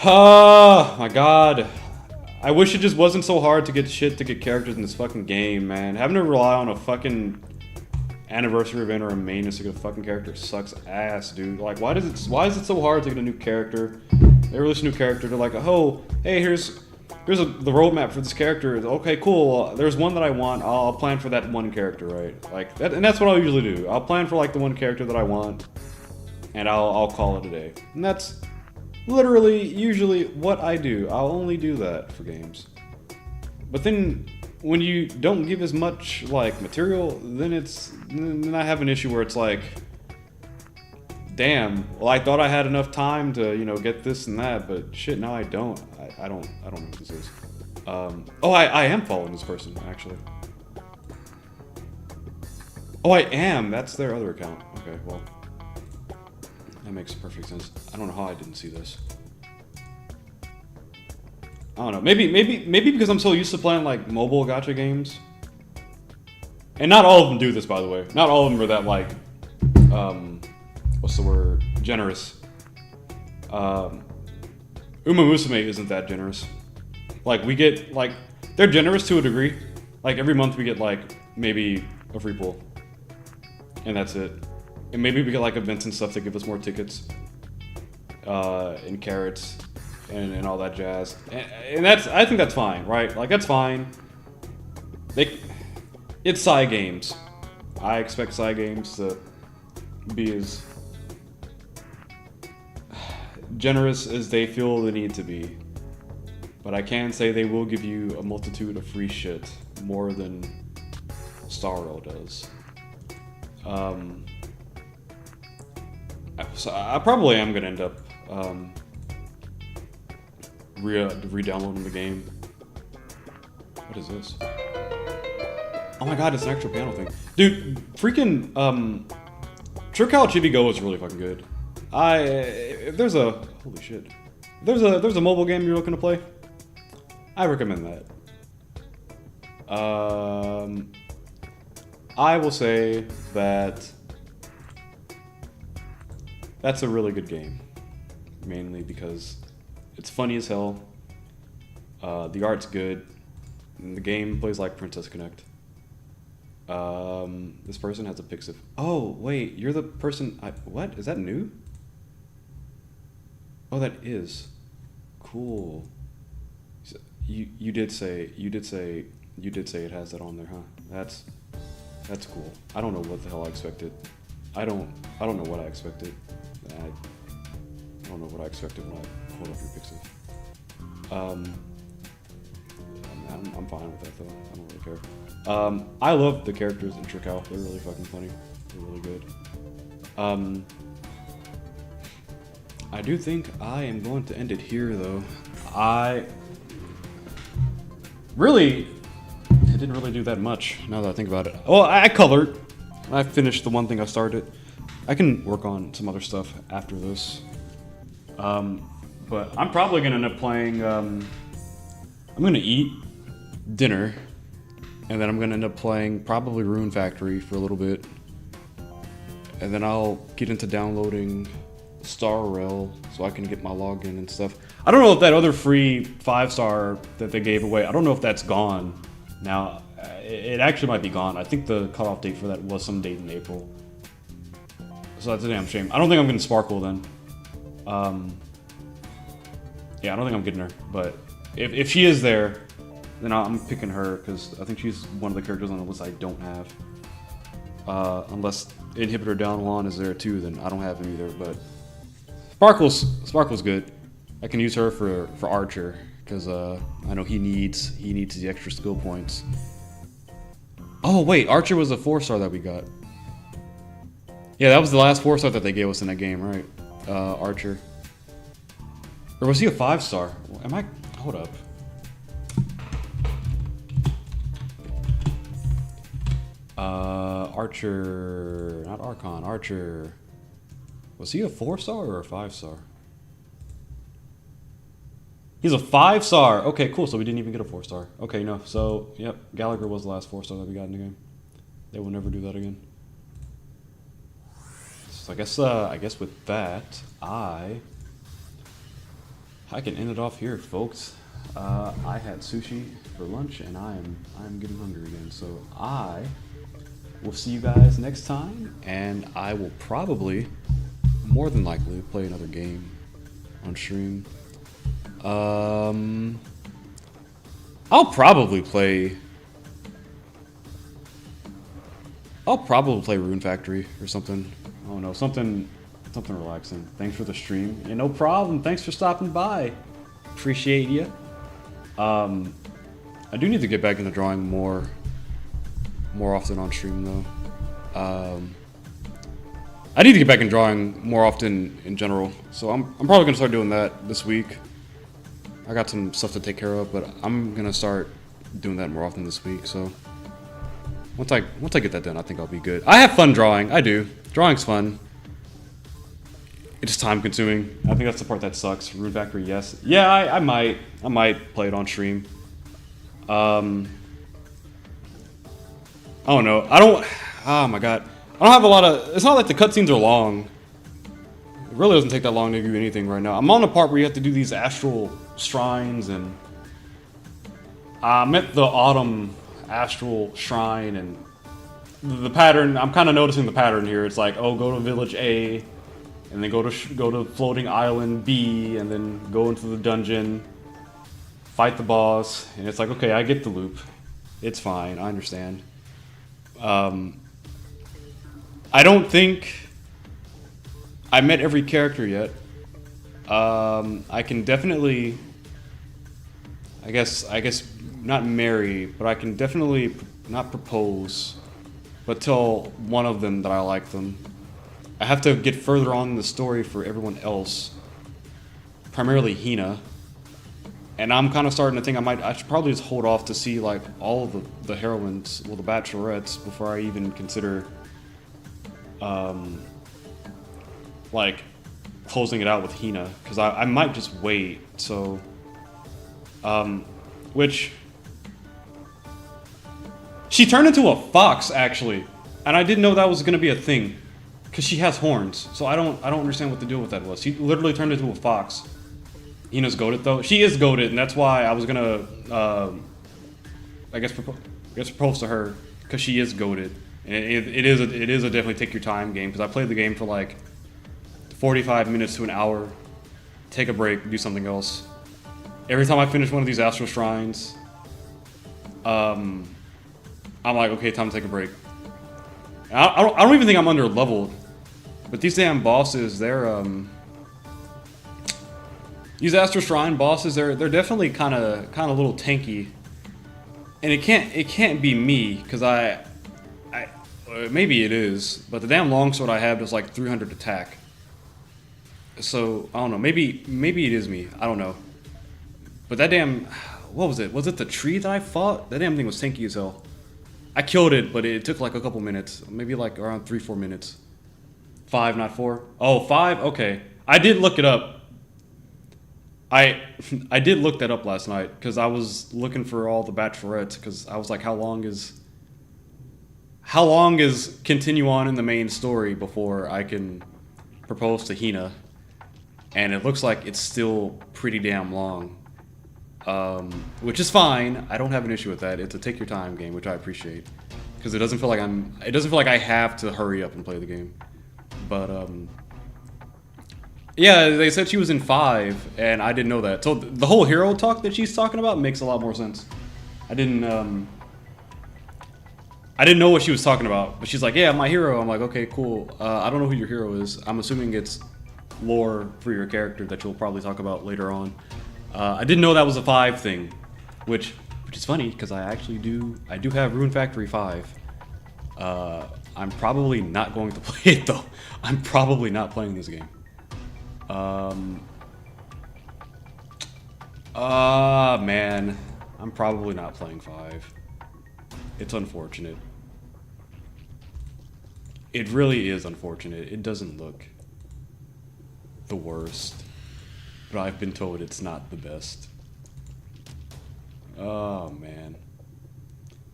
Oh my god. I wish it just wasn't so hard to get characters in this fucking game, man. Having to rely on a fucking anniversary event or a maintenance to get a fucking character sucks ass, dude. Like, why is it so hard to get a new character? They release a new character, they're like, oh, hey, here's the roadmap for this character. Okay, cool. There's one that I want. I'll plan for that one character, right? Like that, and that's what I'll usually do. I'll plan for like the one character that I want, and I'll call it a day. And that's literally usually what I do. I'll only do that for games. But then when you don't give as much like material, then I have an issue where it's like, damn, well I thought I had enough time to, you know, get this and that, but shit, now I don't. I don't know who this is. Oh, I am following this person actually. Oh, I am. That's their other account. Okay, well, that makes perfect sense. I don't know how I didn't see this. I don't know. Maybe because I'm so used to playing like mobile gacha games. And not all of them do this, by the way. Not all of them are that like, what's the word? Generous. Uma Musume isn't that generous. Like we get like, they're generous to a degree. Like every month we get like maybe a free pull, and that's it. And maybe we get like events and stuff that give us more tickets, and carrots. And all that jazz, and I think that's fine, right? Like that's fine. It's side games. I expect side games to be as generous as they feel the need to be, but I can say they will give you a multitude of free shit more than Starro does. So I probably am gonna end up re-downloading the game. What is this? Oh my god, it's an actual piano thing. Dude, freaking, Trickout Chibi Go is really fucking good. If there's a, holy shit. If there's a mobile game you're looking to play, I recommend that. I will say that that's a really good game. Mainly because it's funny as hell. The art's good. And the game plays like Princess Connect. This person has a Pixiv. Oh, wait, you're the person. What? Is that new? Oh, that is. Cool. You did say it has that on there, huh? That's cool. I don't know what the hell I expected. I don't know what I expected. I don't know what I expected when I pulled up your Pixiv. I'm fine with that though. I don't really care. I love the characters in Trickle. They're really fucking funny. They're really good. I do think I am going to end it here, though. I didn't really do that much, now that I think about it. Well, I colored. I finished the one thing I started. I can work on some other stuff after this. But I'm probably going to end up playing... I'm going to eat dinner, and then I'm going to end up playing probably Rune Factory for a little bit. And then I'll get into downloading Star Rail so I can get my login and stuff. I don't know if that other free 5-star that they gave away, I don't know if that's gone now. It actually might be gone. I think the cutoff date for that was some date in April. So that's a damn shame. I don't think I'm getting Sparkle then. Yeah, I don't think I'm getting her. But if she is there, then I'm picking her because I think she's one of the characters on the list I don't have. Unless Inhibitor Downwan is there too, then I don't have him either. But Sparkle's good. I can use her for Archer because I know he needs the extra skill points. Oh wait, Archer was a 4-star that we got. Yeah, that was the last 4-star that they gave us in that game, right? Archer. Or was he a 5-star? Am I? Hold up. Archer, not Archon, Archer. Was he a 4-star or a 5-star? He's a 5-star. Okay, cool. So we didn't even get a 4-star. Okay, no. So, yep, Gallagher was the last 4-star that we got in the game. They will never do that again. So I guess with that, I can end it off here, folks. I had sushi for lunch, and I'm getting hungry again. So I will see you guys next time, and I will probably, more than likely, play another game on stream. I'll probably play Rune Factory or something. I don't know, something relaxing. Thanks for the stream. Yeah, no problem. Thanks for stopping by. Appreciate you. I do need to get back into drawing more often on stream though. I need to get back in drawing more often in general. So I'm probably gonna start doing that this week. I got some stuff to take care of, but I'm gonna start doing that more often this week. So once I get that done, I think I'll be good. I have fun drawing. I do. Drawing's fun. It's just time consuming. I think that's the part that sucks. Rune Factory, yes. Yeah, I might play it on stream. I don't know. Oh my god. I don't have a lot of, it's not like the cutscenes are long. It really doesn't take that long to do anything right now. I'm on the part where you have to do these astral shrines, and I'm at the autumn astral shrine, and the pattern, I'm kind of noticing the pattern here. It's like, oh, go to village A, and then go to floating island B, and then go into the dungeon, fight the boss, and it's like, okay, I get the loop. It's fine, I understand. I don't think I met every character yet. I can definitely, I guess not marry, but I can definitely not propose, but tell one of them that I like them. I have to get further on in the story for everyone else, primarily Hina. And I'm kind of starting to think I should probably just hold off to see like all of the heroines, well, the bachelorettes, before I even consider like closing it out with Hina, because I might just wait. So which she turned into a fox actually, and I didn't know that was gonna be a thing, because she has horns. So I don't understand what the deal with that was. She literally turned into a fox. Hina's goated though. She is goated, and that's why I was gonna I guess propose to her, because she is goated. And it is a definitely take your time game, because I played the game for like 45 minutes to an hour, take a break, do something else. Every time I finish one of these astral shrines, I'm like, okay, time to take a break. I don't even think I'm under leveled, but these damn bosses, they're these astral shrine bosses, they're definitely kind of a little tanky. And it can't be me, because maybe it is, but the damn longsword I have does like 300 attack. So, I don't know, maybe it is me, I don't know. But that damn, what was it? Was it the tree that I fought? That damn thing was tanky as hell. I killed it, but it took like a couple minutes, maybe like around 3-4 minutes. 5, not 4. Oh, 5? Okay. I did look it up. I I did look that up last night because I was looking for all the bachelorettes because I was like, how long is continue on in the main story before I can propose to Hina? And it looks like it's still pretty damn long, which is fine. I don't have an issue with that. It's a take your time game, which I appreciate because it doesn't feel like I have to hurry up and play the game. But yeah, they said she was in 5, and I didn't know that. So the whole hero talk that she's talking about makes a lot more sense. I didn't know what she was talking about, but she's like, yeah, my hero. I'm like, okay, cool. I don't know who your hero is. I'm assuming it's lore for your character that you'll probably talk about later on. I didn't know that was a 5 thing, which is funny because I do have Rune Factory 5. I'm probably not going to play it though. I'm probably not playing this game. Man, I'm probably not playing 5. It's unfortunate. It really is unfortunate. It doesn't look the worst, but I've been told it's not the best. Oh man.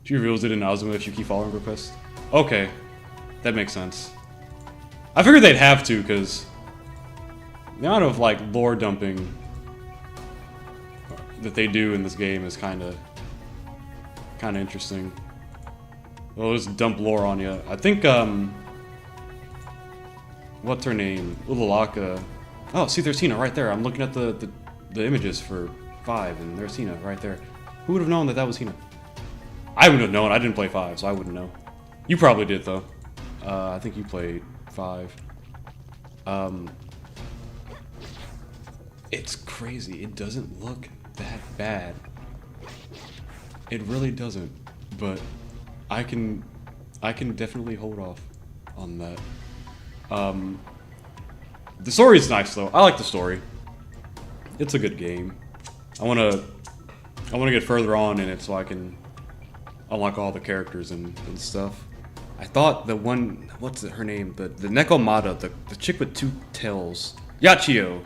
She reveals it in Azuma if you keep following requests. Okay, that makes sense. I figured they'd have to, because the amount of like lore dumping that they do in this game is kind of interesting. They'll just dump lore on you. I think what's her name? Ulalaka. Oh, see, there's Hina right there. I'm looking at the images for 5, and there's Hina right there. Who would have known that that was Hina? I wouldn't have known. I didn't play 5, so I wouldn't know. You probably did though. I think you played 5. It's crazy. It doesn't look that bad. It really doesn't. But I can definitely hold off on that. The story is nice though. I like the story. It's a good game. I wanna get further on in it so I can unlock all the characters and stuff. I thought the one, what's her name? The Nekomata, the chick with 2 tails, Yachio.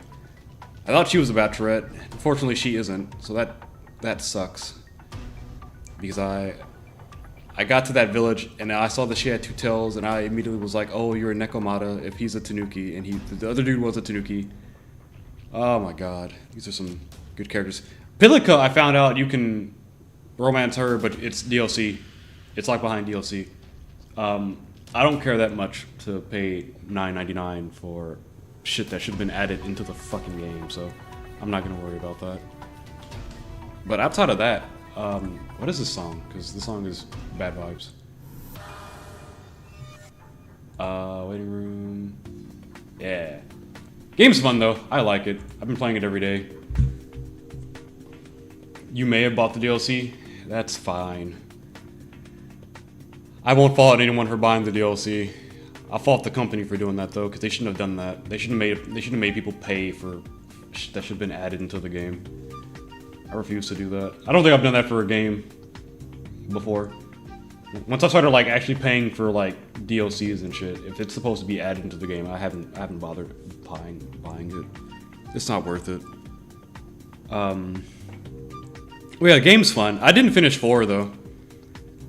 I thought she was a bachelorette. Unfortunately, she isn't. So that sucks. Because I got to that village and I saw that she had 2 tails, and I immediately was like, "Oh, you're a Nekomata if he's a Tanuki," and the other dude was a Tanuki. Oh my god, these are some good characters. Pilika, I found out you can romance her, but it's DLC. It's like behind DLC. I don't care that much to pay $9.99 for shit that should have been added into the fucking game, so I'm not gonna worry about that. But outside of that, what is this song? Because this song is bad vibes. Waiting room. Yeah. Game's fun though. I like it. I've been playing it every day. You may have bought the DLC. That's fine. I won't fault anyone for buying the DLC. I'll fault the company for doing that though, because they shouldn't have done that. They shouldn't have made people pay for that should have been added into the game. I refuse to do that. I don't think I've done that for a game before. Once I started like actually paying for like DLCs and shit, if it's supposed to be added into the game, I haven't bothered buying it. It's not worth it. Well, yeah, the game's fun. I didn't finish 4 though.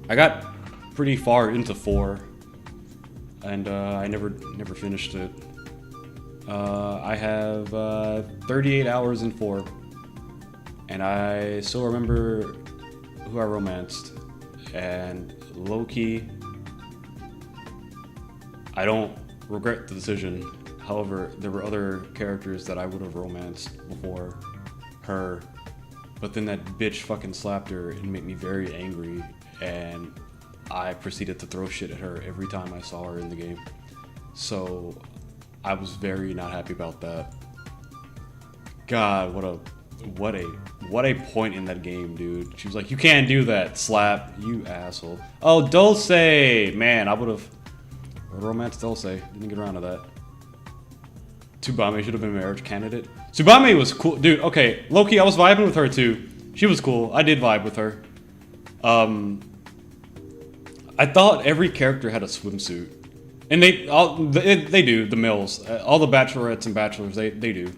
I got pretty far into 4, and I never finished it. I have 38 hours in 4, and I still remember who I romanced. And low-key, I don't regret the decision. However, there were other characters that I would have romanced before her, but then that bitch fucking slapped her and made me very angry, and I proceeded to throw shit at her every time I saw her in the game. So I was very not happy about that. God, what a What a point in that game, dude. She was like, you can't do that, slap, you asshole. Oh, Dulce! Man, I would've romanced Dulce. Didn't get around to that. Tsubame should have been a marriage candidate. Tsubame was cool. Dude, okay, low-key, I was vibing with her too. She was cool. I did vibe with her. I thought every character had a swimsuit. And they do, the males. All the bachelorettes and bachelors, they do.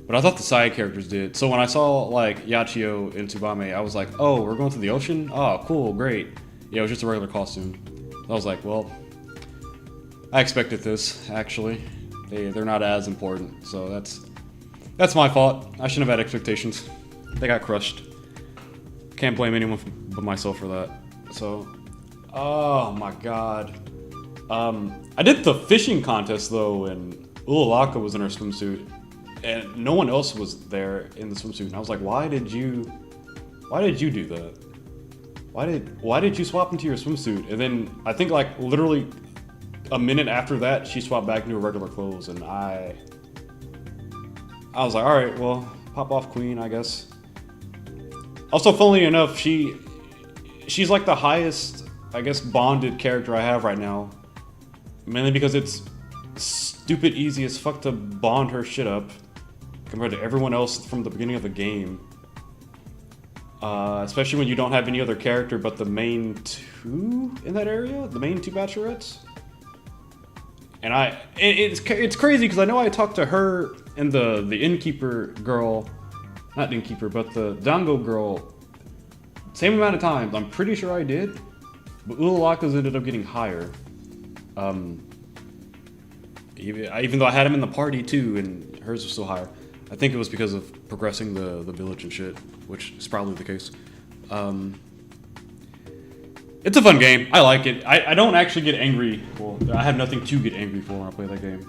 But I thought the side characters did. So when I saw, like, Yachio and Tsubame, I was like, oh, we're going to the ocean? Oh, cool, great. Yeah, it was just a regular costume. I was like, well, I expected this, actually. They're not as important, so that's my fault. I shouldn't have had expectations. They got crushed. Can't blame anyone but myself for that. So, oh my god. I did the fishing contest, though, and Ulalaka was in her swimsuit. And no one else was there in the swimsuit, and I was like, why did you do that? Why did you swap into your swimsuit? And then I think like literally a minute after that, she swapped back into her regular clothes, and I was like, all right, well, pop off, queen, I guess. Also, funnily enough, she's like the highest, I guess, bonded character I have right now, mainly because it's stupid easy as fuck to bond her shit up compared to everyone else from the beginning of the game. Especially when you don't have any other character but the main two in that area, the main two bachelorettes. And it's crazy because I know I talked to her and the innkeeper girl, not innkeeper, but the dango girl, same amount of times. I'm pretty sure I did, but Ulalaka's ended up getting higher. Even though I had him in the party too, and hers was still higher. I think it was because of progressing the village and shit, which is probably the case. It's a fun game. I like it. I don't actually get angry. Well, I have nothing to get angry for when I play that game.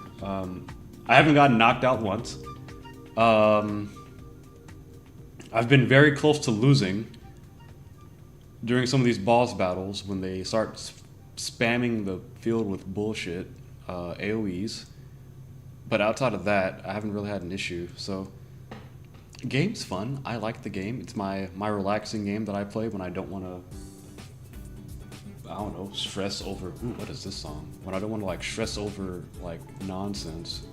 I haven't gotten knocked out once. I've been very close to losing during some of these boss battles when they start spamming the field with bullshit AoEs. But outside of that, I haven't really had an issue. So, game's fun. I like the game. It's my relaxing game that I play when I don't want to, I don't know, stress over. Ooh, what is this song? When I don't want to like stress over like nonsense.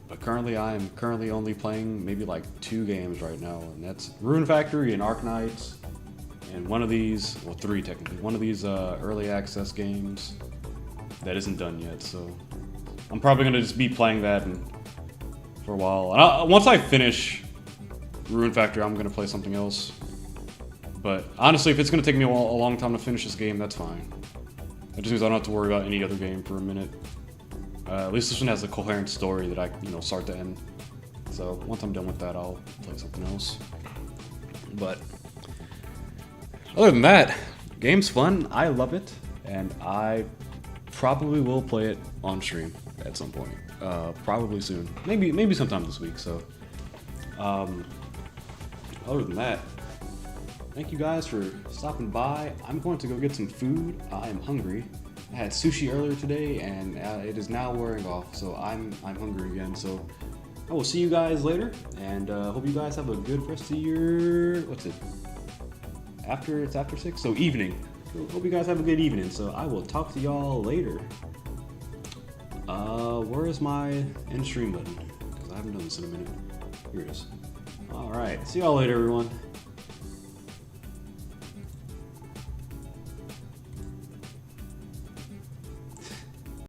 But currently, I am only playing maybe like 2 games right now, and that's Rune Factory and Arknights, and one of these, well, 3 technically, one of these early access games that isn't done yet. So I'm probably gonna just be playing that for a while. And once I finish Rune Factory, I'm gonna play something else. But honestly, if it's gonna take me a long time to finish this game, that's fine. That just means I don't have to worry about any other game for a minute. At least this one has a coherent story that I, start to end. So once I'm done with that, I'll play something else. But other than that, game's fun. I love it, and I probably will play it on stream at some point. Probably soon. Maybe sometime this week. So other than that, thank you guys for stopping by. I'm going to go get some food. I am hungry. I had sushi earlier today, and it is now wearing off, so I'm hungry again. So I will see you guys later, and hope you guys have a good rest of your, what's it? It's after 6, so evening. So hope you guys have a good evening. So I will talk to y'all later. Where is my end stream button? Because I haven't done this in a minute. Here it is. All right, see y'all later, everyone.